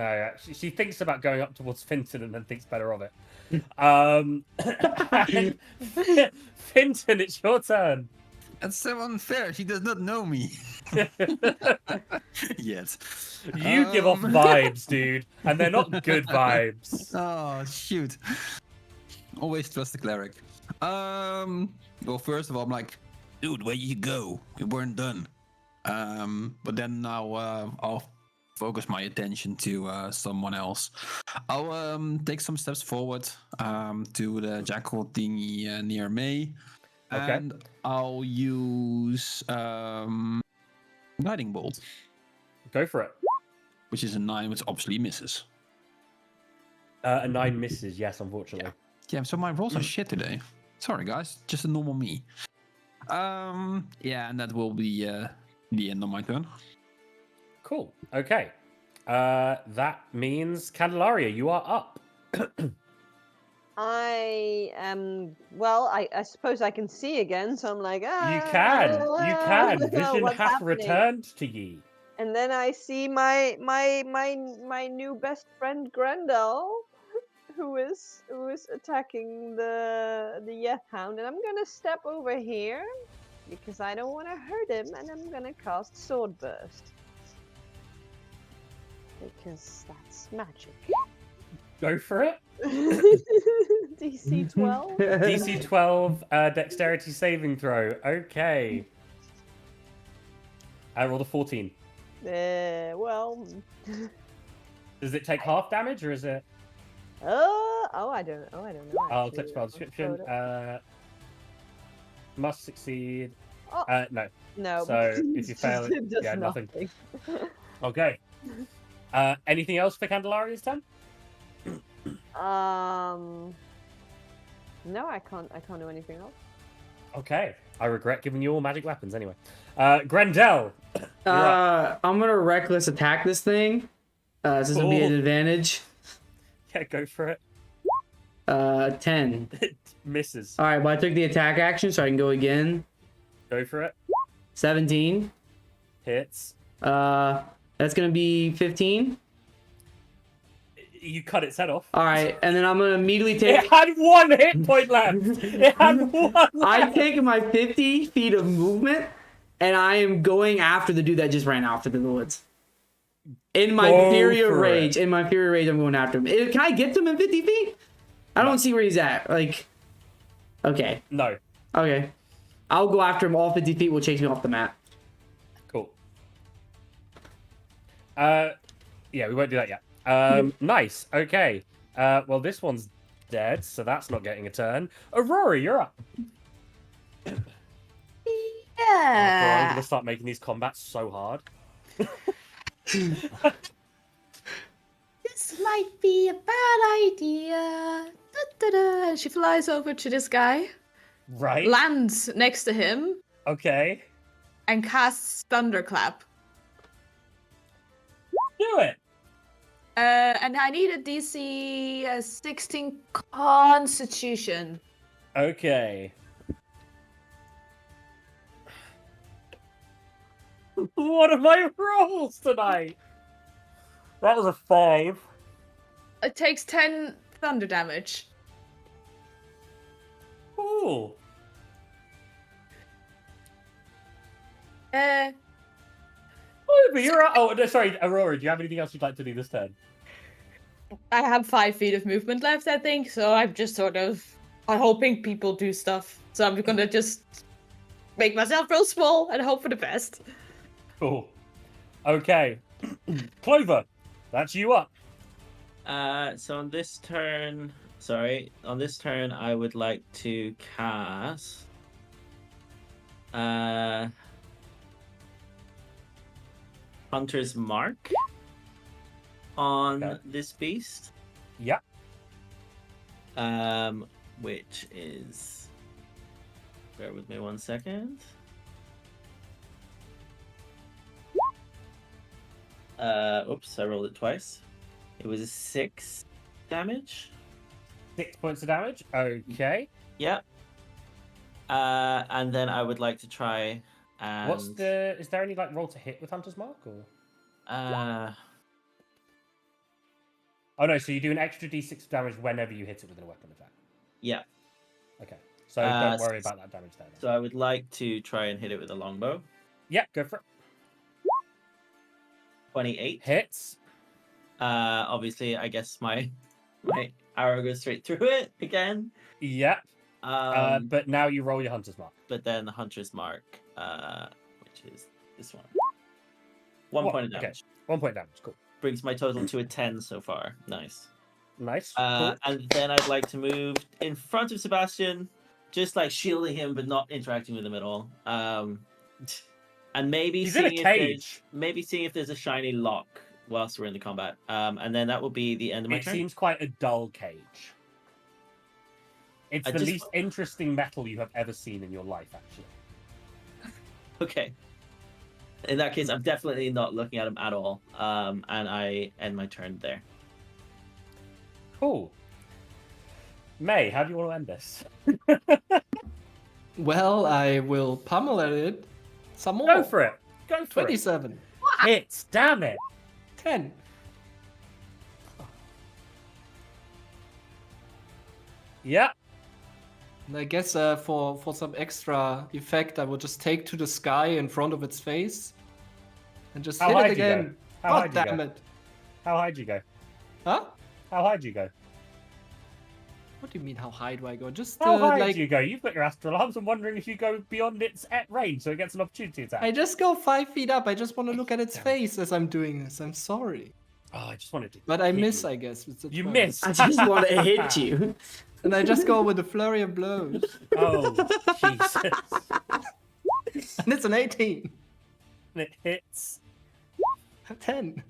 actually, she thinks about going up towards Finton and then thinks better of it. Finton, it's your turn. That's so unfair. She does not know me. Yes. You give off vibes, dude, and they're not good vibes. Oh, shoot. Always trust the cleric. Well, first of all, I'm like, dude, where you go? We weren't done. But then now I'll focus my attention to someone else. I'll take some steps forward to the jackal thingy near me. Okay. And I'll use Guiding Bolt. Go for it. Which is a 9, which obviously misses. A 9 misses, yes, unfortunately. Yeah, so my rolls are shit today. Sorry, guys. Just a normal me. Yeah, and that will be the end of my turn. Cool. Okay. That means Candelaria, you are up. I am. Well, I suppose I can see again, so I'm like, You can. You can. Vision what's hath happening? returned to ye. And then I see my new best friend Grendel, who is attacking the Hound, and I'm gonna step over here because I don't want to hurt him, and I'm gonna cast Sword Burst because that's magic. Go for it. DC 12. DC 12 dexterity saving throw. Okay. I rolled a 14. Well. Does it take half damage or is it? I don't know. I'll actually. touch spell description. Must succeed. Oh. No. No. So if you fail, it does yeah, nothing. nothing. Okay. Anything else for Candelaria's turn? No, I can't do anything else. Okay. I regret giving you all magic weapons anyway. Grendel. I'm gonna reckless attack this thing. This is gonna be an advantage. Yeah, go for it. 10. It misses. All right, but I took the attack action, so I can go again. Go for it. 17. Hits. That's gonna be 15. You cut its head off. All right, and then I'm gonna immediately take. It had 1 hit point left. It had 1 left. I'm taking my 50 feet of movement, and I am going after the dude that just ran out to the woods. In my fury of rage, I'm going after him. Can I get to him in 50 feet? I don't see where he's at. Like, okay. No. Okay. I'll go after him. All 50 feet will chase me off the map. Cool. Yeah, we won't do that yet. Nice. Okay. Well, this one's dead, so that's not getting a turn. Aurora, you're up. Oh, God, I'm gonna start making these combats so hard. This might be a bad idea. Da-da-da. And she flies over to this guy, Right. lands next to him, Okay. and casts Thunderclap. Do it. And I need a DC 16 Constitution. Okay. What are my rolls tonight? That was a 5. It takes 10 thunder damage. Ooh. Oh, but you're... Oh, no, sorry, Aurora, do you have anything else you'd like to do this turn? I have 5 feet of movement left, I think, so I'm just sort of... I'm hoping people do stuff. So I'm gonna just make myself real small and hope for the best. Cool. Okay. Clover, that's you up. So on this turn, I would like to cast Hunter's Mark on this beast. Yeah. Which is, bear with me 1 second. Oops, I rolled it twice. It was a 6 damage. 6 points of damage. Okay. Yeah. And then I would like to try and... What's the... Is there any, like, roll to hit with Hunter's Mark, or...? Oh, no, so you do an extra d6 of damage whenever you hit it with a weapon attack. Yeah. Okay. So don't worry about that damage there. So I would like to try and hit it with a longbow. Yeah, go for it. 28. Hits. Obviously, I guess my arrow goes straight through it again. Yep. But now you roll your Hunter's Mark. But then the Hunter's Mark, which is this one. 1 point of damage. Okay. 1 point damage, cool. Brings my total to a 10 so far. Nice. Nice. Cool. And then I'd like to move in front of Sebastian, just like shielding him, but not interacting with him at all. And maybe He's in a cage. seeing if there's a shiny lock whilst we're in the combat. And then that will be the end of my turn. It seems quite a dull cage. It's the least interesting metal you have ever seen in your life, actually. Okay. In that case, I'm definitely not looking at him at all. And I end my turn there. Cool. May, how do you want to end this? Well, I will pummel at it some more. Go for it. Go for 27. it. Hits. Damn it. 10. Yeah. And I guess for some extra effect, I will just take to the sky in front of its face and just hit it again. God damn it. How high do you go? Huh? How high do you go? What do you mean, how high do I go? Just How high like... do you go? You've got your astral arms. I'm wondering if you go beyond its range so it gets an opportunity attack. I just go 5 feet up. I just want to look at its face as I'm doing this. I'm sorry. Oh, I just wanted to. But I miss, I guess. It's a You 12. miss. I just want to hit you. And I just go with a flurry of blows. Oh, Jesus. And it's an 18. And it hits. 10.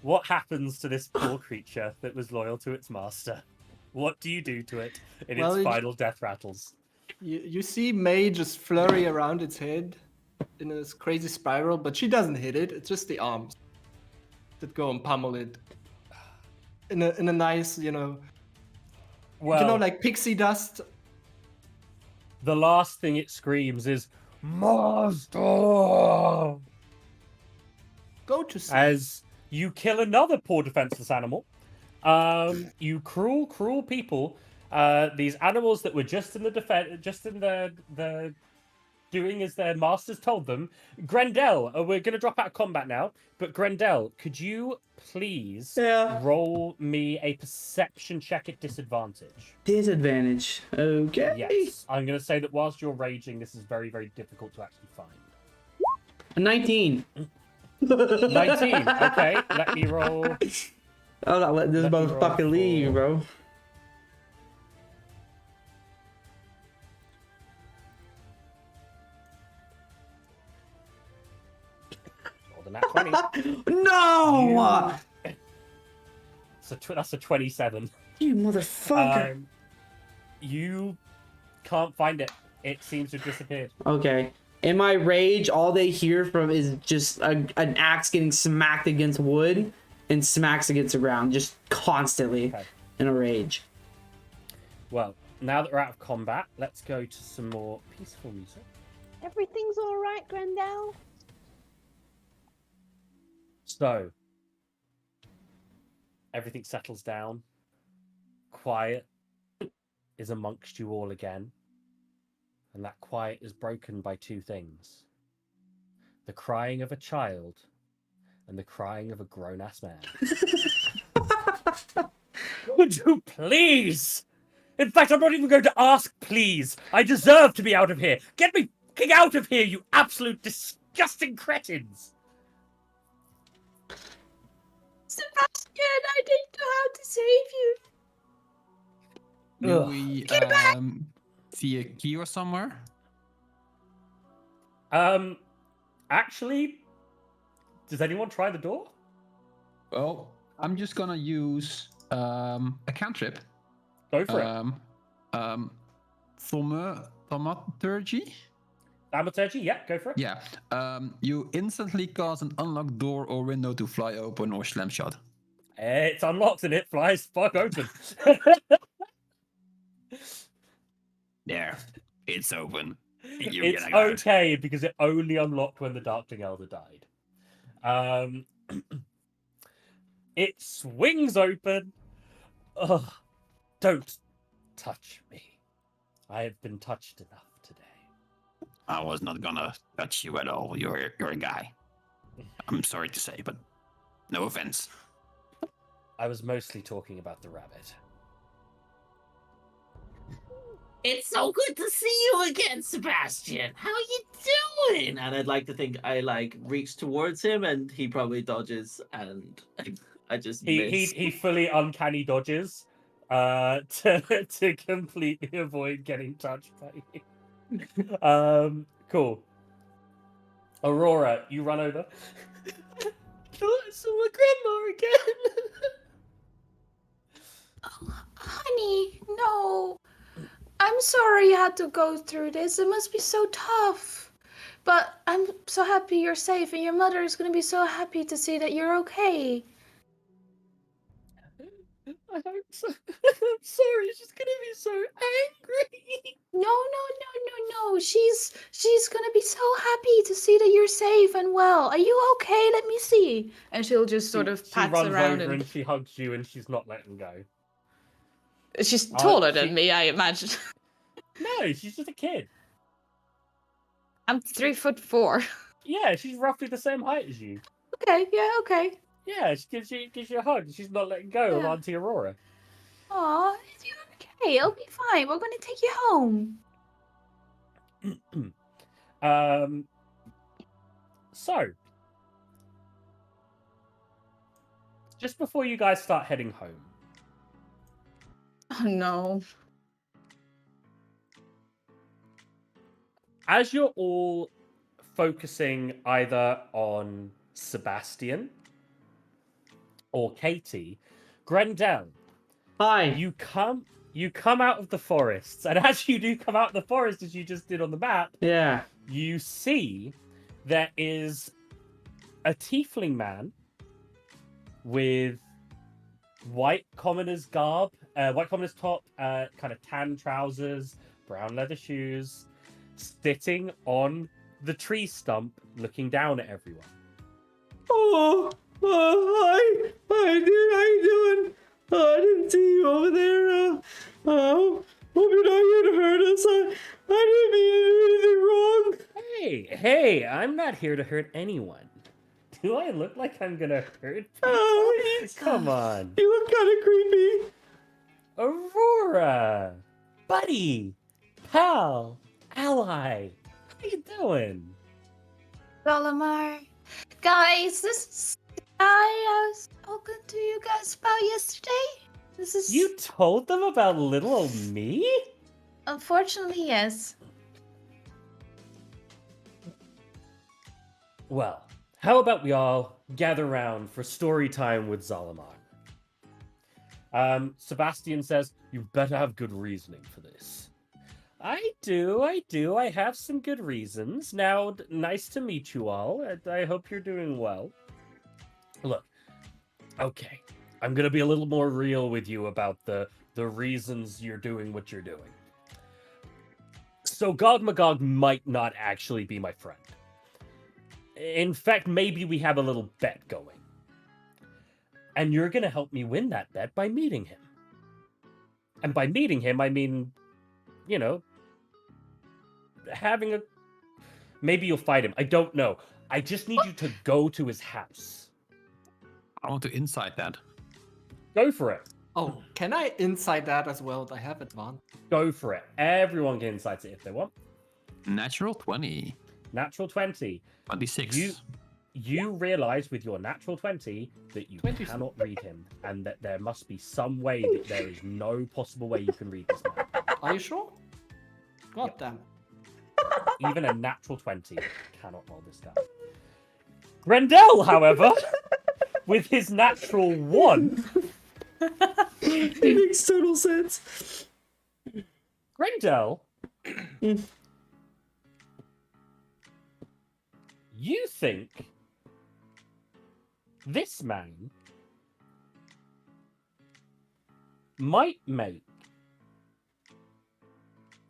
What happens to this poor creature that was loyal to its master? What do you do to it in its final death rattles? You see May just flurry around its head in this crazy spiral, but she doesn't hit it. It's just the arms that go and pummel it in a nice, Well, like pixie dust. the last thing it screams is "Master!" Go to sleep. As you kill another poor defenseless animal. You cruel people. These animals that were just in the doing as their masters told them. Grendel, we're going to drop out of combat now, but Grendel, could you please roll me a perception check at disadvantage? Disadvantage. Okay. Yes. I'm going to say that whilst you're raging, this is very, very difficult to actually find. A 19. 19. Okay, let me roll. I'm not letting this motherfucker leave, bro. Rolled a nat 20. No! So that's a 27. You motherfucker. You can't find it. It seems to have disappeared. Okay. In my rage, all they hear from is just an axe getting smacked against wood and smacks against the ground, just constantly in a rage. Well, now that we're out of combat, let's go to some more peaceful music. Everything's all right, Grendel. So, everything settles down. Quiet is amongst you all again. And that quiet is broken by two things. The crying of a child and the crying of a grown-ass man. Would you please? In fact, I'm not even going to ask, please. I deserve to be out of here. Get me fucking out of here, you absolute disgusting cretins. Sebastian, I didn't know how to save you. Do Ugh. we see a key or somewhere? Actually, does anyone try the door? Well, I'm just gonna use a cantrip. Go for it. Thaumaturgy? Thaumaturgy, yeah, go for it. Yeah. You instantly cause an unlocked door or window to fly open or slam shut. It's unlocked and it flies fuck open. There, it's open. You It's get out. okay because it only unlocked when the Darkling Elder died. It swings open. Ugh, don't touch me. I have been touched enough today. I was not gonna touch you at all. You're a guy. I'm sorry to say, but no offense. I was mostly talking about the rabbit. It's so good to see you again, Sebastian. How you doing? And I'd like to think I like reach towards him, and he probably dodges, and I just miss. He fully uncanny dodges to completely avoid getting touched by you. Cool. Aurora, you run over. I saw my grandma again. Honey, no. I'm sorry you had to go through this. It must be so tough. But I'm so happy you're safe, and your mother is going to be so happy to see that you're okay. I hope so. I'm sorry, she's gonna be so angry. No. She's gonna be so happy to see that you're safe and well. Are you okay? Let me see. And she'll just sort of She pat runs around over and and she hugs you and she's not letting go. she's taller she- than me, I imagine. No, she's just a kid. I'm 3'4". Yeah, she's roughly the same height as you. Okay, yeah, okay. Yeah, she gives you a hug. She's not letting go of Yeah. Auntie Aurora. Aw, you're okay. It'll be fine. We're gonna take you home. So just before you guys start heading home, Oh no. as you're all focusing either on Sebastian or Katie, Grendel, Hi. you come out of the forests, and as you do come out of the forest, as you just did on the map, Yeah. you see there is a tiefling man with white commoner's garb, white commoner's top, kind of tan trousers, brown leather shoes, sitting on the tree stump, looking down at everyone. Oh, hi, dude. How you doing? I didn't see you over there. Hope you're not here to hurt us. I didn't mean anything wrong. Hey, I'm not here to hurt anyone. Do I look like I'm gonna hurt people? Come on. You look kind of creepy. Aurora! Buddy! Pal! Ally! How you doing? Solimar. Guys, this is the guy I was talking to you guys about yesterday. This is... You told them about little old me? Unfortunately, yes. Well, how about we all gather round for story time with Zalimar? Sebastian says, you better have good reasoning for this. I do. I have some good reasons. Now, nice to meet you all, and I hope you're doing well. Look, okay, I'm gonna be a little more real with you about the the reasons you're doing what you're doing. So Gog Magog might not actually be my friend. In fact, maybe we have a little bet going. And you're going to help me win that bet by meeting him. And by meeting him, I mean, you know, having a... Maybe you'll fight him. I don't know. I just need you to go to his house. I want to insight that. Go for it. Oh, can I insight that as well? I have advantage. Go for it. Everyone can insight it if they want. Natural 20. Natural 20. 26. You realize with your natural 20 that you 20. cannot read him, and that there must be some way that there is no possible way you can read this man. Are you sure? God Yep. damn it. Even a natural 20 cannot roll this down. Grendel, however, with his natural 1, It makes total sense. Grendel, you think this man might make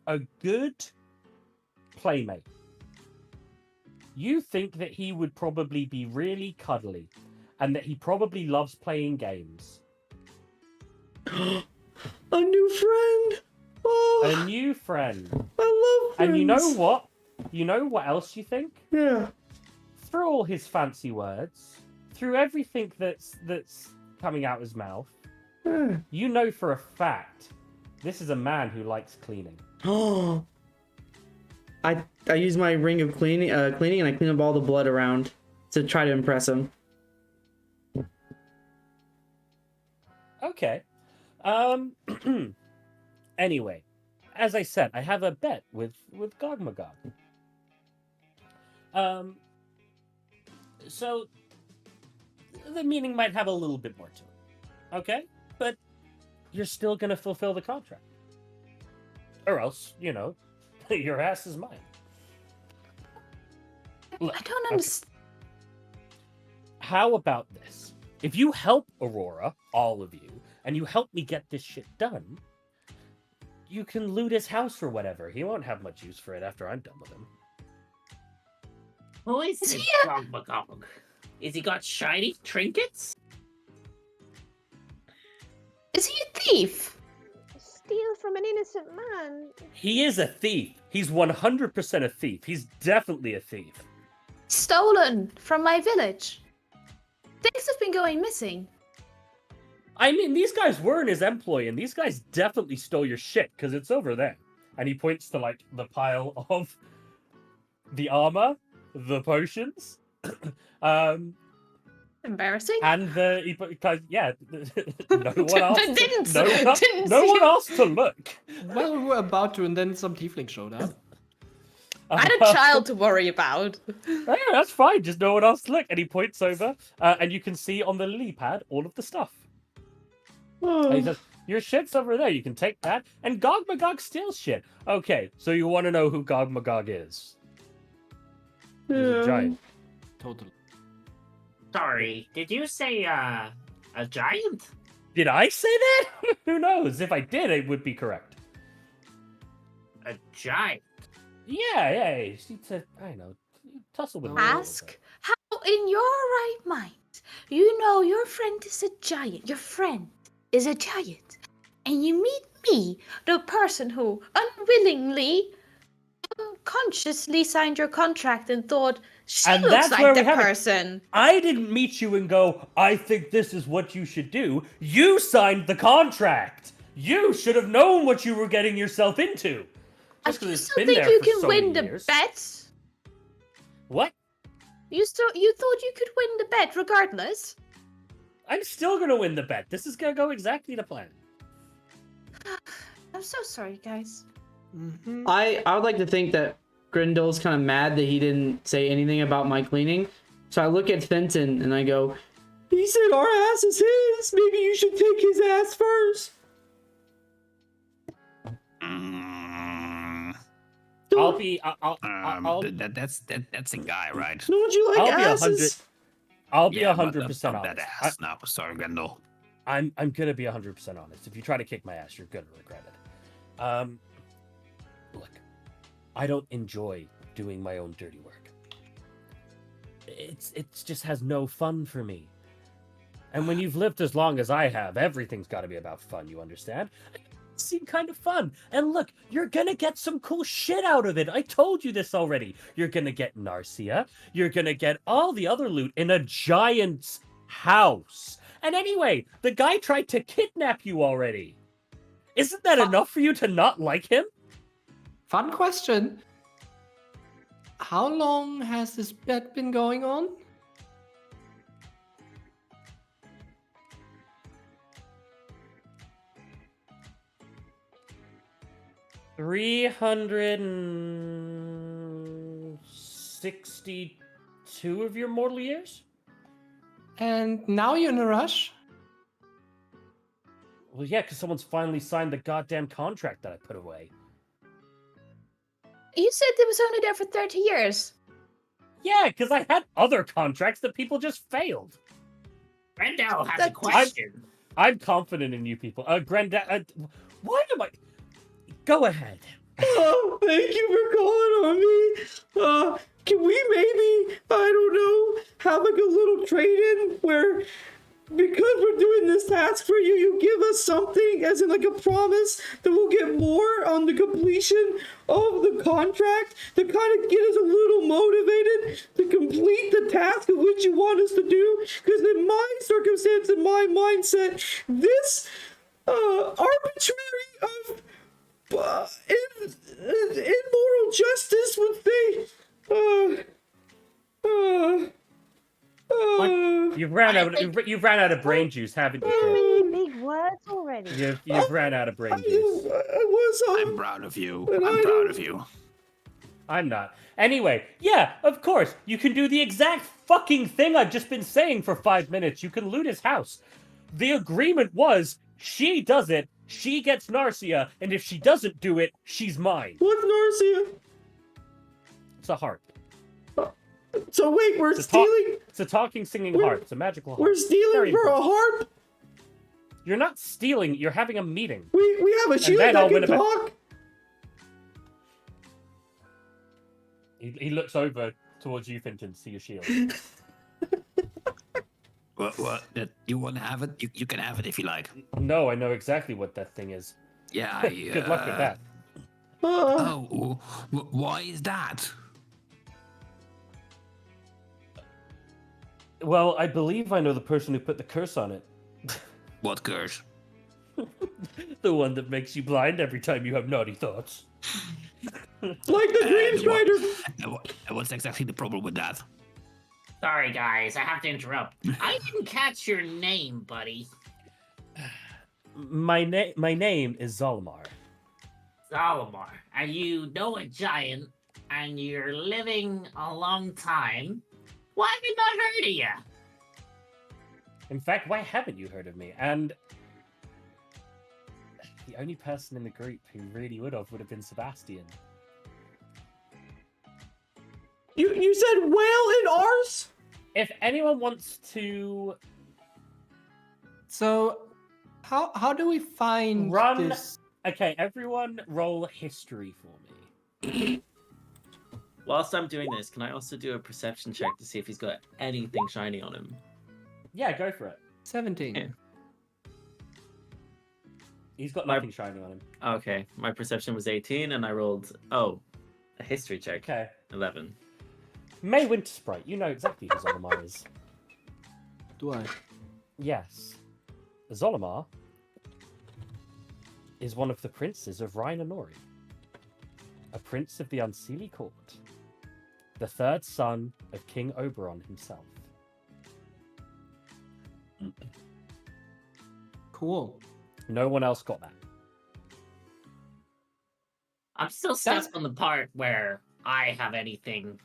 a good playmate. You think that he would probably be really cuddly and that he probably loves playing games. A new friend. Oh, A new friend. I love friends. And you know what? You know what else you think? Yeah. Through all his fancy words, through everything that's coming out his mouth, Yeah. you know for a fact this is a man who likes cleaning. Oh. I use my ring of cleaning and I clean up all the blood around to try to impress him. Okay. Anyway, as I said, I have a bet with Gog Magog. So the meaning might have a little bit more to it. Okay? But you're still gonna fulfill the contract. Or else, you know, your ass is mine. Look, I don't okay. understand. How about this? If you help Aurora, all of you, and you help me get this shit done, you can loot his house or whatever. He won't have much use for it after I'm done with him. Who is this Gog Magog? Is he got shiny trinkets? Is he a thief? Steal from an innocent man. He is a thief. He's 100% a thief. He's definitely a thief. Stolen from my village. Things have been going missing. I mean, these guys were in his employ, and these guys definitely stole your shit, because it's over there. And he points to, like, the pile of the armor, the potions, Embarrassing. and because, yeah, no one asked Didn't no see one it. asked to look. Well, we were about to, and then some tiefling showed up. I had a child to worry about. Yeah, that's fine, just no one asked to look. And he points over, and you can see on the lily pad all of the stuff. And he says, your shit's over there, you can take that. And Gog Magog steals shit. Okay, so you want to know who Gog Magog is? He's a giant. Totally. Sorry, did you say a giant? Did I say that? Who knows? If I did, it would be correct. A giant? Yeah, you just need to, I don't know, tussle with him a little Ask bit. how, in your right mind, you know your friend is a giant. Your friend is a giant. And you meet me, the person who unwillingly, unconsciously signed your contract and thought, she And looks that's where like we the have it. person. I didn't meet you and go, I think this is what you should do. You signed the contract. You should have known what you were getting yourself into. Just 'cause You it's still been think there you for can so win many the years. bet? What? You thought you could win the bet regardless? I'm still gonna win the bet. This is gonna go exactly to plan. I'm so sorry, guys. Mm-hmm. I would like to think that Grindel's kind of mad that he didn't say anything about my cleaning. So I look at Fenton and I go, he said our ass is his. Maybe you should take his ass first. I'll be. I'll. That's a guy, right? Don't you like I'll be 100. asses? I'll be Yeah, but 100% not that honest. ass now. Sorry, Grendel. I'm gonna be 100% honest. If you try to kick my ass, you're gonna regret it. Look, I don't enjoy doing my own dirty work. It just has no fun for me. And when you've lived as long as I have, everything's got to be about fun. You understand? It seemed kind of fun. And look, you're gonna get some cool shit out of it. I told you this already. You're gonna get Narcia. You're gonna get all the other loot in a giant's house. And anyway, the guy tried to kidnap you already. Isn't that enough for you to not like him? Fun question. How long has this bet been going on? $362 of your mortal years? And now you're in a rush? Well, yeah, because someone's finally signed the goddamn contract that I put away. You said it was only there for 30 years. Yeah, because I had other contracts that people just failed. Grendel has a question. I'm confident in you people. Grendel, why am I... Go ahead. Oh, thank you for calling on me. Can we maybe, I don't know, have like a little trade-in where, because we're doing this task for you, you give us something, as in like a promise that we'll get more on the completion of the contract to kind of get us a little motivated to complete the task of which you want us to do? Because in my circumstance, in my mindset, this arbitrary of immoral justice would say, You've ran out of brain juice, haven't you? So Kid? many big words already. You've ran out of brain juice. I'm proud of you. I'm proud of you. I'm not. Anyway, yeah, of course, you can do the exact fucking thing I've just been saying for 5 minutes. You can loot his house. The agreement was, she does it, she gets Narcia, and if she doesn't do it, she's mine. What's Narcia? It's a harp. So wait, we're stealing? It's a talking, singing harp. It's a magical harp. We're stealing Very for important. a harp? You're not stealing, you're having a meeting. We have a shield then that I'll can win a bet. talk? He looks over towards you, Finton, to see your shield. What? You want to have it? You can have it if you like. No, I know exactly what that thing is. Yeah, Good luck with that. Oh, why is that? Well, I believe I know the person who put the curse on it. What curse? The one that makes you blind every time you have naughty thoughts. Like the Green Strider! What's exactly the problem with that? Sorry, guys, I have to interrupt. I didn't catch your name, buddy. My name is Zolmar. Zalamar. And you know a giant, and you're living a long time. Why have you not heard of you? In fact, why haven't you heard of me? And the only person in the group who really would have been Sebastian. You said whale in ours? If anyone wants to So, how do we find run... this? Okay, everyone roll history for me. Whilst I'm doing this, can I also do a perception check to see if he's got anything shiny on him? Yeah, go for it. 17. Yeah. He's got My- nothing shiny on him. Okay, my perception was 18, and I rolled, a history check. Okay. 11. May Wintersprite, you know exactly who Zolomar is. Do I? Yes. Zolomar is one of the princes of Rhinanori, a prince of the Unseelie Court, the third son of King Oberon himself. Cool. No one else got that. I'm still stuck on the part where I have anything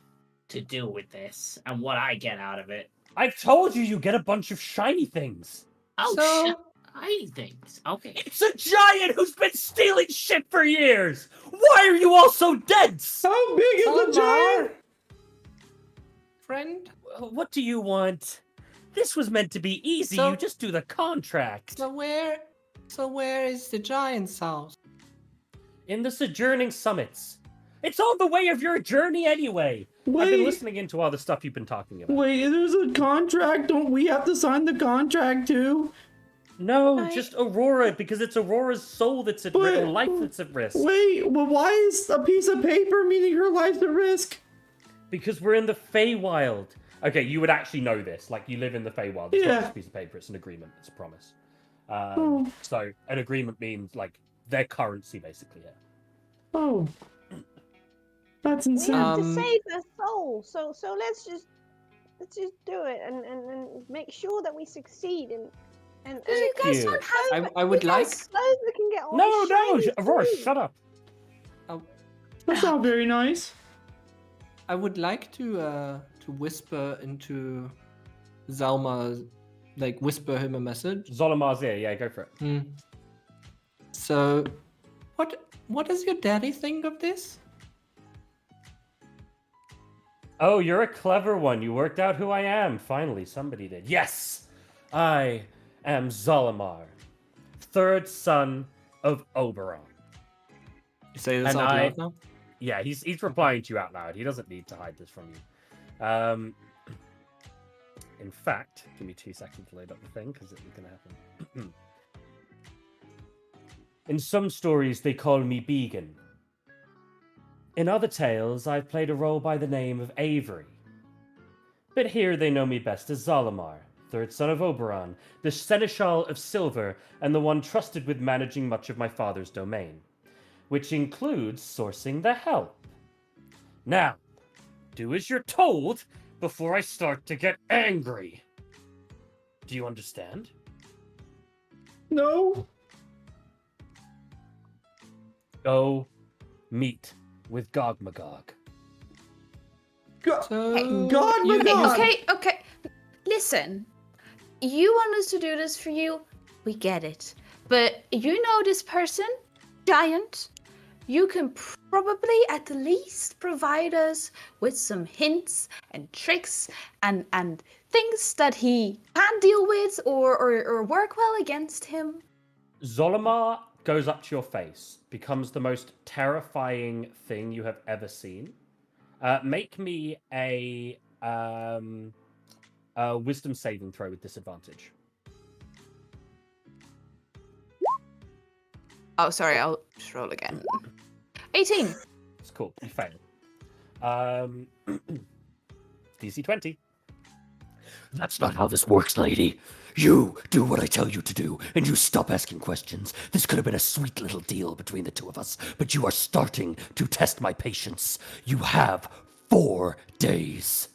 to do with this and what I get out of it. I've told you get a bunch of shiny things. Oh, So- shiny things. Okay. It's a giant who's been stealing shit for years! Why are you all so dense? How big is the Zolmar? giant? Friend? What do you want? This was meant to be easy. So- You just do the contract. So where is the giant's house? In the Sojourning Summits. It's on the way of your journey anyway. I've been Wait. listening into all the stuff you've been talking about. Wait, there's a contract. Don't we have to sign the contract too? No, just Aurora, because it's Aurora's soul that's at risk, or life that's at risk. Wait, well, why is a piece of paper meaning her life's at risk? Because we're in the Feywild. Okay, you would actually know this. Like, you live in the Feywild. It's Yeah. not just a piece of paper. It's an agreement. It's a promise. Oh. So, an agreement means, like, their currency, basically, yeah. Oh. That's We insane. have to save her soul. So let's just do it and make sure that we succeed and You guys you. don't have. I would like. clothes we can get all No, this no, shiny Aurora, food. shut up. That's not very nice. I would like to whisper into Zalma, like whisper him a message. Zolomar's ear, yeah, go for it. So, what does your daddy think of this? Oh, you're a clever one. You worked out who I am. Finally, somebody did. Yes! I am Zolamar, third son of Oberon. You say this And out I- loud now? Yeah, he's replying to you out loud. He doesn't need to hide this from you. In fact, give me 2 seconds to load up the thing, because it's going to happen. In some stories, they call me Began. In other tales, I've played a role by the name of Avery. But here they know me best as Zolamar, third son of Oberon, the Seneschal of Silver, and the one trusted with managing much of my father's domain, which includes sourcing the help. Now, do as you're told before I start to get angry. Do you understand? No. Go meet with Gog Magog. So, God, my you- God. Okay. Listen, you want us to do this for you. We get it. But you know this person, Giant. You can probably at least provide us with some hints and tricks and things that he can deal with or work well against him. Zolamar goes up to your face, becomes the most terrifying thing you have ever seen. Make me a wisdom saving throw with disadvantage. Oh, sorry, I'll just roll again. 18. It's cool. You fail. DC 20. That's not how this works, lady. You do what I tell you to do, and you stop asking questions. This could have been a sweet little deal between the two of us, but you are starting to test my patience. You have 4 days.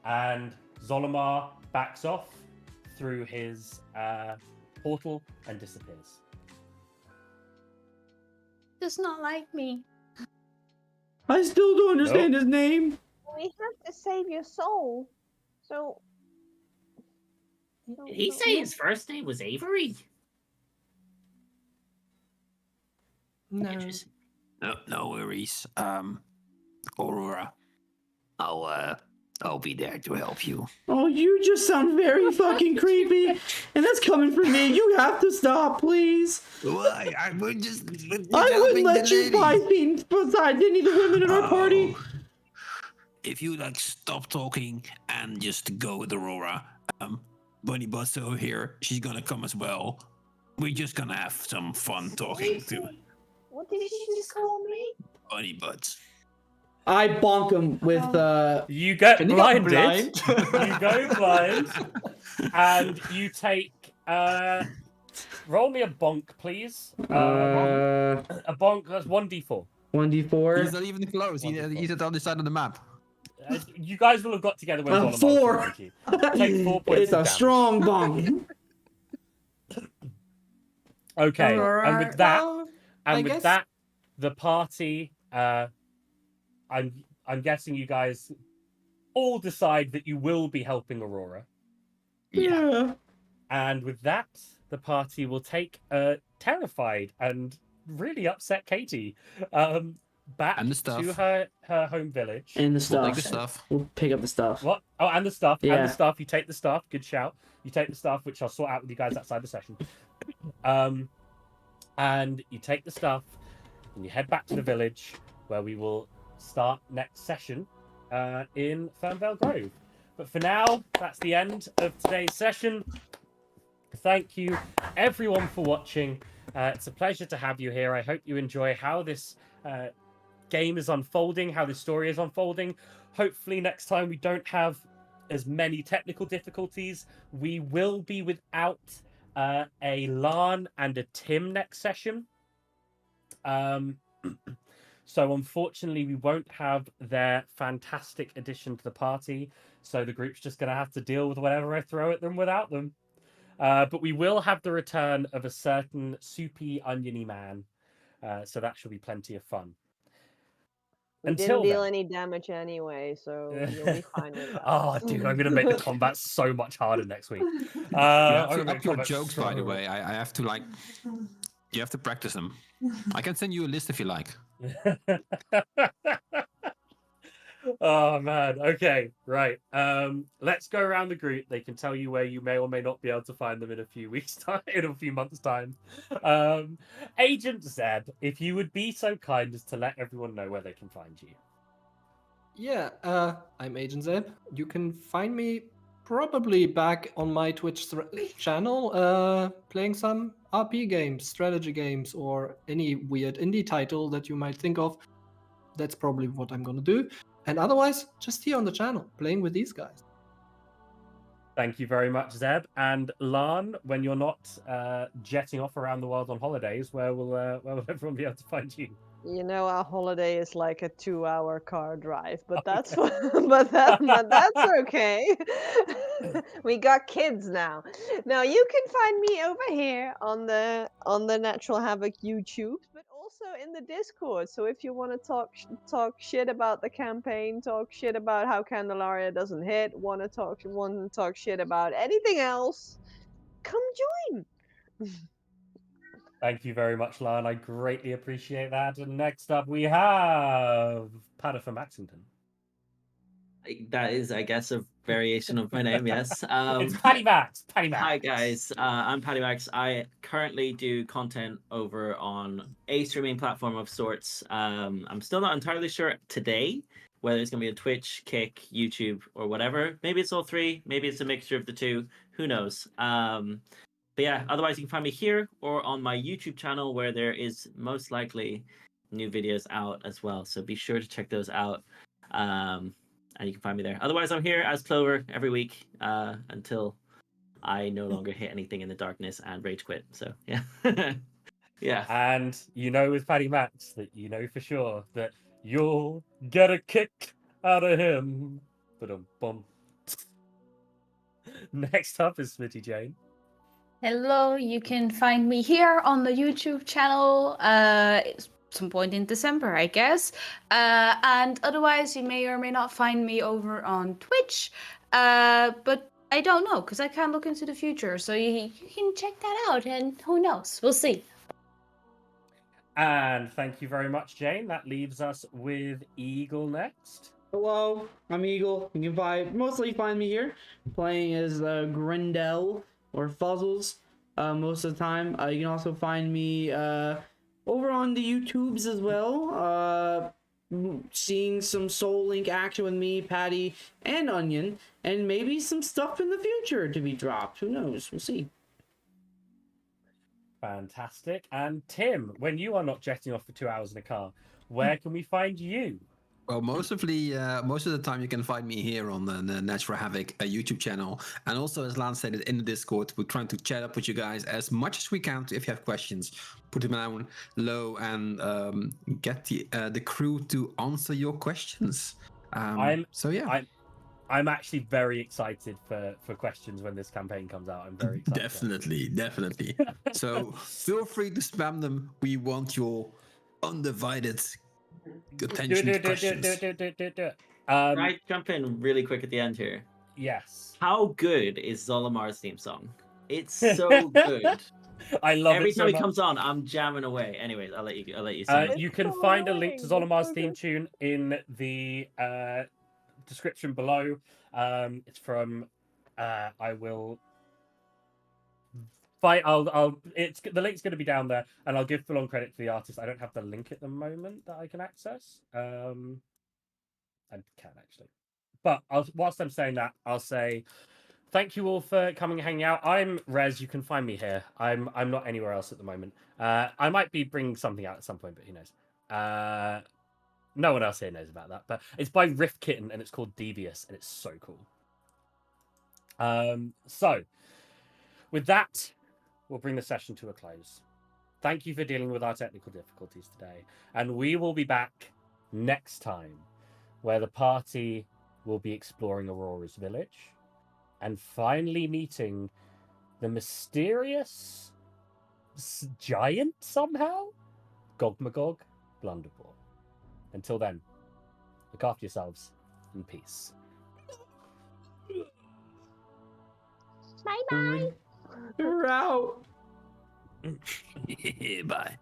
And Zolamar backs off through his portal and disappears. Does not like me. I still don't understand his name. We have to save your soul. So. Did he say his first name was Avery? No. Interesting. No worries. Aurora, I'll be there to help you. Oh, you just sound very fucking creepy. And that's coming from me. You have to stop, please. Why? I would just. I wouldn't let you 5 feet beside any of the women in our party. If you stop talking and just go with Aurora, Bunny Butts over here, she's gonna come as well. We're just gonna have some fun talking to What did she just call me? Bunny Butts. I bonk him with You get Can you get blinded. blind? You go blind, and you take. Roll me a bonk, please. A bonk. That's 1d4. 1d4. He's not even close. He's at the other side of the map. You guys will have got together when Zolamar 4. was talking to you. Take 4 points. It's of a damage. strong bonk. Okay, and with that, I guess- the party. I'm guessing you guys all decide that you will be helping Aurora, Yeah. and with that, the party will take terrified and really upset Katie back And the to stuff. her home village. And the We'll stuff. take the stuff. We'll pick up the stuff. What? Oh, and the stuff. And Yeah. the stuff. You take the stuff. Good shout. You take the stuff, which I'll sort out with you guys outside the session. And you take the stuff, and you head back to the village, where we will start next session in Fernvale Grove. But for now, that's the end of today's session. Thank you, everyone, for watching. It's a pleasure to have you here. I hope you enjoy how this game is unfolding, how this story is unfolding. Hopefully next time we don't have as many technical difficulties. We will be without a Lan and a Tim next session. So unfortunately we won't have their fantastic addition to the party. So the group's just going to have to deal with whatever I throw at them without them. But we will have the return of a certain soupy oniony man. So that should be plenty of fun. We Until didn't deal then. any damage anyway, so you'll be fine with that. Oh, dude, I'm gonna make the combat so much harder next week. You have I'm to gonna up make your combat jokes, by the so- way. I have to like. You have to practice them. I can send you a list if you like. Oh man. Okay, right. Let's go around the group. They can tell you where you may or may not be able to find them in a few weeks' time, in a few months' time. Agent Zeb, if you would be so kind as to let everyone know where they can find you. Yeah, I'm Agent Zeb. You can find me probably back on my Twitch channel, playing some RP games, strategy games, or any weird indie title that you might think of. That's probably what I'm gonna do. And otherwise, just here on the channel, playing with these guys. Thank you very much, Zeb. And Lan, when you're not jetting off around the world on holidays, where will everyone be able to find you? You know, our holiday is like a 2-hour car drive, but Oh, that's yeah. but that's okay. We got kids now. Now you can find me over here on the Natural Havoc YouTube, but also in the Discord. So if you want to talk shit about the campaign, talk shit about how Candelaria doesn't hit, want to talk shit about anything else, come join. Thank you very much, Lan. I greatly appreciate that. And next up, we have Padder from Maxington. That is, I guess, a variation of my name. Yes. It's Paddy Max. Paddy Max. Hi guys, I'm Paddy Max. I currently do content over on a streaming platform of sorts. I'm still not entirely sure today whether it's gonna be a Twitch, Kick, YouTube, or whatever. Maybe it's all three. Maybe it's a mixture of the two. Who knows? But yeah, otherwise you can find me here or on my YouTube channel where there is most likely new videos out as well. So be sure to check those out. And you can find me there. Otherwise, I'm here as Clover every week until I no longer hit anything in the darkness and rage quit. So yeah. Yeah. And you know with Paddy Max that you know for sure that you'll get a kick out of him. Ba-dum-bum. Next up is Smitty Jane. Hello, you can find me here on the YouTube channel some point in December, I guess. And otherwise, you may or may not find me over on Twitch. But I don't know, because I can't look into the future. So you can check that out, and who knows? We'll see. And thank you very much, Jane. That leaves us with Eagle next. Hello, I'm Eagle. You can mostly find me here, playing as Grindel or Fuzzles most of the time. You can also find me over on the YouTubes as well, seeing some Soul Link action with me, Patty, and Onion, and maybe some stuff in the future to be dropped. Who knows? We'll see. Fantastic. And Tim, when you are not jetting off for 2 hours in a car, where can we find you? Well, most of the time you can find me here on the Natural Havoc YouTube channel, and also as Lance said in the Discord, we're trying to chat up with you guys as much as we can. If you have questions, put them down low and get the crew to answer your questions. I'm actually very excited for questions when this campaign comes out. I'm very excited. Definitely. So feel free to spam them. We want your undivided attention to questions. Can I jump in really quick at the end here? Yes. How good is Zolamar's theme song? It's so good. I love Every it so time he much. comes on, I'm jamming away. Anyways, I'll let you say. You It's can so find a link to annoying, it's Zolomar's so theme good. tune in the description below. It's from I will fight. It's the link's going to be down there, and I'll give full on credit to the artist. I don't have the link at the moment that I can access. I can actually, but whilst I'm saying that, I'll say thank you all for coming and hanging out. I'm Rez. You can find me here. I'm not anywhere else at the moment. I might be bringing something out at some point, but who knows? No one else here knows about that. But it's by Rift Kitten and it's called Devious, and it's so cool. So with that, we'll bring the session to a close. Thank you for dealing with our technical difficulties today, and we will be back next time, where the party will be exploring Aurora's village and finally meeting the mysterious giant somehow, Gogmagog Blunderbore. Until then, look after yourselves in peace. Bye bye. We're out. Bye.